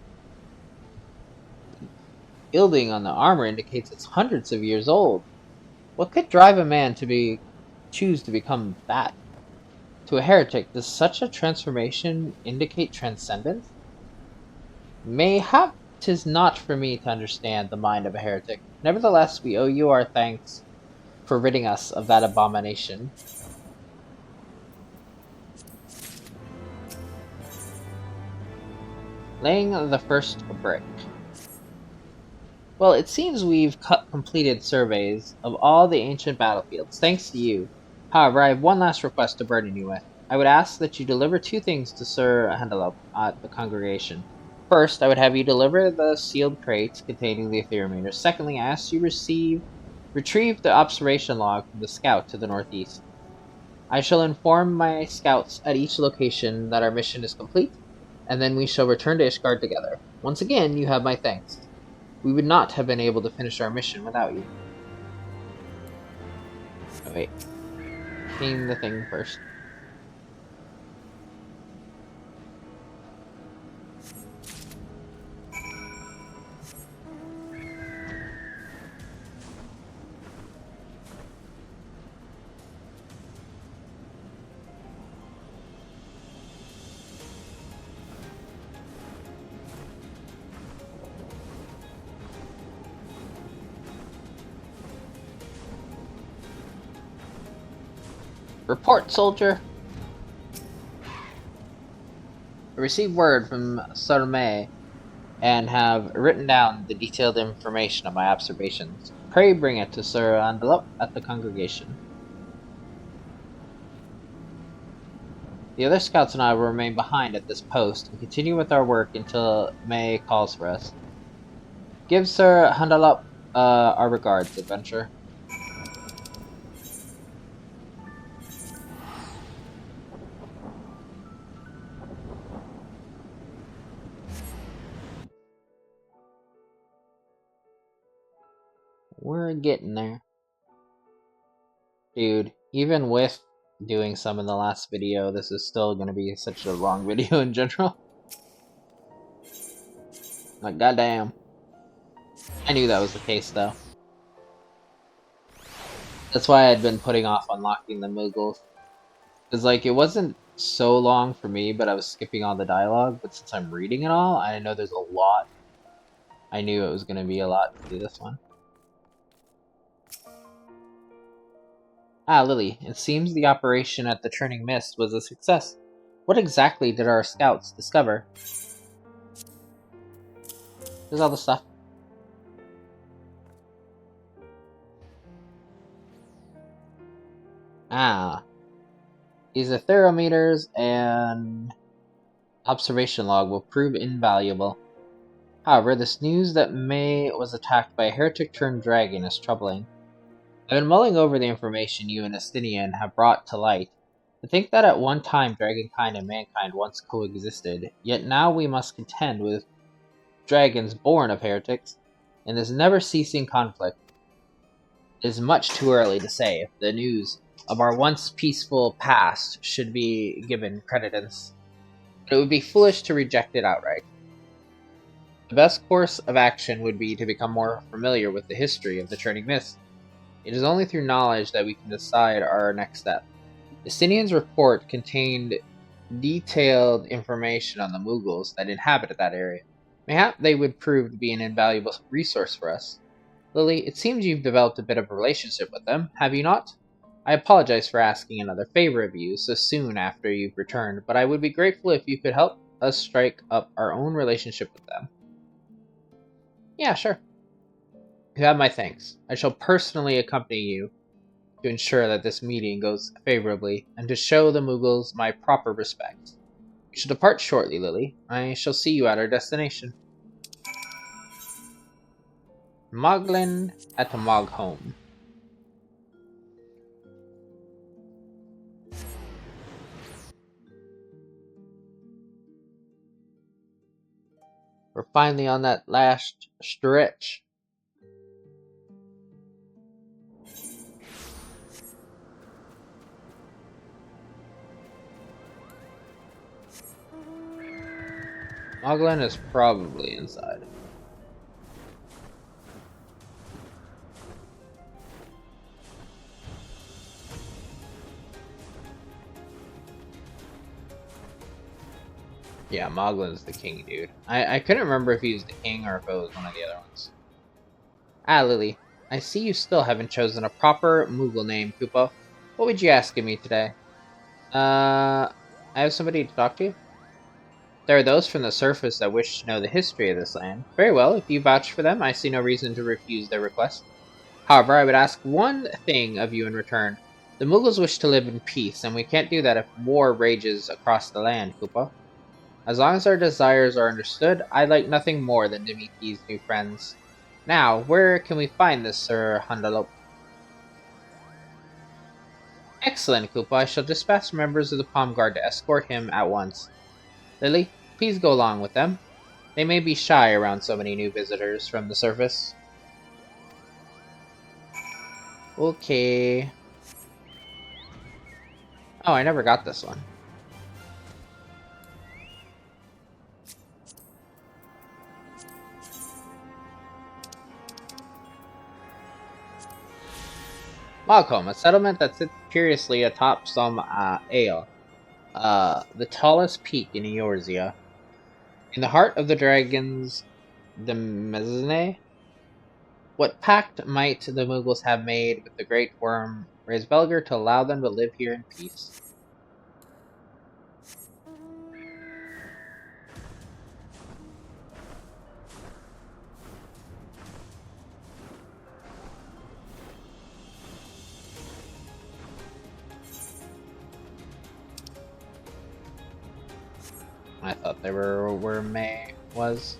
gilding on the armor indicates it's hundreds of years old. What could drive a man to choose to become that? To a heretic, does such a transformation indicate transcendence? Mayhap 'tis not for me to understand the mind of a heretic. Nevertheless, we owe you our thanks for ridding us of that abomination. Laying the first brick. Well, it seems we've completed surveys of all the ancient battlefields, thanks to you. However, I have one last request to burden you with. I would ask that you deliver two things to Sir Handelop at the congregation. First, I would have you deliver the sealed crates containing the thermometer. Secondly, I ask you retrieve the observation log from the scout to the northeast. I shall inform my scouts at each location that our mission is complete, and then we shall return to Ishgard together. Once again, you have my thanks. We would not have been able to finish our mission without you. Oh, wait. Name the thing first. Report, soldier! I received word from Salome and have written down the detailed information of my observations. Pray bring it to Sir Andelot at the congregation. The other scouts and I will remain behind at this post and continue with our work until May calls for us. Give Sir Andelot our regards, adventurer. We're getting there. Dude, even with doing some in the last video, this is still going to be such a long video in general. Like, goddamn. I knew that was the case, though. That's why I'd been putting off unlocking the Moogles. Because, like, it wasn't so long for me, but I was skipping all the dialogue. But since I'm reading it all, I know there's a lot. I knew it was going to be a lot to do this one. Ah, Lily, it seems the operation at the Turning Mist was a success. What exactly did our scouts discover? There's all the stuff. Ah. These atherometers and observation log will prove invaluable. However, this news that May was attacked by a heretic-turned-dragon is troubling. I've been mulling over the information you and Estinian have brought to light. To think that at one time dragonkind and mankind once coexisted, yet now we must contend with dragons born of heretics, in this never-ceasing conflict. It is much too early to say if the news of our once peaceful past should be given credence, but it would be foolish to reject it outright. The best course of action would be to become more familiar with the history of the Turning Mist. It is only through knowledge that we can decide our next step. Justinian's report contained detailed information on the Moogles that inhabited that area. Mayhap they would prove to be an invaluable resource for us. Lily, it seems you've developed a bit of a relationship with them, have you not? I apologize for asking another favor of you so soon after you've returned, but I would be grateful if you could help us strike up our own relationship with them. Yeah, sure. You have my thanks. I shall personally accompany you to ensure that this meeting goes favorably, and to show the Moogles my proper respect. We shall depart shortly, Lily. I shall see you at our destination. Moglin at Mogholm. We're finally on that last stretch. Moglin is probably inside. Yeah, Moglin's the king, dude. I couldn't remember if he was the king or if it was one of the other ones. Ah, Lily. I see you still haven't chosen a proper Moogle name, Kupo. What would you ask of me today? I have somebody to talk to? There are those from the surface that wish to know the history of this land. Very well, if you vouch for them, I see no reason to refuse their request. However, I would ask one thing of you in return. The Mughals wish to live in peace, and we can't do that if war rages across the land, Kupo. As long as our desires are understood, I'd like nothing more than to meet these new friends. Now, where can we find this Sir Handalop? Excellent, Kupo. I shall dispatch members of the Palm Guard to escort him at once. Lily, please go along with them. They may be shy around so many new visitors from the surface. Okay. Oh, I never got this one. Mogholm, a settlement that sits curiously atop some ale, the tallest peak in Eorzea. In the heart of the dragons, the Mezzane, What pact might the Mughals have made with the great worm Raisbelger to allow them to live here in peace? I thought they were where May was.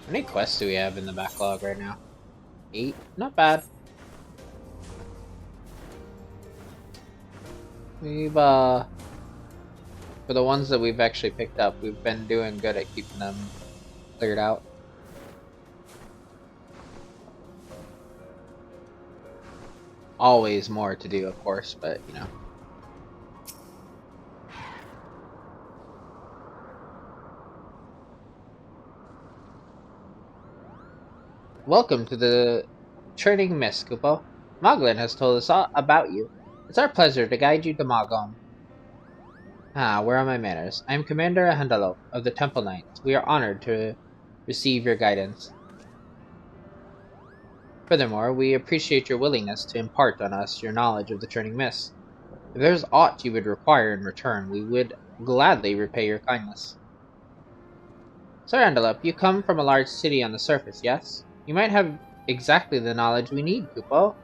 How many quests do we have in the backlog right now? 8? Not bad. We've, for the ones that we've actually picked up, we've been doing good at keeping them cleared out. Always more to do, of course, but, you know. Welcome to the Churning Mist, Kupo. Moglin has told us all about you. It's our pleasure to guide you to Mogom. Ah, where are my manners? I am Commander Handalo of the Temple Knights. We are honored to receive your guidance. Furthermore, we appreciate your willingness to impart on us your knowledge of the Churning Mist. If there is aught you would require in return, we would gladly repay your kindness. Sir Antelope, you come from a large city on the surface, yes? You might have exactly the knowledge we need, Kupo.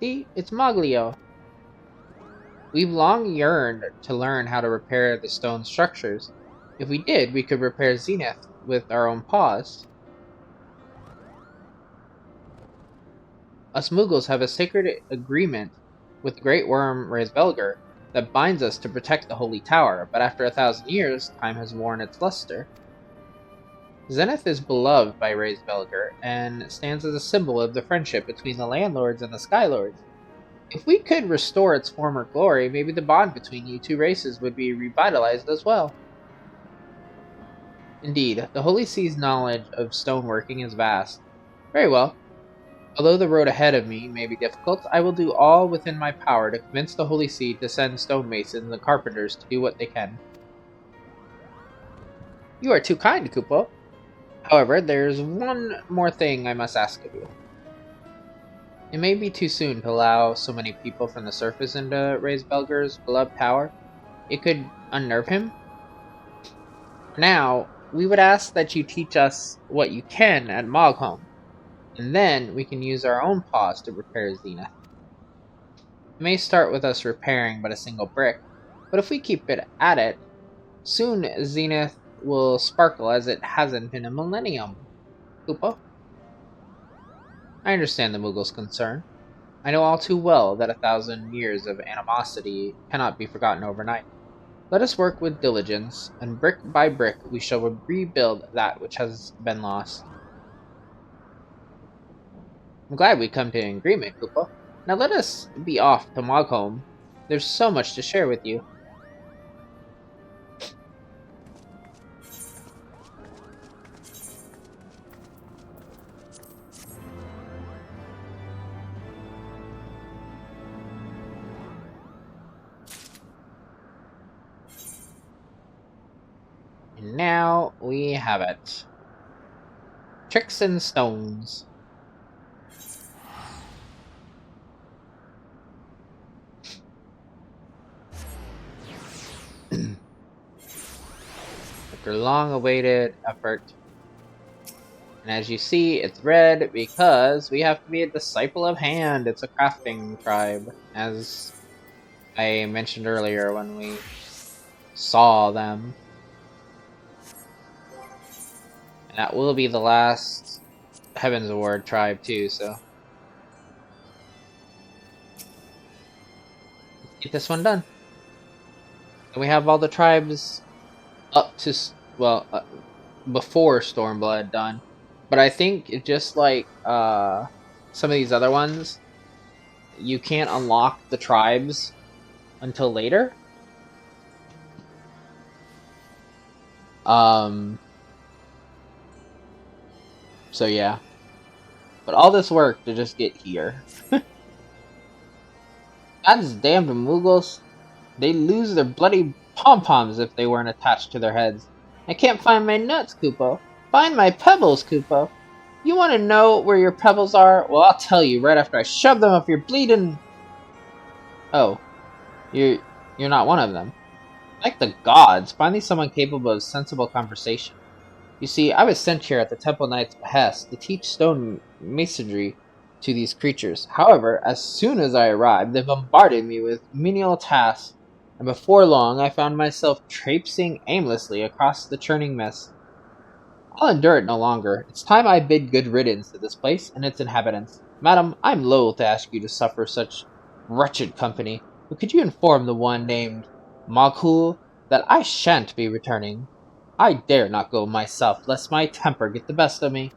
See, it's Moglio. We've long yearned to learn how to repair the stone structures. If we did, we could repair Zenith with our own paws. Us Mughals have a sacred agreement with the great worm Raisbelger that binds us to protect the Holy Tower, but after 1,000 years, time has worn its luster. Zenith is beloved by Raisbelger, and stands as a symbol of the friendship between the Landlords and the Skylords. If we could restore its former glory, maybe the bond between you two races would be revitalized as well. Indeed, the Holy See's knowledge of stoneworking is vast. Very well. Although the road ahead of me may be difficult, I will do all within my power to convince the Holy See to send stonemasons and carpenters to do what they can. You are too kind, Kupo. However, there's one more thing I must ask of you. It may be too soon to allow so many people from the surface into Raisbelger's beloved tower. It could unnerve him. For now, we would ask that you teach us what you can at Mogholm, and then we can use our own paws to repair Zenith. It may start with us repairing but a single brick, but if we keep at it, soon Zenith will sparkle as it hasn't in a millennium. Kupo? I understand the Mughals' concern. I know all too well that 1,000 years of animosity cannot be forgotten overnight. Let us work with diligence, and brick by brick we shall rebuild that which has been lost. I'm glad we come to an agreement, Kupo. Now let us be off to Mogholm. There's so much to share with you. And now we have it. Tricks and stones. After long-awaited effort. And as you see, it's red because we have to be a Disciple of Hand. It's a crafting tribe, as I mentioned earlier when we saw them. And that will be the last Heaven's Award tribe too, so. Let's get this one done. And we have all the tribes up to, well, before Stormblood done. But I think just like some of these other ones, you can't unlock the tribes until later. Um, so yeah. But all this work to just get here. God's damned Moogles. They lose their bloody pom-poms if they weren't attached to their heads. I can't find my nuts, Kupo. Find my pebbles, Kupo. You want to know where your pebbles are? Well, I'll tell you right after I shove them up your bleeding... Oh, you're not one of them. Like the gods, finally someone capable of sensible conversation. You see, I was sent here at the Temple Knight's behest to teach stone masonry to these creatures. However, as soon as I arrived, they bombarded me with menial tasks, and before long I found myself traipsing aimlessly across the churning mess. I'll endure it no longer. It's time I bid good riddance to this place and its inhabitants. Madam, I'm loath to ask you to suffer such wretched company, but could you inform the one named Maghul that I shan't be returning? I dare not go myself, lest my temper get the best of me.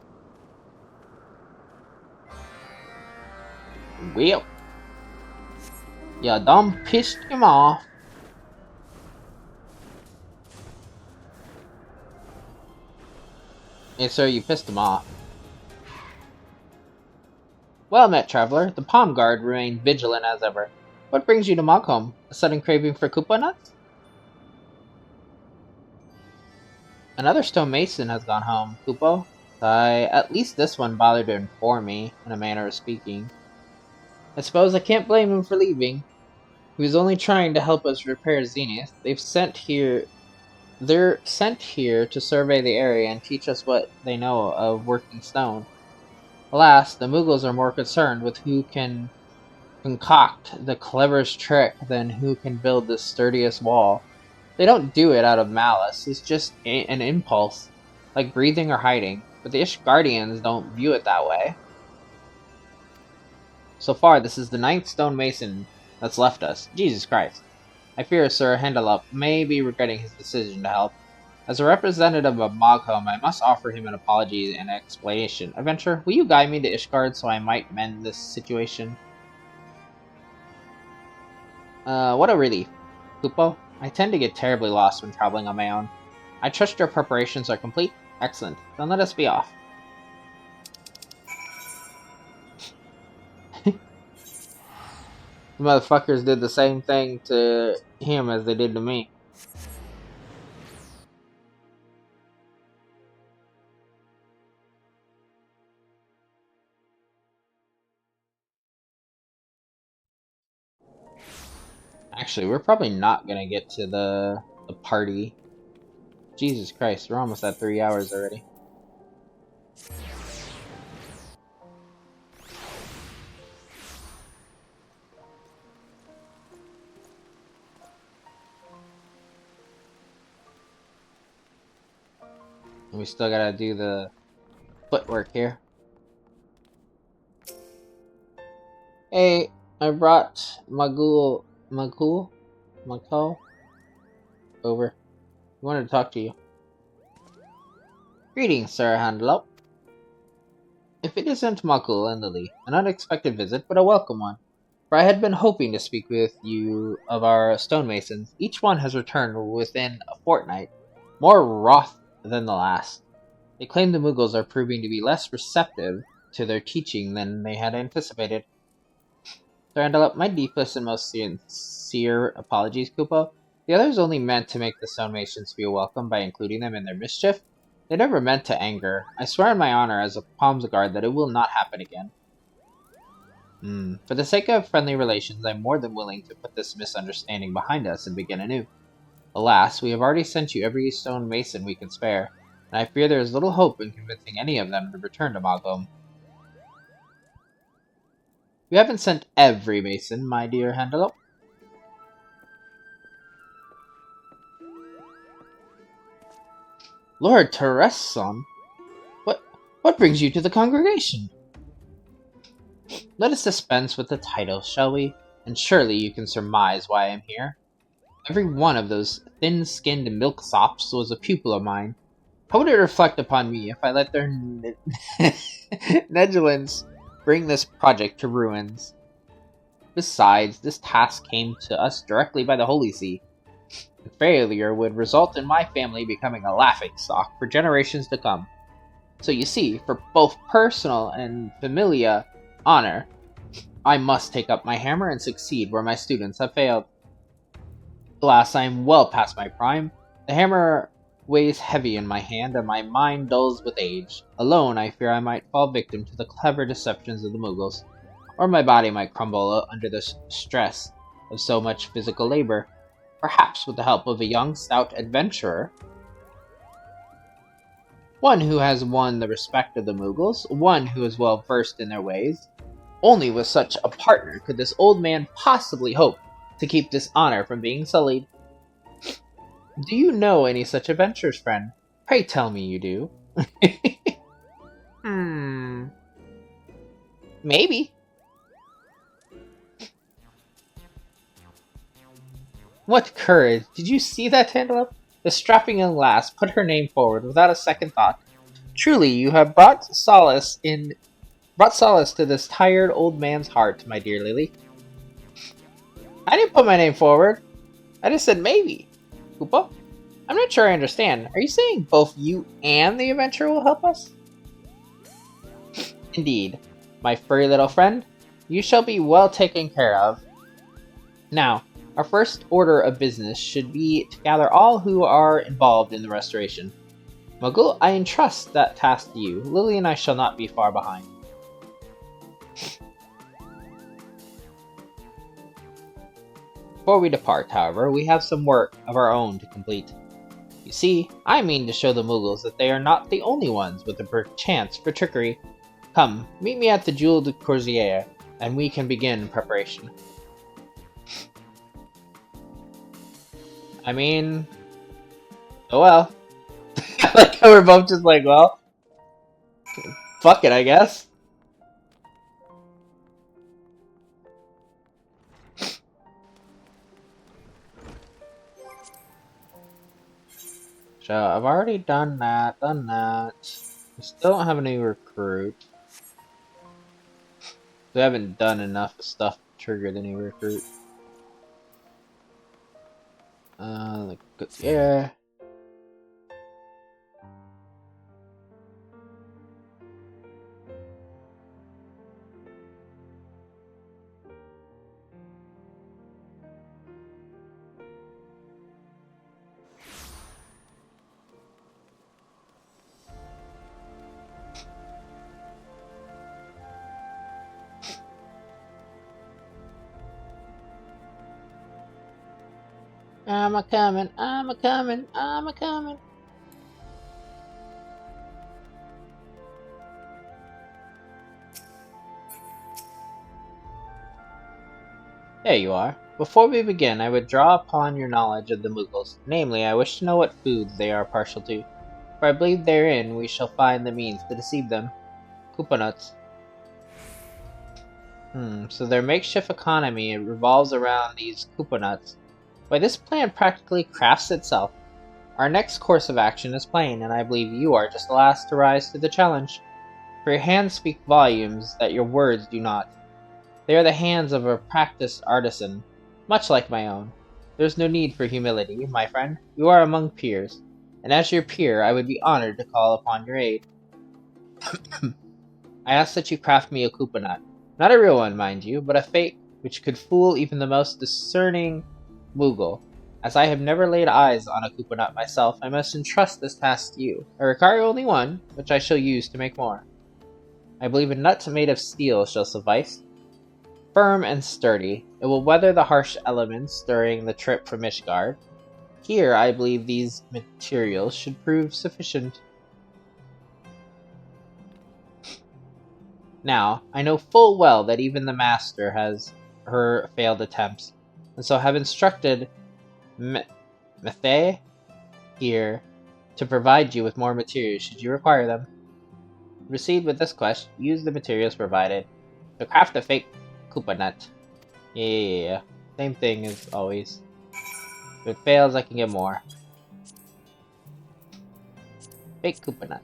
Well, you done pissed him off. Yes, sir, you pissed him off. Well met, traveler. The palm guard remained vigilant as ever. What brings you to Moghom? A sudden craving for Kupo nuts? Another stonemason has gone home, Kupo. At least this one bothered to inform me, in a manner of speaking. I suppose I can't blame him for leaving. He was only trying to help us repair Zenith. They're sent here to survey the area and teach us what they know of working stone. Alas, the Mughals are more concerned with who can concoct the cleverest trick than who can build the sturdiest wall. They don't do it out of malice, it's just an impulse, like breathing or hiding, but the Ishgardians don't view it that way. So far, this is the 9th stonemason that's left us. Jesus Christ. I fear Sir Hendelup may be regretting his decision to help. As a representative of Moghom, I must offer him an apology and explanation. Adventure, will you guide me to Ishgard so I might mend this situation? What a relief. Kupo, I tend to get terribly lost when traveling on my own. I trust your preparations are complete? Excellent. Then let us be off. The motherfuckers did the same thing to him as they did to me. Actually, we're probably not gonna get to the party. Jesus Christ, we're almost at 3 hours already. And we still gotta do the footwork here. Hey, I brought Magul over. He wanted to talk to you. Greetings, Sir Handelop. If it isn't Magul and Lily, an unexpected visit, but a welcome one. For I had been hoping to speak with you of our stonemasons. Each one has returned within a fortnight, more wroth than the last. They claim the Mughals are proving to be less receptive to their teaching than they had anticipated. Sir Handelop, my deepest and most sincere apologies, Kupo. The others only meant to make the stonemasons feel welcome by including them in their mischief. They never meant to anger. I swear on my honor as a Palms guard that it will not happen again. For the sake of friendly relations, I'm more than willing to put this misunderstanding behind us and begin anew. Alas, we have already sent you every stone mason we can spare, and I fear there is little hope in convincing any of them to return to Moghom. You haven't sent every mason, my dear Handelop. Lord Tereson, what brings you to the congregation? Let us dispense with the title, shall we? And surely you can surmise why I am here. Every one of those thin-skinned milksops was a pupil of mine. How would it reflect upon me if I let their negligence bring this project to ruins? Besides, this task came to us directly by the Holy See. Failure would result in my family becoming a laughingstock for generations to come. So you see, for both personal and familia honor, I must take up my hammer and succeed where my students have failed. Alas, I am well past my prime. The hammer weighs heavy in my hand, and my mind dulls with age. Alone, I fear I might fall victim to the clever deceptions of the Mughals, or my body might crumble under the stress of so much physical labor. Perhaps with the help of a young, stout adventurer, one who has won the respect of the Mughals, one who is well versed in their ways. Only with such a partner could this old man possibly hope to keep this honor from being sullied. Do you know any such adventures, friend? Pray tell me you do. Hmm. Maybe. What courage! Did you see that, Tantalum? The strapping young lass put her name forward without a second thought. Truly, you have brought solace to this tired old man's heart, my dear Lily. I didn't put my name forward. I just said maybe. Kupo? I'm not sure I understand. Are you saying both you and the adventurer will help us? Indeed. My furry little friend, you shall be well taken care of. Now, our first order of business should be to gather all who are involved in the restoration. Muggle, I entrust that task to you. Lily and I shall not be far behind. Before we depart, however, we have some work of our own to complete. You see, I mean to show the Mughals that they are not the only ones with a chance for trickery. Come, meet me at the Jewel de Corsier, and we can begin preparation. I mean... oh well. I like how we're both just like, well... fuck it, I guess. So, I've already done that. We still don't have any recruit. We haven't done enough stuff to trigger any recruit. Yeah. I'm a coming, I'm a coming, I'm a coming. There you are. Before we begin, I would draw upon your knowledge of the Mughals. Namely, I wish to know what foods they are partial to, for I believe therein we shall find the means to deceive them. Kupo nuts. So their makeshift economy revolves around these Kupo nuts. Why, this plan practically crafts itself. Our next course of action is plain, and I believe you are just the last to rise to the challenge. For your hands speak volumes that your words do not. They are the hands of a practiced artisan, much like my own. There is no need for humility, my friend. You are among peers, and as your peer, I would be honored to call upon your aid. I ask that you craft me a Kupo nut. Not a real one, mind you, but a fake which could fool even the most discerning Moogle. As I have never laid eyes on a Kupo nut myself, I must entrust this task to you. I require only one, which I shall use to make more. I believe a nut made of steel shall suffice. Firm and sturdy, it will weather the harsh elements during the trip from Ishgard. Here, I believe these materials should prove sufficient. Now, I know full well that even the Master has her failed attempts, and so have instructed Methe here to provide you with more materials should you require them. Proceed with this quest, use the materials provided to craft a fake Kupo nut. Yeah. Same thing as always. If it fails, I can get more. Fake Kupo nut.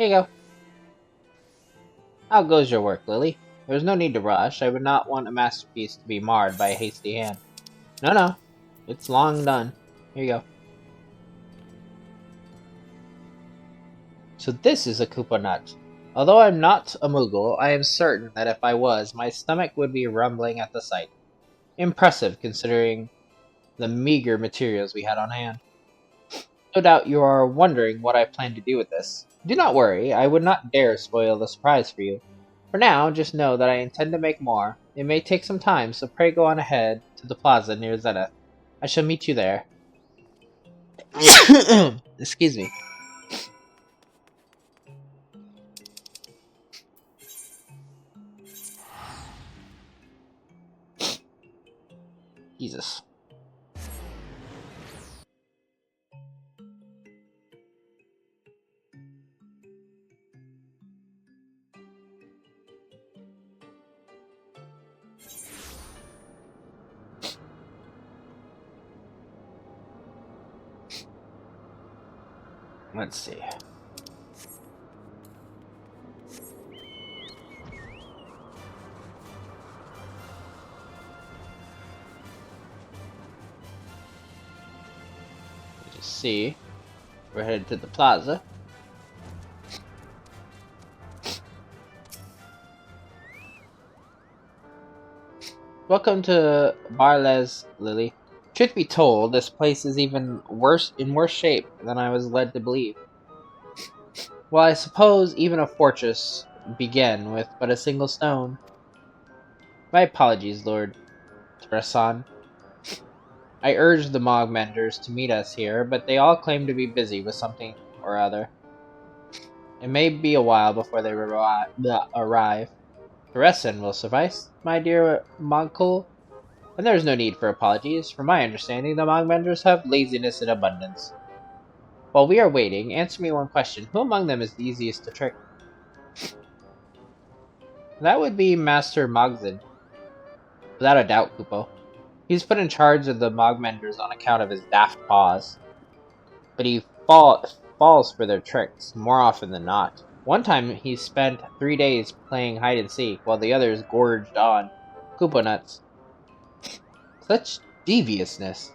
Here you go. How goes your work, Lily? There's no need to rush. I would not want a masterpiece to be marred by a hasty hand. No, no. It's long done. Here you go. So this is a Kupo nut. Although I'm not a Moogle, I am certain that if I was, my stomach would be rumbling at the sight. Impressive, considering the meager materials we had on hand. No doubt you are wondering what I plan to do with this. Do not worry, I would not dare spoil the surprise for you. For now, just know that I intend to make more. It may take some time, so pray go on ahead to the plaza near Zenith. I shall meet you there. Excuse me. Jesus. Let's see. Let's see. We're headed to the plaza. Welcome to Barles, Lily. Truth be told, this place is even in worse shape than I was led to believe. Well, I suppose even a fortress began with but a single stone. My apologies, Lord Teresan. I urged the Mogmenders to meet us here, but they all claim to be busy with something or other. It may be a while before they arrive. Teresan will suffice, my dear Mogkul. And there is no need for apologies. From my understanding, the Mogmenders have laziness in abundance. While we are waiting, answer me one question. Who among them is the easiest to trick? That would be Master Mogzin. Without a doubt, Kupo. He's put in charge of the Mogmenders on account of his daft paws. But he falls for their tricks, more often than not. One time he spent 3 days playing hide-and-seek, while the others gorged on Kupo nuts. Such deviousness!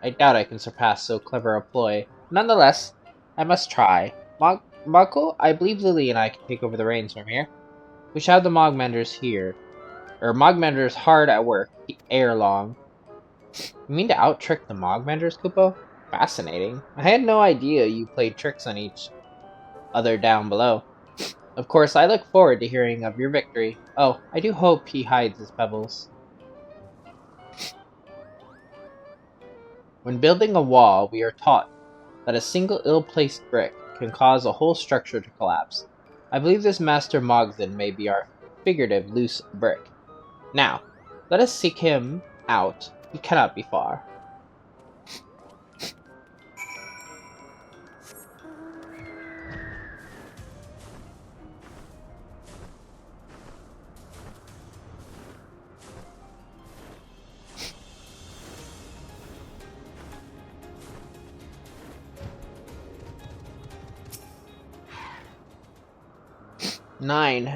I doubt I can surpass so clever a ploy. Nonetheless, I must try. Mogkul, I believe Lily and I can take over the reins from here. We shall have the Mogmenders here. Mogmenders hard at work, ere long. You mean to out-trick the Mogmenders, Kupo? Fascinating. I had no idea you played tricks on each other down below. Of course, I look forward to hearing of your victory. Oh, I do hope he hides his pebbles. When building a wall, we are taught that a single ill-placed brick can cause a whole structure to collapse. I believe this Master Mogzin may be our figurative loose brick. Now, let us seek him out. He cannot be far.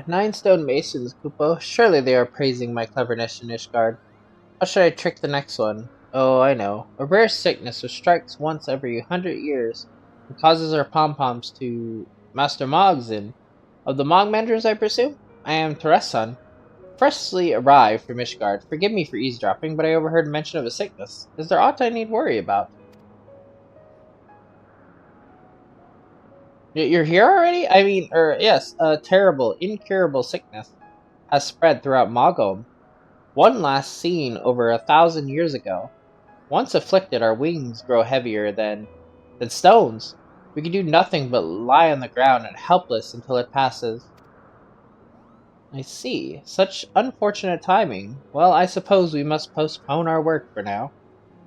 Nine stone masons, Kupo. Surely they are praising my cleverness in Ishgard. How should I trick the next one? Oh, I know. A rare sickness which strikes once every 100 years and causes our pom-poms to... Master Mogzin. Of the Mogmenders, I presume? I am Teresan. Freshly arrived from Ishgard. Forgive me for eavesdropping, but I overheard mention of a sickness. Is there aught I need worry about? You're here already? I mean, yes, a terrible, incurable sickness has spread throughout Mogholm. One last seen over 1,000 years ago. Once afflicted, our wings grow heavier than stones. We can do nothing but lie on the ground and helpless until it passes. I see. Such unfortunate timing. Well, I suppose we must postpone our work for now.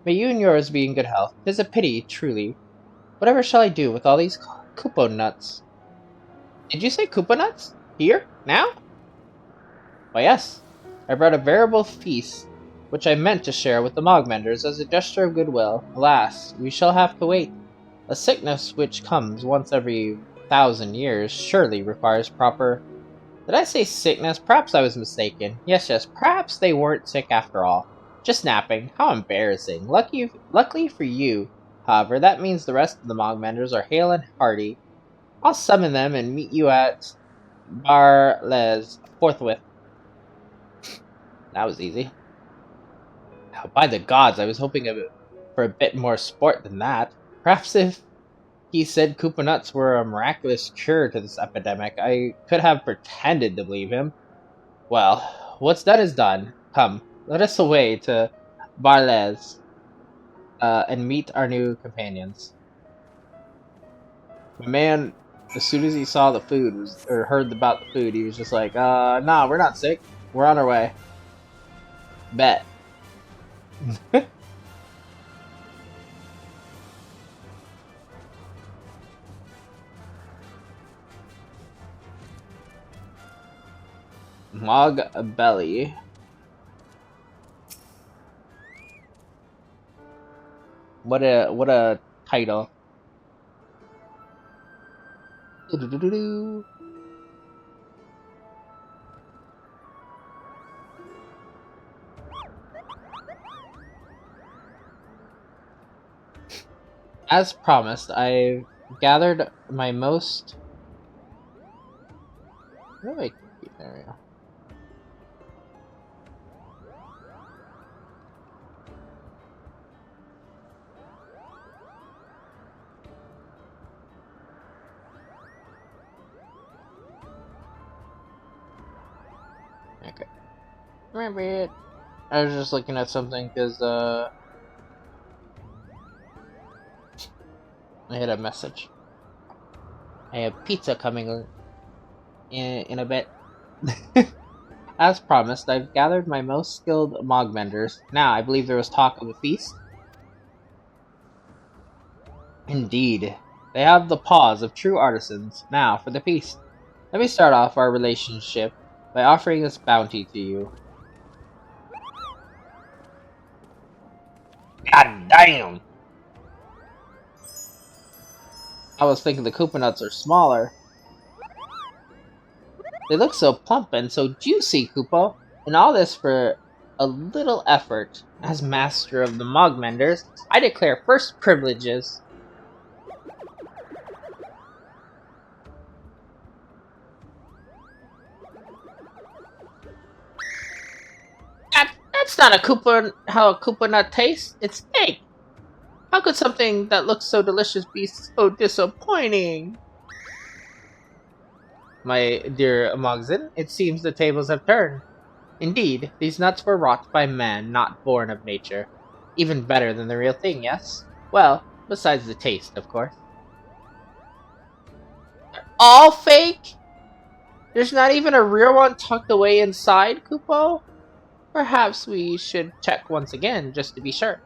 May you and yours be in good health. 'Tis a pity, truly. Whatever shall I do with all these Kupo nuts? Did you say Kupo nuts? Here? Now? Why, yes. I brought a veritable feast, which I meant to share with the Mogmenders as a gesture of goodwill. Alas, we shall have to wait. A sickness which comes once every 1,000 years surely requires proper... Did I say sickness? Perhaps I was mistaken. Yes, perhaps they weren't sick after all. Just napping. How embarrassing. Luckily for you, however, that means the rest of the Mogmenders are hale and hearty. I'll summon them and meet you at Barles forthwith. That was easy. Oh, by the gods, I was hoping for a bit more sport than that. Perhaps if he said Koopa nuts were a miraculous cure to this epidemic, I could have pretended to believe him. Well, what's done is done. Come, let us away to Barles and meet our new companions. My man, as soon as he saw the food or heard about the food, he was just like, nah, we're not sick. We're on our way. Bet. Mog Belly. What a title. Doo-doo-doo-doo-doo. As promised, I gathered my most... Where do I keep? There we go. Okay. Remember it. I was just looking at something because I had a message. I have pizza coming in a bit. As promised, I've gathered my most skilled Mogmenders. Now, I believe there was talk of a feast. Indeed. They have the paws of true artisans. Now, for the feast. Let me start off our relationship by offering this bounty to you. God damn! I was thinking the Koopa nuts are smaller. They look so plump and so juicy, Kupo. And all this for a little effort. As master of the Mogmenders, I declare first privileges. That's not how a Koopa nut tastes. It's fake. How could something that looks so delicious be so disappointing? My dear Mogzin, it seems the tables have turned. Indeed, these nuts were wrought by man, not born of nature. Even better than the real thing, yes? Well, besides the taste, of course. All fake? There's not even a real one tucked away inside, Kupo? Perhaps we should check once again, just to be sure.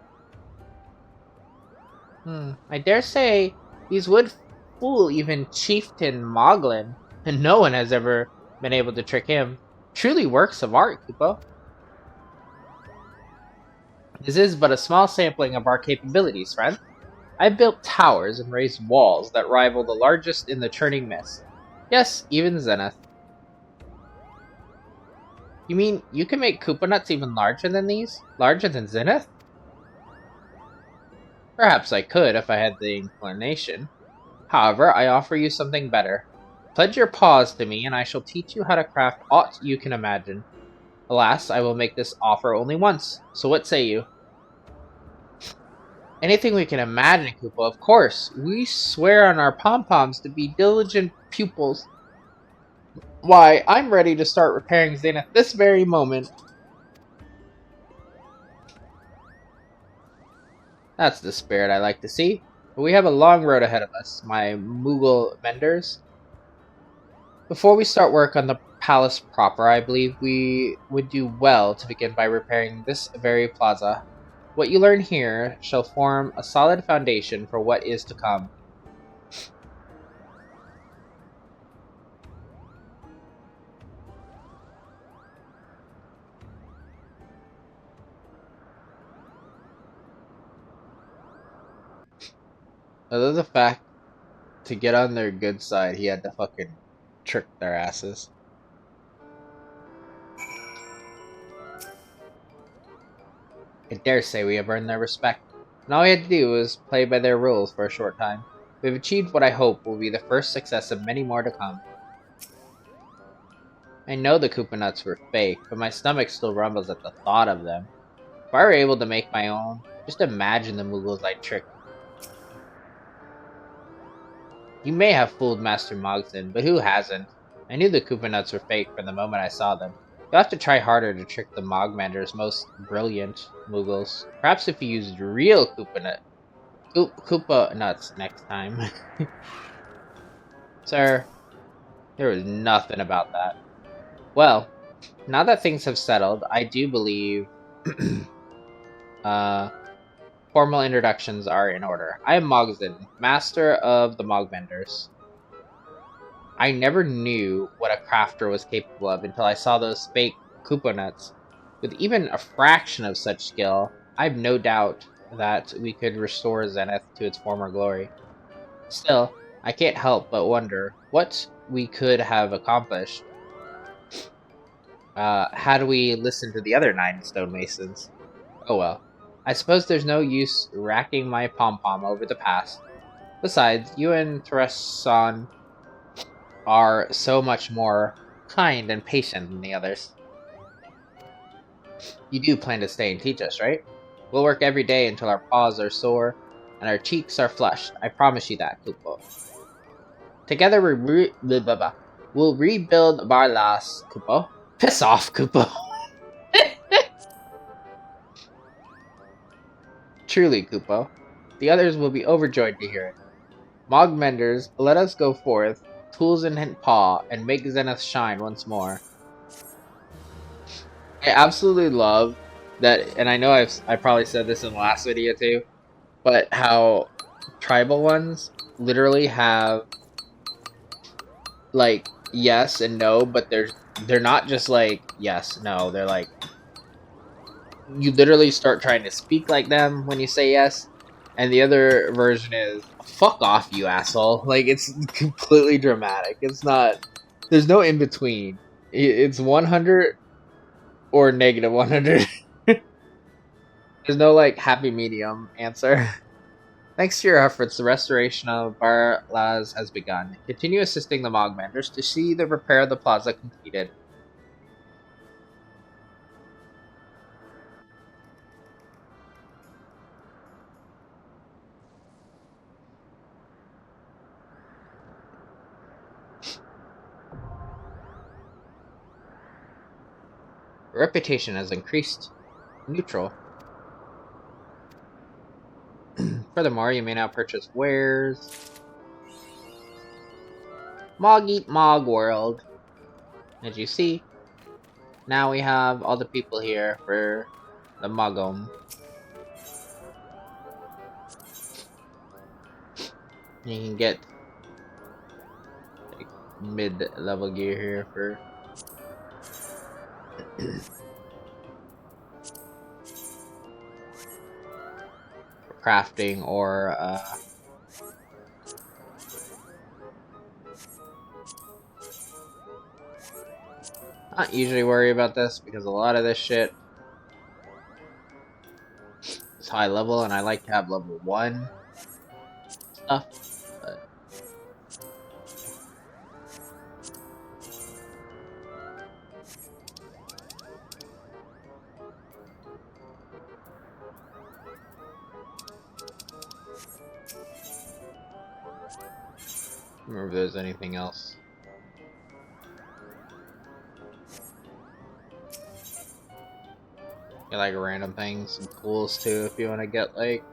I dare say these would fool even Chieftain Moglin, and no one has ever been able to trick him. Truly works of art, Kupo. This is but a small sampling of our capabilities, friend. I've built towers and raised walls that rival the largest in the churning mist. Yes, even Zenith. You mean you can make Koopa nuts even larger than these? Larger than Zenith? Perhaps I could if I had the inclination. However, I offer you something better. Pledge your paws to me, and I shall teach you how to craft aught you can imagine. Alas, I will make this offer only once, so what say you? Anything we can imagine, Kupo, of course. We swear on our pom-poms to be diligent pupils. Why, I'm ready to start repairing Zenith this very moment. That's the spirit I like to see. But we have a long road ahead of us, my Moogle menders. Before we start work on the palace proper, I believe we would do well to begin by repairing this very plaza. What you learn here shall form a solid foundation for what is to come. Although the fact to get on their good side, he had to fucking trick their asses. I dare say we have earned their respect, and all we had to do was play by their rules for a short time. We have achieved what I hope will be the first success of many more to come. I know the Koopa nuts were fake, but my stomach still rumbles at the thought of them. If I were able to make my own, just imagine the Moogles I tricked. You may have fooled Master Mogson, but who hasn't? I knew the Koopa nuts were fake from the moment I saw them. You'll have to try harder to trick the Mogmander's most brilliant Moogles. Perhaps if you used real Koopa nuts next time. Sir, there was nothing about that. Well, now that things have settled, I do believe formal introductions are in order. I am Mogson, Master of the Mogmenders. I never knew what a crafter was capable of until I saw those fake Koopa nuts. With even a fraction of such skill, I've no doubt that we could restore Zenith to its former glory. Still, I can't help but wonder what we could have accomplished had we listened to the other 9 stonemasons. Oh well. I suppose there's no use racking my pom-pom over the past. Besides, you and Teresan are so much more kind and patient than the others. You do plan to stay and teach us, right? We'll work every day until our paws are sore and our cheeks are flushed. I promise you that, Kupo. Together we'll rebuild Barlas, Kupo. Piss off, Kupo. Truly, Kupo. The others will be overjoyed to hear it. Mogmenders, let us go forth, tools in paw, and make Zenith shine once more. I absolutely love that, and I know I probably said this in the last video too, but how tribal ones literally have like yes and no, but they're not just like yes, no, they're like you literally start trying to speak like them when you say yes, and the other version is fuck off, you asshole. Like it's completely dramatic. It's not. There's no in between. It's 100 or negative 100. There's no like happy medium answer. Thanks to your efforts, the restoration of Barlas has begun. Continue assisting the Mogmenders to see the repair of the plaza completed. Reputation has increased. Neutral. Furthermore, you may now purchase wares. Mog Eat Mog World. As you see, now we have all the people here for the Mogom. You can get like, mid-level gear here for crafting or not usually worry about this because a lot of this shit is high level and I like to have level 1 stuff, but remember if there's anything else. Get like random things, some tools too if you want to get like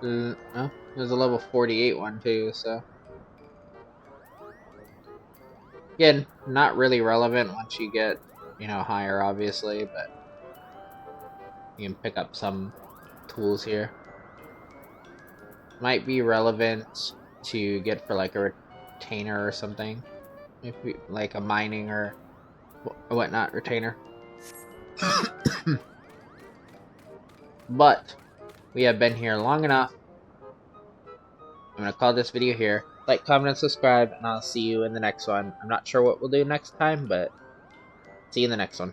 oh, there's a level 48 one too, so again, not really relevant once you get, you know, higher obviously, but you can pick up some tools here. Might be relevant to get for like a retainer or something. If we, like a mining or whatnot retainer. But we have been here long enough. I'm gonna call this video here. Like, comment, and subscribe, and I'll see you in the next one. I'm not sure what we'll do next time, but see you in the next one.